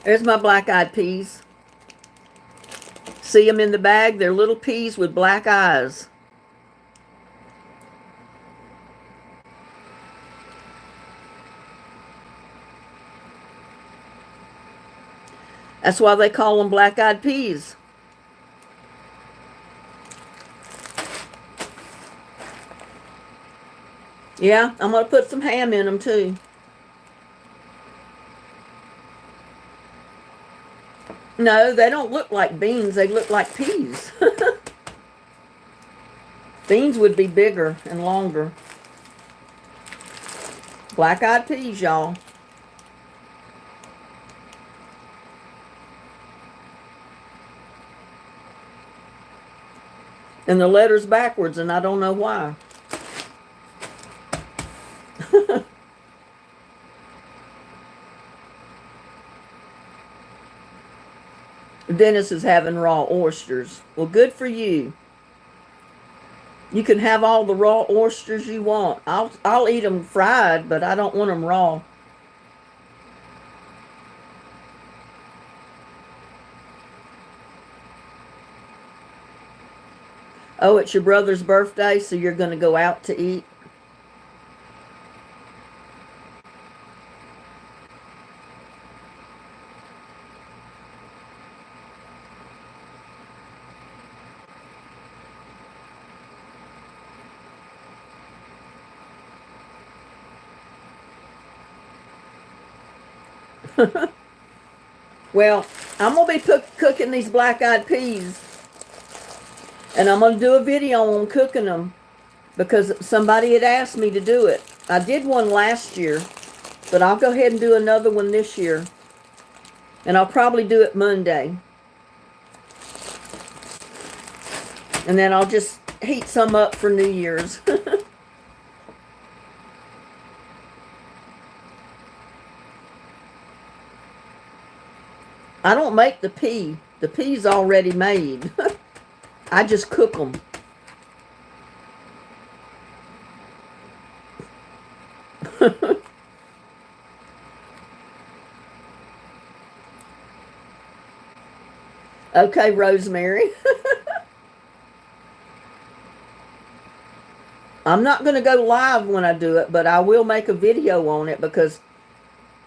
B: There's my black-eyed peas. See them in the bag? They're little peas with black eyes. That's why they call them black-eyed peas. Yeah, I'm going to put some ham in them too. No, they don't look like beans. They look like peas. Beans would be bigger and longer. Black-eyed peas, y'all. And the letter's backwards, and I don't know why. Dennis is having raw oysters. Well, good for you. You can have all the raw oysters you want. I'll eat them fried, but I don't want them raw. Oh, it's your brother's birthday, so you're going to go out to eat? Well, I'm going to be cooking these black-eyed peas. And I'm going to do a video on cooking them because somebody had asked me to do it. I did one last year, but I'll go ahead and do another one this year. And I'll probably do it Monday. And then I'll just heat some up for New Year's. I don't make the pea. The pea's already made. I just cook them. Okay, Rosemary. I'm not going to go live when I do it, but I will make a video on it because,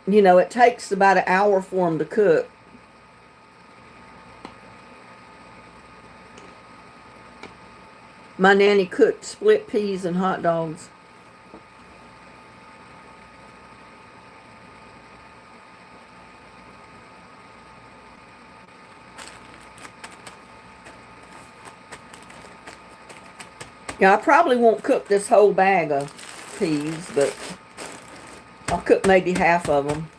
B: you know, it takes about an hour for them to cook. My nanny cooked split peas and hot dogs. Yeah, I probably won't cook this whole bag of peas, but I'll cook maybe half of them.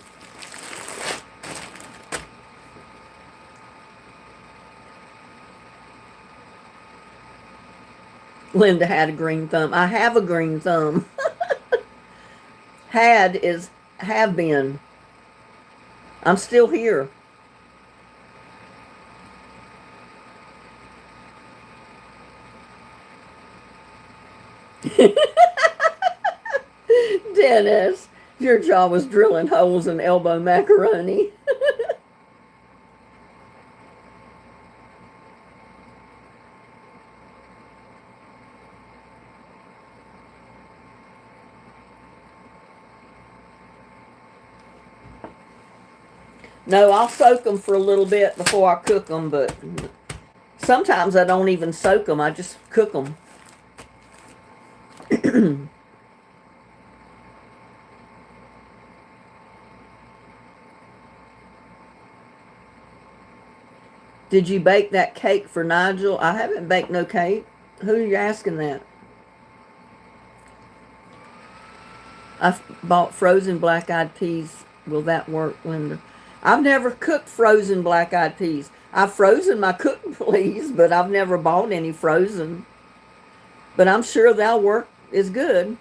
B: Linda had a green thumb. I have a green thumb. Had is have been. I'm still here. Dennis, your job was drilling holes in elbow macaroni. No, I'll soak them for a little bit before I cook them, but sometimes I don't even soak them. I just cook them. Did you bake that cake for Nigel? I haven't baked no cake. Who are you asking that? I bought frozen black-eyed peas. Will that work, Linda? I've never cooked frozen black-eyed peas. I've frozen my cooked peas, but I've never bought any frozen. But I'm sure they'll work as good.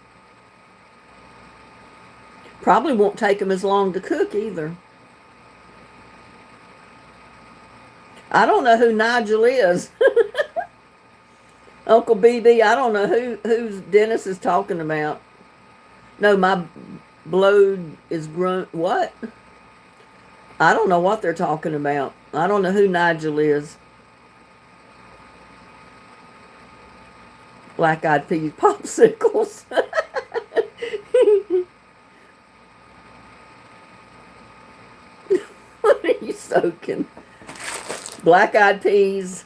B: Probably won't take them as long to cook either. I don't know who Nigel is. Uncle BB, I don't know who Dennis is talking about. No, my blood is grown. What? I don't know what they're talking about. I don't know who Nigel is. Black-eyed peas popsicles. What are you soaking? Black-eyed peas.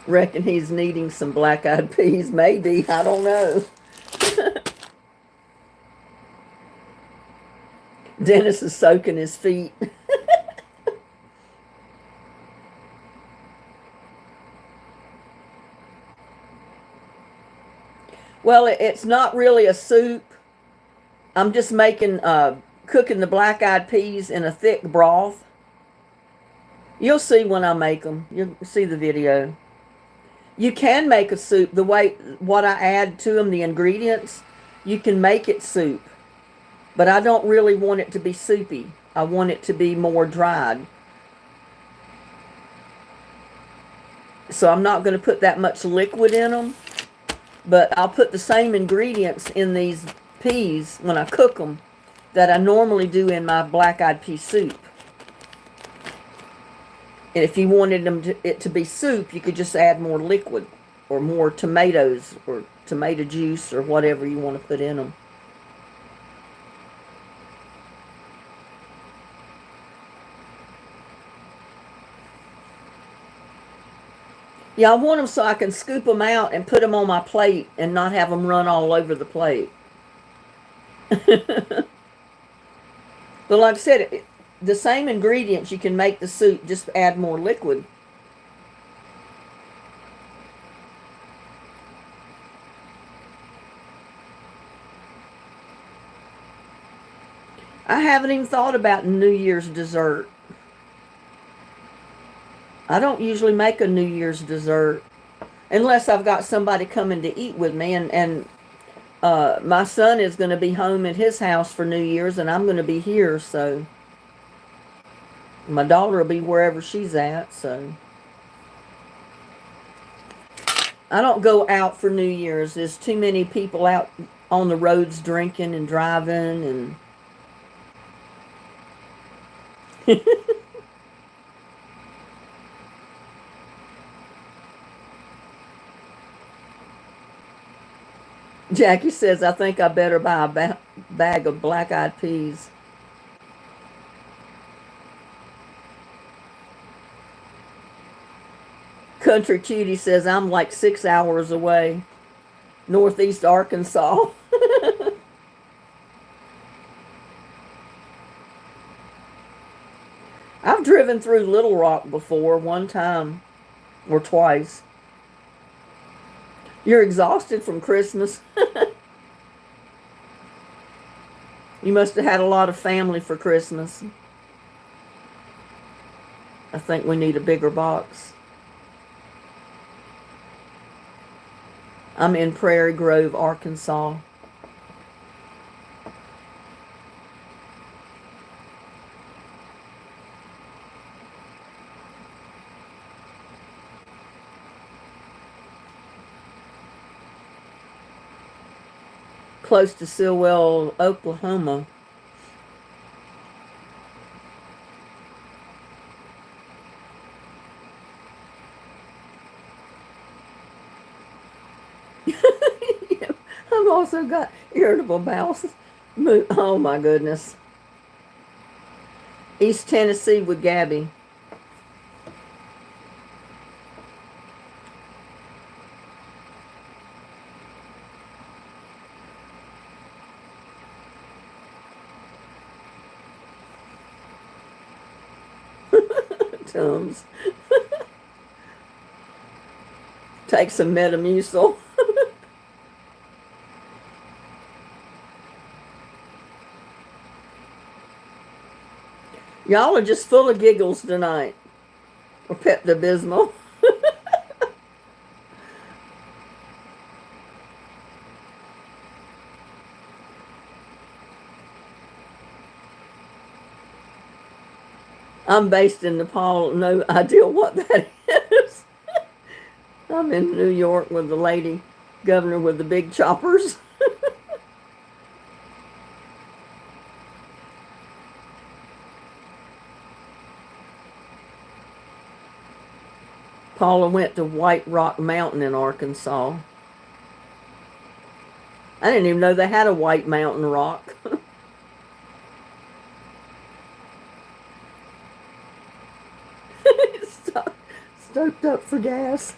B: Reckon he's needing some black-eyed peas. Maybe. I don't know. Dennis is soaking his feet. Well, it's not really a soup. I'm just making, cooking the black-eyed peas in a thick broth. You'll see when I make them. You'll see the video. You can make a soup the way, what I add to them, the ingredients, you can make it soup. But I don't really want it to be soupy. I want it to be more dried. So I'm not going to put that much liquid in them. But I'll put the same ingredients in these peas when I cook them that I normally do in my black-eyed pea soup. And if you wanted it to be soup, you could just add more liquid or more tomatoes or tomato juice or whatever you want to put in them. Yeah, I want them so I can scoop them out and put them on my plate and not have them run all over the plate. But like I said, the same ingredients, you can make the soup, just add more liquid. I haven't even thought about New Year's dessert. I don't usually make a New Year's dessert unless I've got somebody coming to eat with me. And my son is going to be home at his house for New Year's, and I'm going to be here, so my daughter will be wherever she's at, so. I don't go out for New Year's. There's too many people out on the roads drinking and driving and Jackie says, I think I better buy a bag of black eyed peas. Country Cutie says, I'm like 6 hours away, northeast Arkansas. I've driven through Little Rock before, one time or twice. You're exhausted from Christmas. You must have had a lot of family for Christmas. I think we need a bigger box. I'm in Prairie Grove, Arkansas. Close to Stilwell, Oklahoma. I've also got irritable bowel. Oh my goodness. East Tennessee with Gabby. Tums. Take some Metamucil. Y'all are just full of giggles tonight. Or Pepto-Bismol. I'm based in Nepal. No idea what that is. I'm in New York with the lady governor with the big choppers. Paula went to White Rock Mountain in Arkansas. I didn't even know they had a White Mountain rock. Stoked up for gas.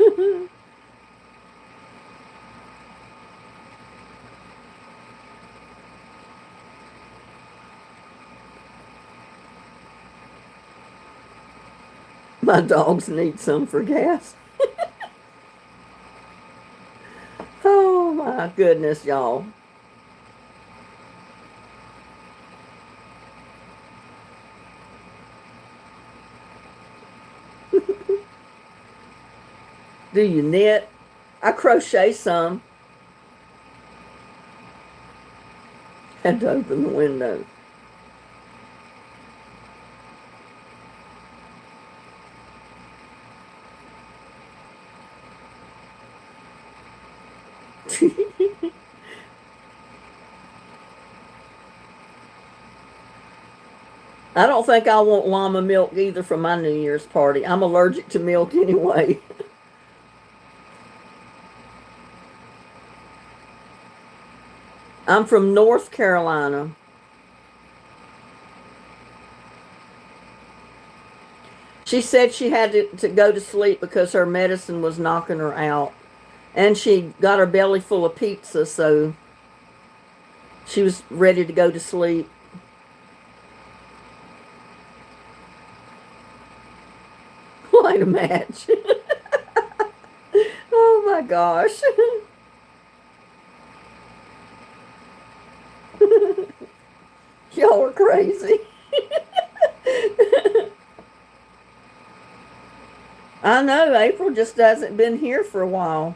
B: My dogs need some for gas. Oh my goodness, y'all. Do you knit? I crochet some. Had to open the window. I don't think I want llama milk either for my New Year's party. I'm allergic to milk anyway. I'm from North Carolina. She said she had to go to sleep because her medicine was knocking her out. And she got her belly full of pizza, so she was ready to go to sleep. Light a match. Oh my gosh. Y'all are crazy. I know, April just hasn't been here for a while.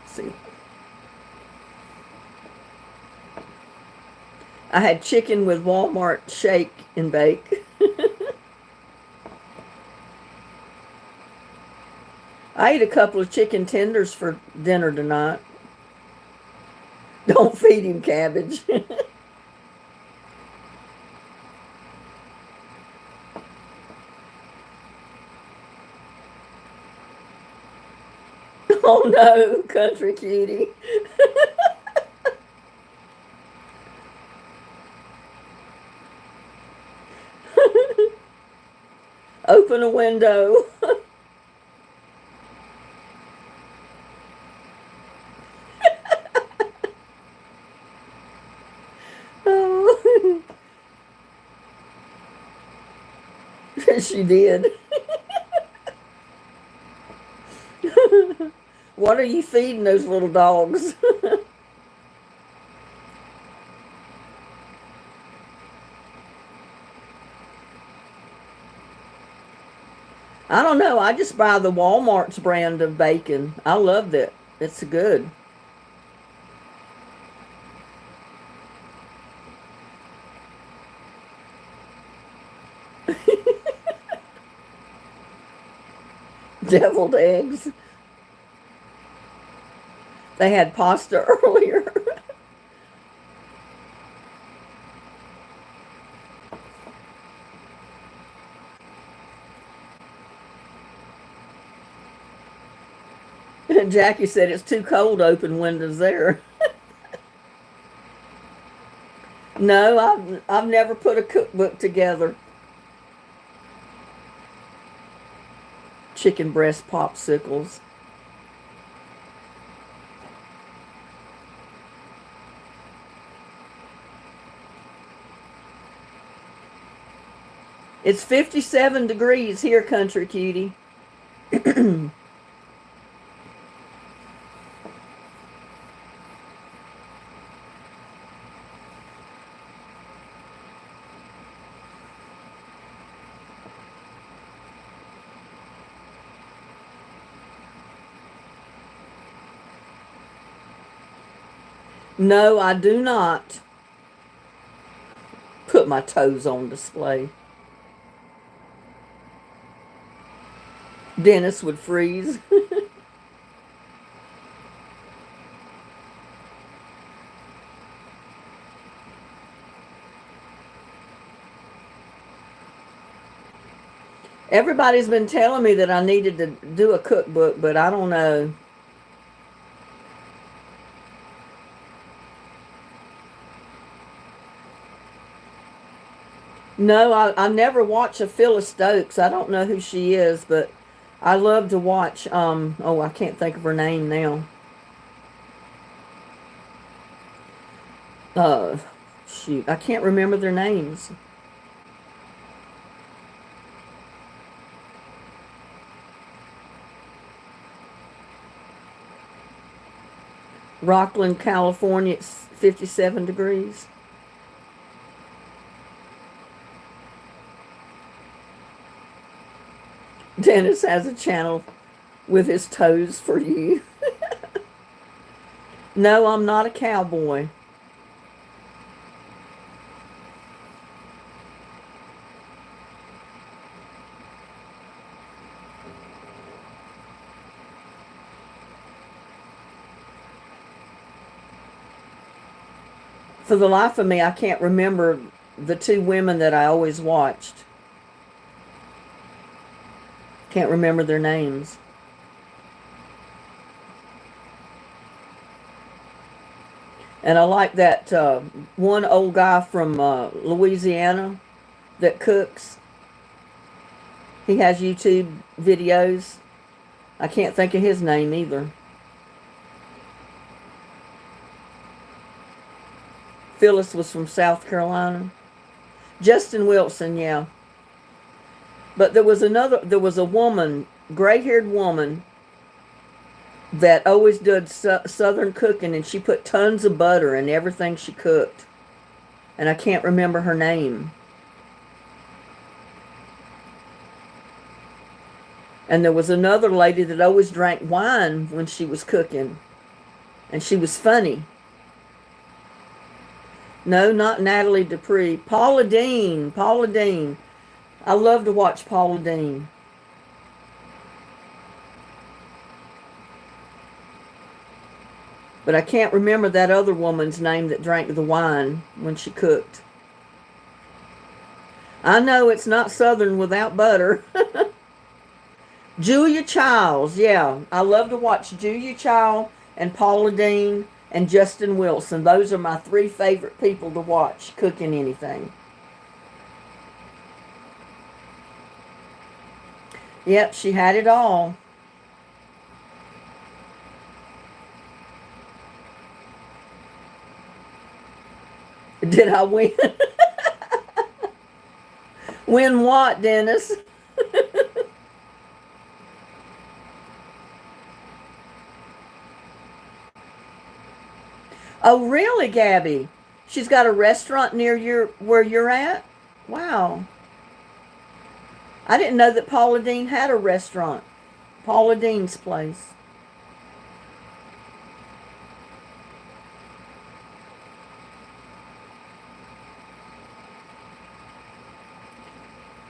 B: Let's see. I had chicken with Walmart shake and bake. I ate a couple of chicken tenders for dinner tonight. Don't feed him cabbage. Oh no, country cutie. Open a window. Oh. She did. What are you feeding those little dogs? I don't know. I just buy the Walmart's brand of bacon. I love it. It's good. Deviled eggs. They had pasta earlier. Jackie said it's too cold to open windows there. No, I've never put a cookbook together. Chicken breast popsicles. It's 57 degrees here, country cutie. No, I do not put my toes on display. Dennis would freeze. Everybody's been telling me that I needed to do a cookbook, but I don't know. No, I never watch a Phyllis Stokes. I don't know who she is, but I love to watch, oh, I can't think of her name now. Shoot, I can't remember their names. Rockland, California, it's 57 degrees. Dennis has a channel with his toes for you. No, I'm not a cowboy. For the life of me, I can't remember the two women that I always watched. Can't remember their names. And I like that one old guy from Louisiana that cooks. He has YouTube videos. I can't think of his name either. Phyllis was from South Carolina. Justin Wilson, yeah. But there was a woman, gray-haired woman, that always did Southern cooking, and she put tons of butter in everything she cooked. And I can't remember her name. And there was another lady that always drank wine when she was cooking. And she was funny. No, not Natalie Dupree. Paula Dean. Paula Dean. I love to watch Paula Dean. But I can't remember that other woman's name that drank the wine when she cooked. I know it's not Southern without butter. Julia Childs, yeah. I love to watch Julia Child and Paula Dean and Justin Wilson. Those are my three favorite people to watch cooking anything. Yep, she had it all. Did I win? Win what, Dennis? Oh, really, Gabby? She's got a restaurant near where you're at? Wow. I didn't know that Paula Dean had a restaurant. Paula Dean's place.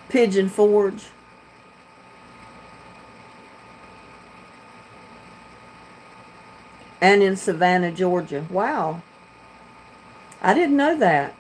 B: Pigeon Forge. And in Savannah, Georgia. Wow. I didn't know that.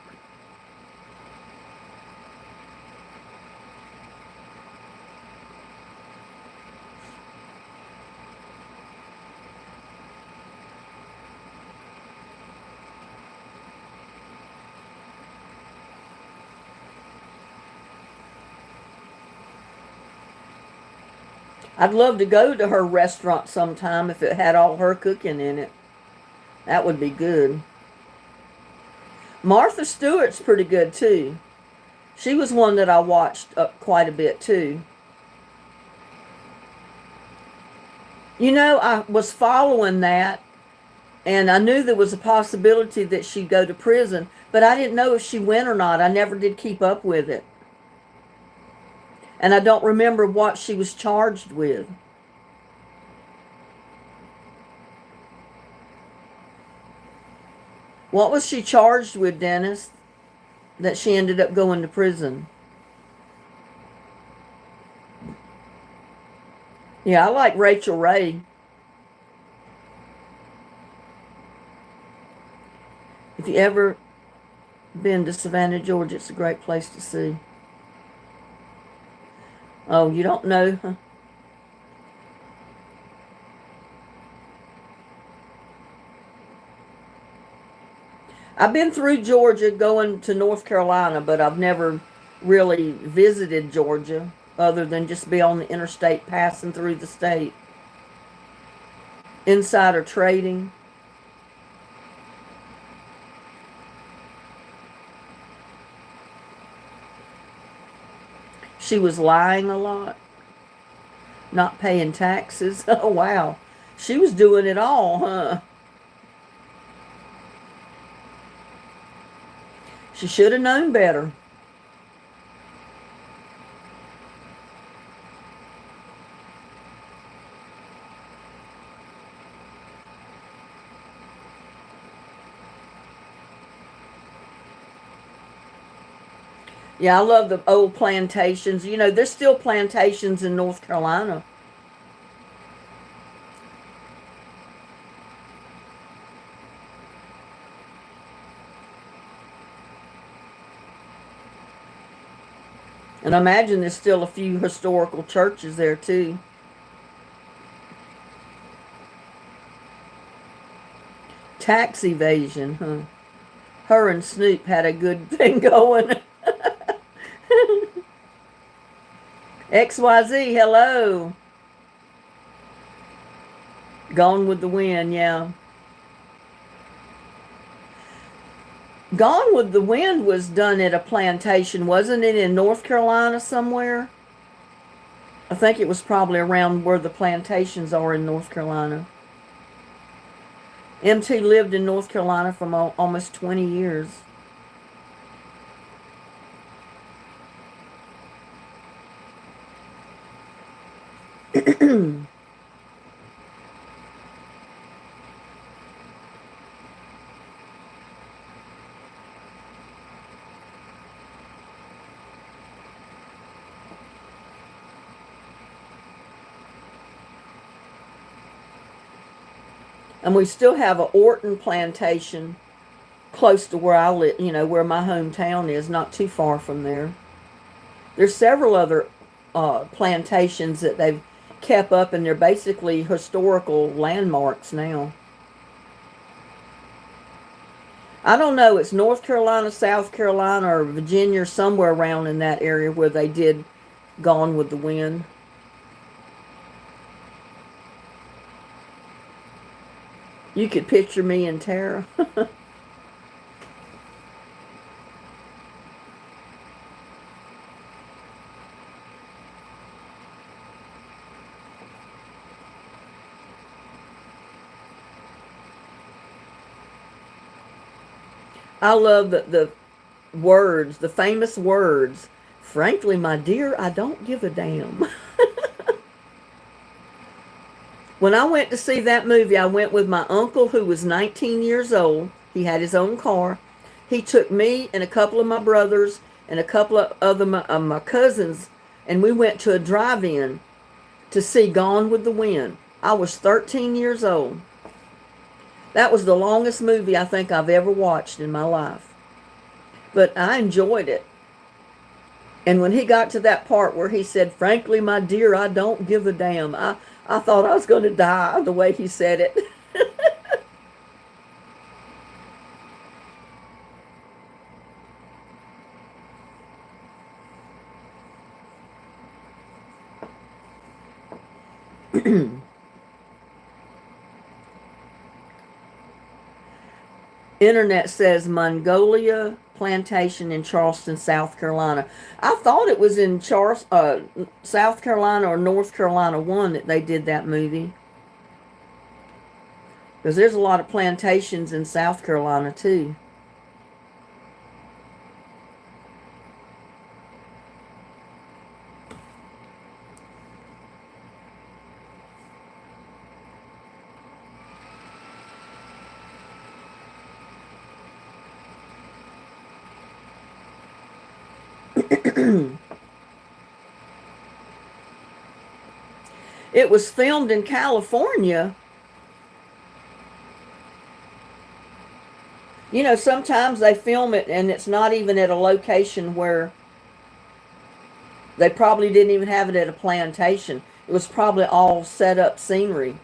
B: I'd love to go to her restaurant sometime if it had all her cooking in it. That would be good. Martha Stewart's pretty good too. She was one that I watched quite a bit too. You know, I was following that, and I knew there was a possibility that she'd go to prison, but I didn't know if she went or not. I never did keep up with it. And I don't remember what she was charged with. What was she charged with, Dennis, that she ended up going to prison? Yeah, I like Rachel Ray. If you ever been to Savannah, Georgia, it's a great place to see. Oh, you don't know? Huh? I've been through Georgia going to North Carolina, but I've never really visited Georgia other than just be on the interstate passing through the state. Insider trading. She was lying a lot, not paying taxes. Oh, wow. She was doing it all, huh? She should have known better. Yeah, I love the old plantations. You know, there's still plantations in North Carolina. And I imagine there's still a few historical churches there too. Tax evasion, huh? Her and Snoop had a good thing going. XYZ, hello. Gone with the Wind, yeah. Gone with the Wind was done at a plantation, wasn't it, in North Carolina somewhere? I think it was probably around where the plantations are in North Carolina. MT lived in North Carolina for almost 20 years. And we still have a Orton plantation close to where I live, where my hometown is, not too far from there. There's several other plantations that they've kept up, and they're basically historical landmarks now. I don't know, it's North Carolina, South Carolina, or Virginia, or somewhere around in that area where they did Gone with the Wind. You could picture me and Tara. I love the words, the famous words. Frankly, my dear, I don't give a damn. When I went to see that movie, I went with my uncle who was 19 years old. He had his own car. He took me and a couple of my brothers and a couple of other my cousins, and we went to a drive-in to see Gone with the Wind. I was 13 years old. That was the longest movie I think I've ever watched in my life. But I enjoyed it. And when he got to that part where he said, frankly, my dear, I don't give a damn, I thought I was going to die the way he said it. Internet says Mongolia Plantation in Charleston, South Carolina. I thought it was in South Carolina or North Carolina 1 that they did that movie. Because there's a lot of plantations in South Carolina too. It was filmed in California. Sometimes they film it and it's not even at a location where they probably didn't even have it at a plantation. It was probably all set up scenery.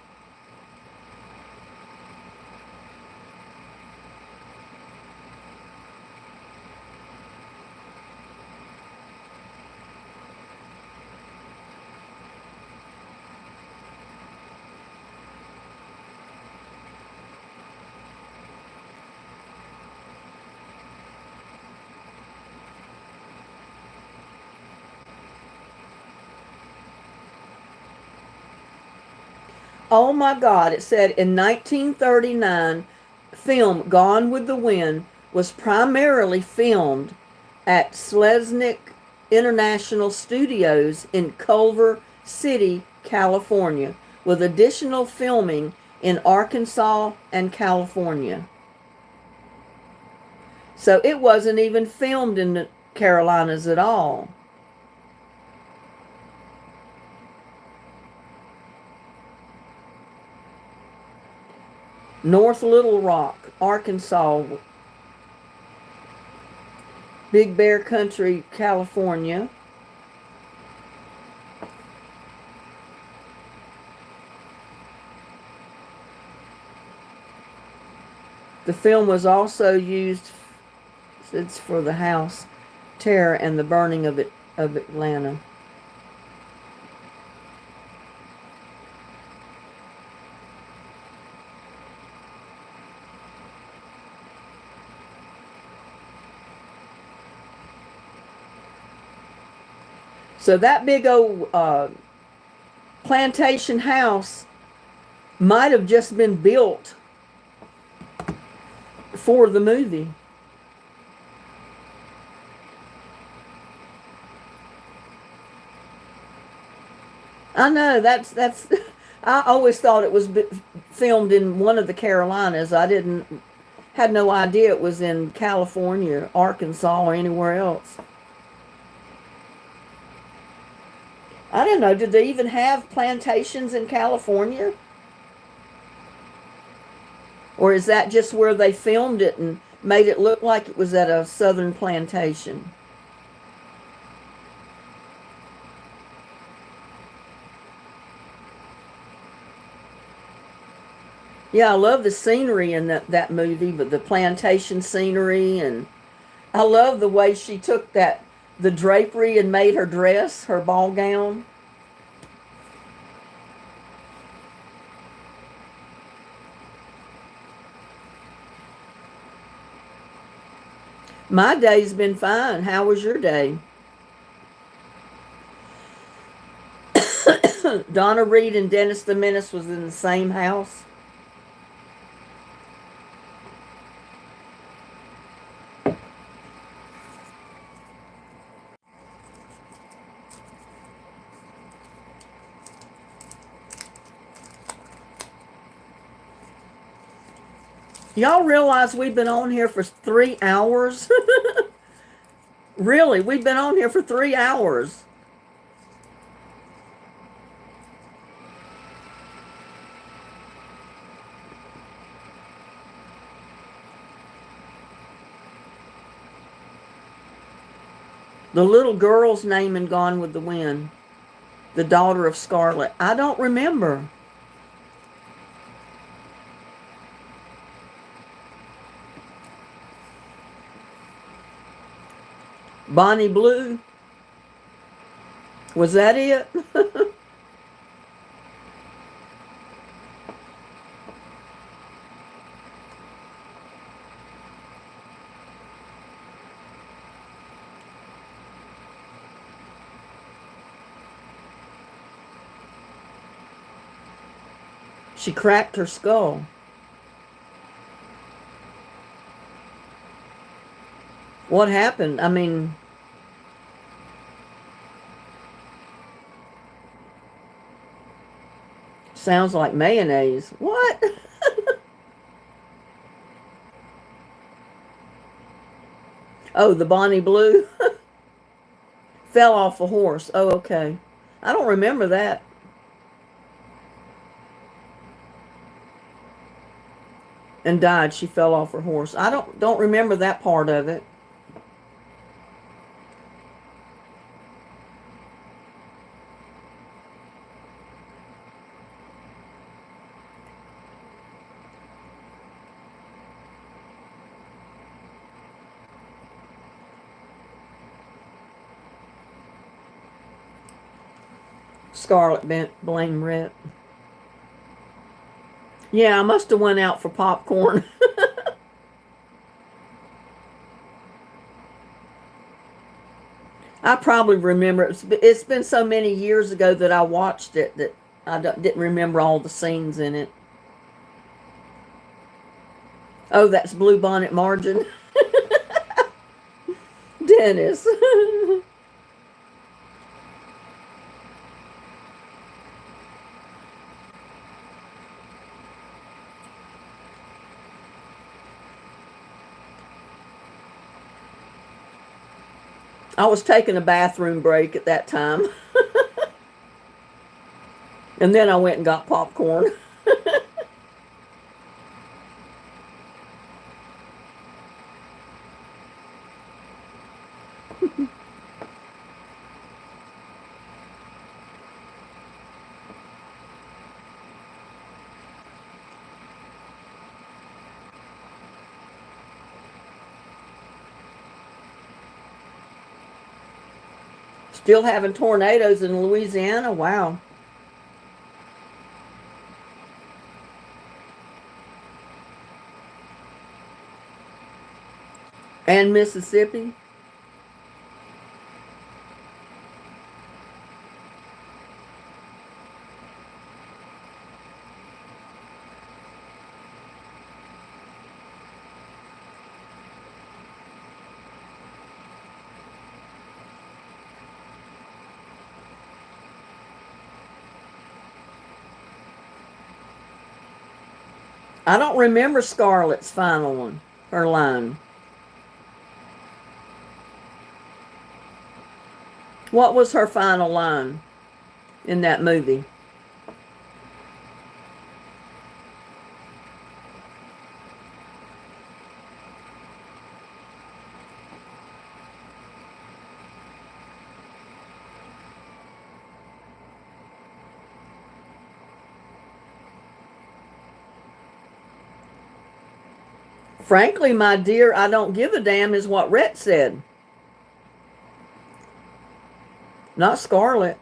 B: Oh my God, it said in 1939, film Gone with the Wind was primarily filmed at Selznick International Studios in Culver City, California, with additional filming in Arkansas and California. So it wasn't even filmed in the Carolinas at all. North Little Rock, Arkansas, Big Bear Country, California. The film was also used, it's for the house terror and the burning of Atlanta. So that big old plantation house might have just been built for the movie. I know that's I always thought it was filmed in one of the Carolinas. Had no idea it was in California, Arkansas, or anywhere else. I don't know. Did they even have plantations in California? Or is that just where they filmed it and made it look like it was at a southern plantation? Yeah, I love the scenery in that movie, but the plantation scenery, and I love the way she took the drapery and made her dress, her ball gown. My day's been fine. How was your day? Donna Reed and Dennis the Menace was in the same house. Y'all realize we've been on here for 3 hours? Really, we've been on here for 3 hours. The little girl's name in Gone with the Wind, the daughter of Scarlett. I don't remember. Bonnie Blue. Was that it? She cracked her skull. What happened? I mean, sounds like mayonnaise. What? Oh, the Bonnie Blue fell off a horse. Oh, okay. I don't remember that. And died. She fell off her horse. I don't remember that part of it. Scarlett blame Rhett. Yeah, I must have went out for popcorn. I probably remember it. It's been so many years ago that I watched it that I didn't remember all the scenes in it. Oh, that's Blue Bonnet Margin. Dennis. I was taking a bathroom break at that time. And then I went and got popcorn. Still having tornadoes in Louisiana? Wow. And Mississippi? I don't remember Scarlett's final one, her line. What was her final line in that movie? Frankly, my dear, I don't give a damn is what Rhett said. Not Scarlett.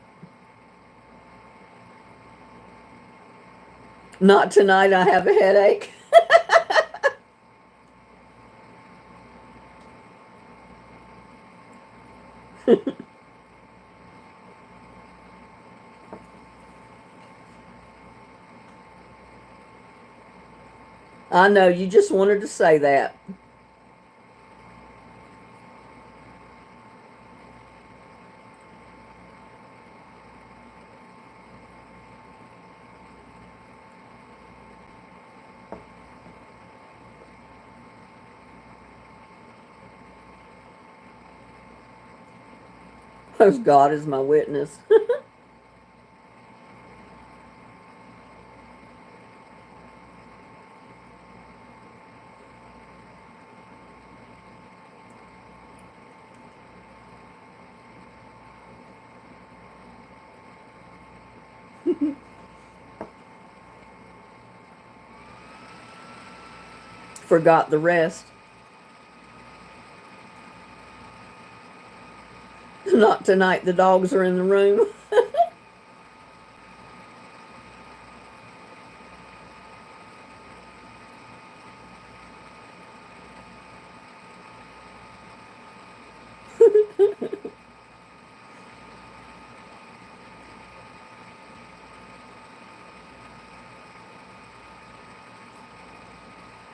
B: Not tonight, I have a headache. I know, you just wanted to say that. Oh, God is my witness. Forgot the rest. Not tonight, the dogs are in the room.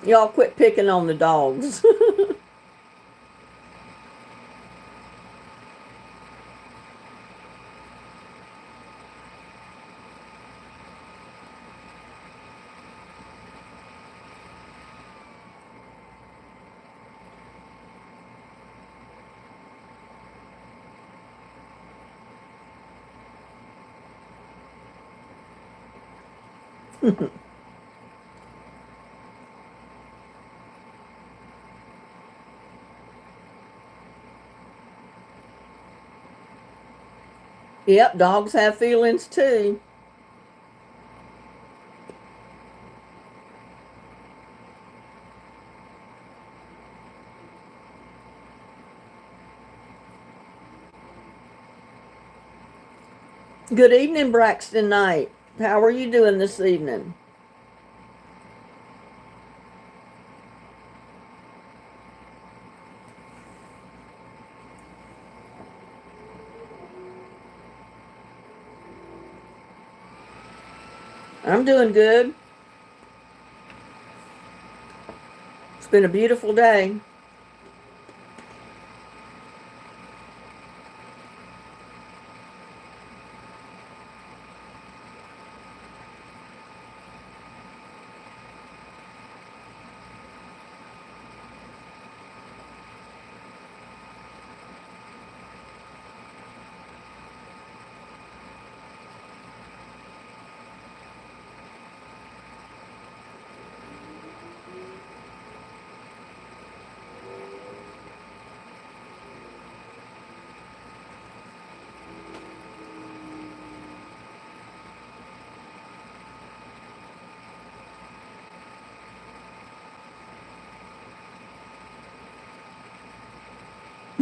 B: Y'all quit picking on the dogs. Yep, dogs have feelings too. Good evening, Braxton Knight. How are you doing this evening? I'm doing good. It's been a beautiful day.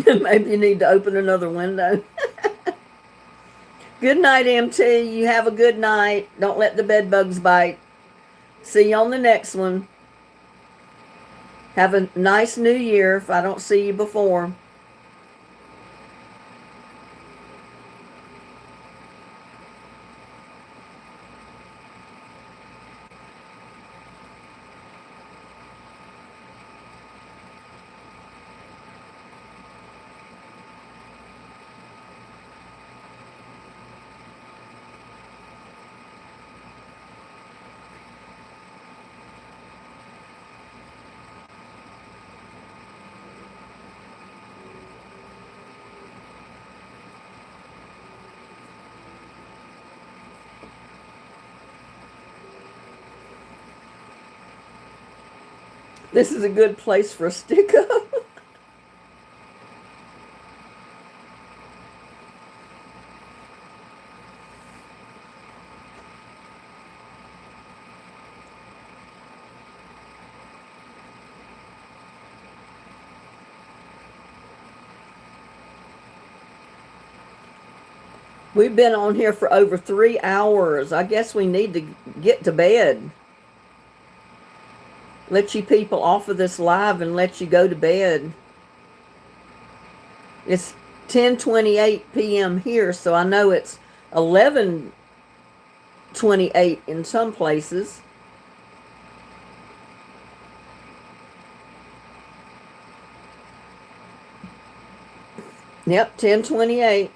B: Maybe you need to open another window. Good night, MT. You have a good night. Don't let the bed bugs bite. See you on the next one. Have a nice new year if I don't see you before. This is a good place for a stick up. We've been on here for over 3 hours. I guess we need to get to bed. Let you people off of this live and let you go to bed. It's 10:28 p.m. here, so I know it's 11:28 in some places. Yep, 10:28.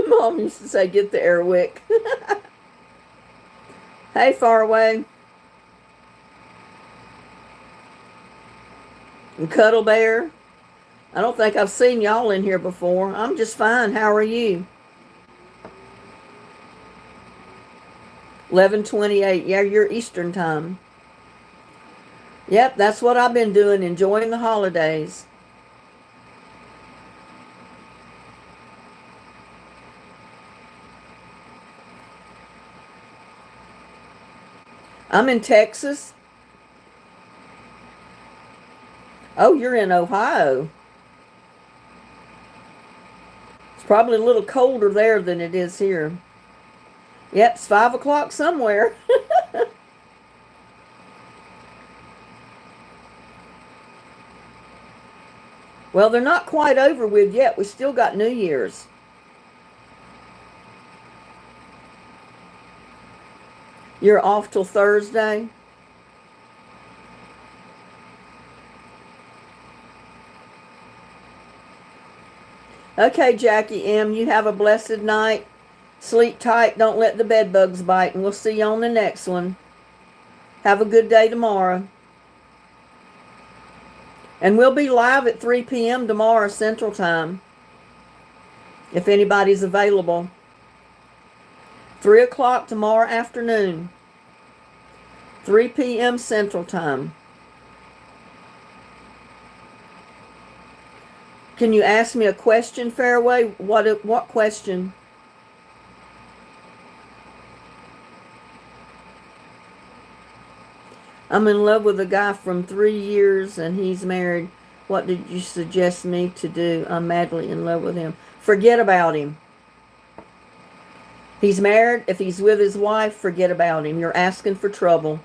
B: Mom used to say, get the Airwick. Hey, Faraway. And Cuddle Bear. I don't think I've seen y'all in here before. I'm just fine. How are you? 11:28. Yeah, you're Eastern time. Yep, that's what I've been doing, enjoying the holidays. I'm in Texas. Oh, you're in Ohio. It's probably a little colder there than it is here. Yep, it's 5 o'clock somewhere. Well, they're not quite over with yet. We still got New Year's. You're off till Thursday? Okay, Jackie M., you have a blessed night. Sleep tight. Don't let the bed bugs bite. And we'll see you on the next one. Have a good day tomorrow. And we'll be live at 3 p.m. tomorrow Central Time, if anybody's available. 3 o'clock tomorrow afternoon. 3 p.m. Central Time. Can you ask me a question, Fairway? What question? I'm in love with a guy from 3 years and he's married. What did you suggest me to do? I'm madly in love with him. Forget about him. He's married. If he's with his wife, forget about him. You're asking for trouble.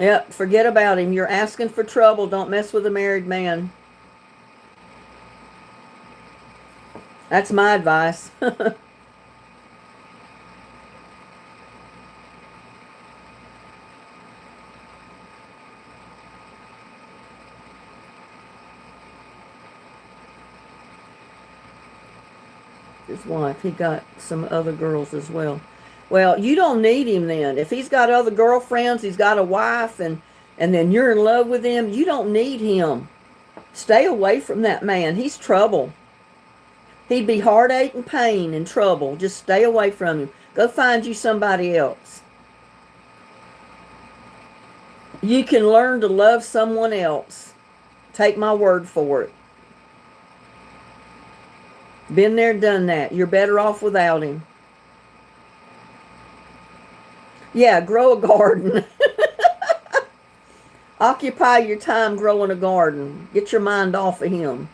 B: Yep, forget about him. You're asking for trouble. Don't mess with a married man. That's my advice. His wife, he got some other girls as well. Well, you don't need him then. If he's got other girlfriends, he's got a wife, and then you're in love with him, you don't need him. Stay away from that man. He's trouble. He'd be heartache and pain and trouble. Just stay away from him. Go find you somebody else. You can learn to love someone else. Take my word for it. Been there, done that. You're better off without him. Yeah, grow a garden. Occupy your time growing a garden. Get your mind off of him.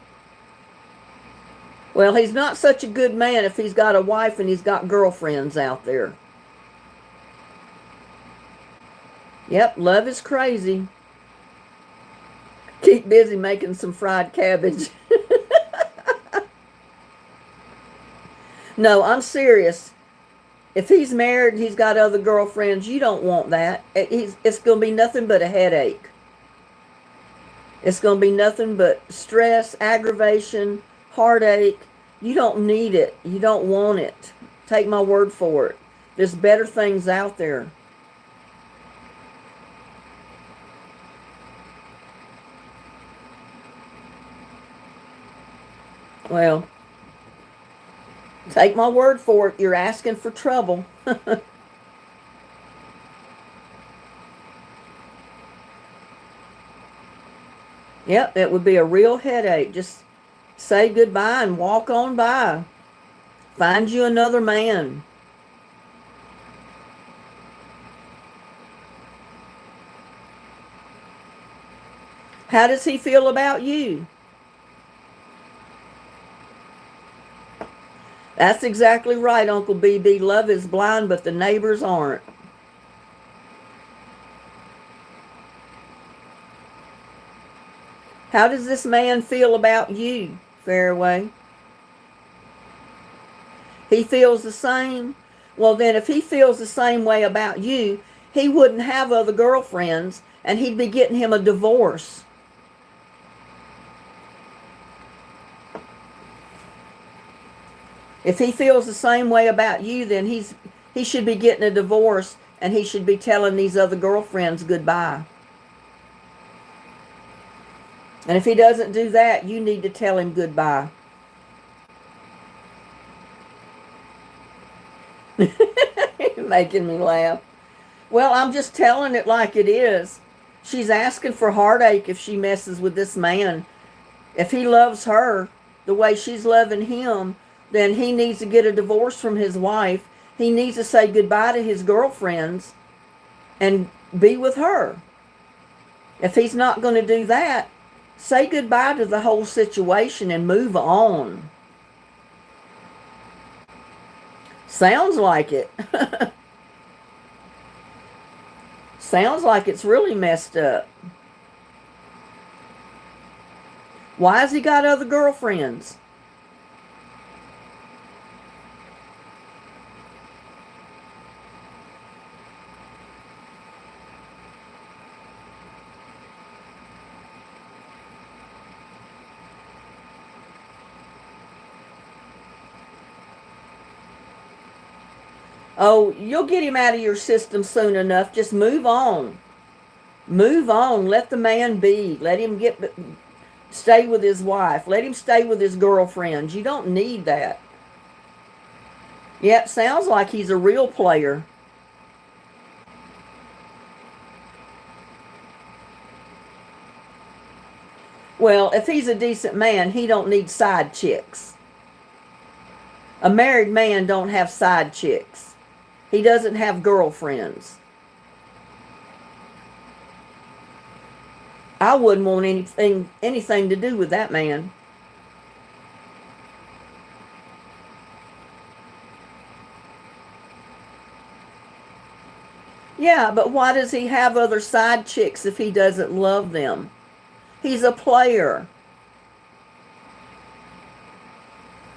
B: Well, he's not such a good man if he's got a wife and he's got girlfriends out there. Yep, love is crazy. Keep busy making some fried cabbage. No, I'm serious. If he's married and he's got other girlfriends, you don't want that. It's going to be nothing but a headache. It's going to be nothing but stress, aggravation, heartache. You don't need it. You don't want it. Take my word for it. There's better things out there. Well, take my word for it. You're asking for trouble. Yep, it would be a real headache. Just say goodbye and walk on by. Find you another man. How does he feel about you? That's exactly right, Uncle BB. Love is blind, but the neighbors aren't. How does this man feel about you, Fairway? He feels the same? Well, then, if he feels the same way about you, he wouldn't have other girlfriends, and he'd be getting him a divorce. If he feels the same way about you, then he should be getting a divorce, and he should be telling these other girlfriends goodbye. And if he doesn't do that, you need to tell him goodbye. You're making me laugh. Well, I'm just telling it like it is. She's asking for heartache if she messes with this man. If he loves her the way she's loving him, then he needs to get a divorce from his wife. He needs to say goodbye to his girlfriends and be with her. If he's not going to do that, say goodbye to the whole situation and move on. Sounds like it. Sounds like it's really messed up. Why has he got other girlfriends? Oh, you'll get him out of your system soon enough. Just move on. Move on. Let the man be. Let him stay with his wife. Let him stay with his girlfriends. You don't need that. Yep, sounds like he's a real player. Well, if he's a decent man, he don't need side chicks. A married man don't have side chicks. He doesn't have girlfriends. I wouldn't want anything to do with that man. Yeah, but why does he have other side chicks if he doesn't love them? He's a player.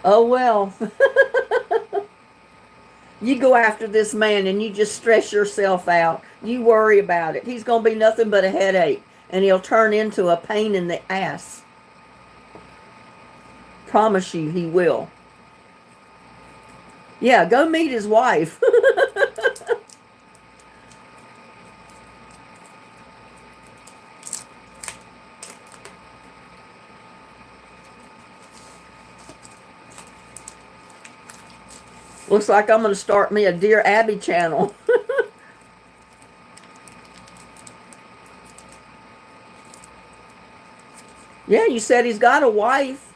B: Oh, well. You go after this man and you just stress yourself out. You worry about it. He's going to be nothing but a headache, and he'll turn into a pain in the ass. Promise you he will. Yeah, go meet his wife. Looks like I'm going to start me a Dear Abby channel. Yeah, you said he's got a wife.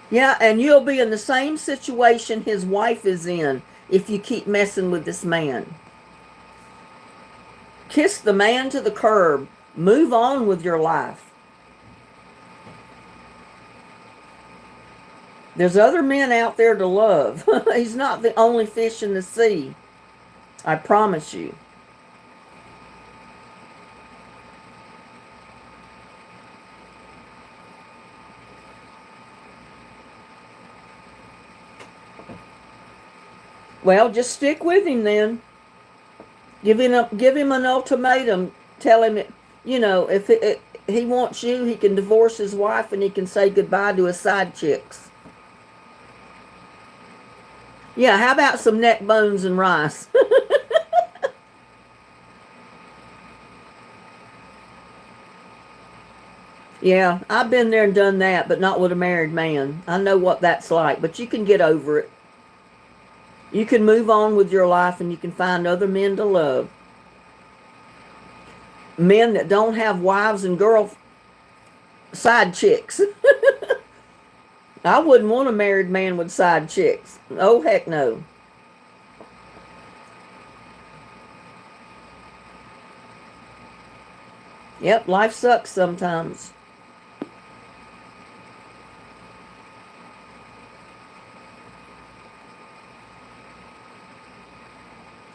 B: Yeah, and you'll be in the same situation his wife is in if you keep messing with this man. Kiss the man to the curb. Move on with your life. There's other men out there to love. He's not the only fish in the sea. I promise you. Well, just stick with him then. Give him an ultimatum. Tell him, if he wants you, he can divorce his wife and he can say goodbye to his side chicks. Yeah, how about some neck bones and rice? Yeah, I've been there and done that, but not with a married man. I know what that's like, but you can get over it. You can move on with your life and you can find other men to love. Men that don't have wives and side chicks. I wouldn't want a married man with side chicks. Oh, heck no. Yep, life sucks sometimes.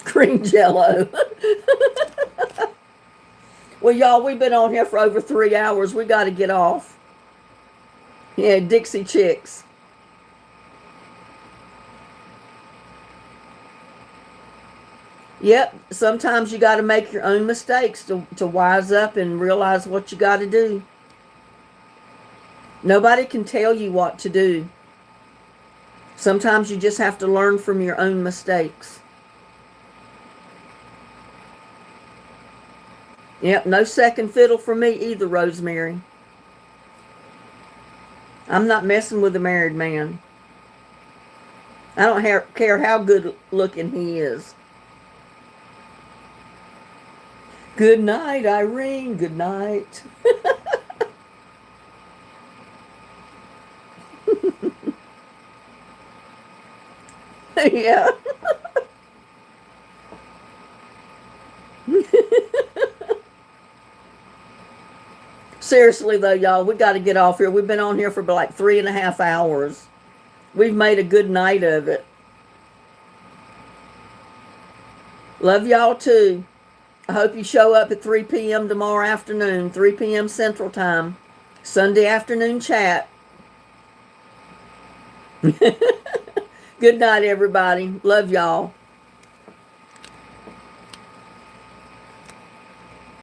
B: Green Jello. Well, y'all, we've been on here for over 3 hours. We got to get off. Yeah, Dixie Chicks. Yep, sometimes you got to make your own mistakes to wise up and realize what you got to do. Nobody can tell you what to do. Sometimes you just have to learn from your own mistakes. Yep, no second fiddle for me either, Rosemary. I'm not messing with a married man. I don't care how good looking he is. Good night, Irene. Good night. Yeah. Seriously though, y'all, we got to get off here. We've been on here for like 3.5 hours. We've made a good night of it. Love y'all too. I hope you show up at 3 p.m. tomorrow afternoon, 3 p.m. Central Time. Sunday afternoon chat. Good night, everybody. Love y'all.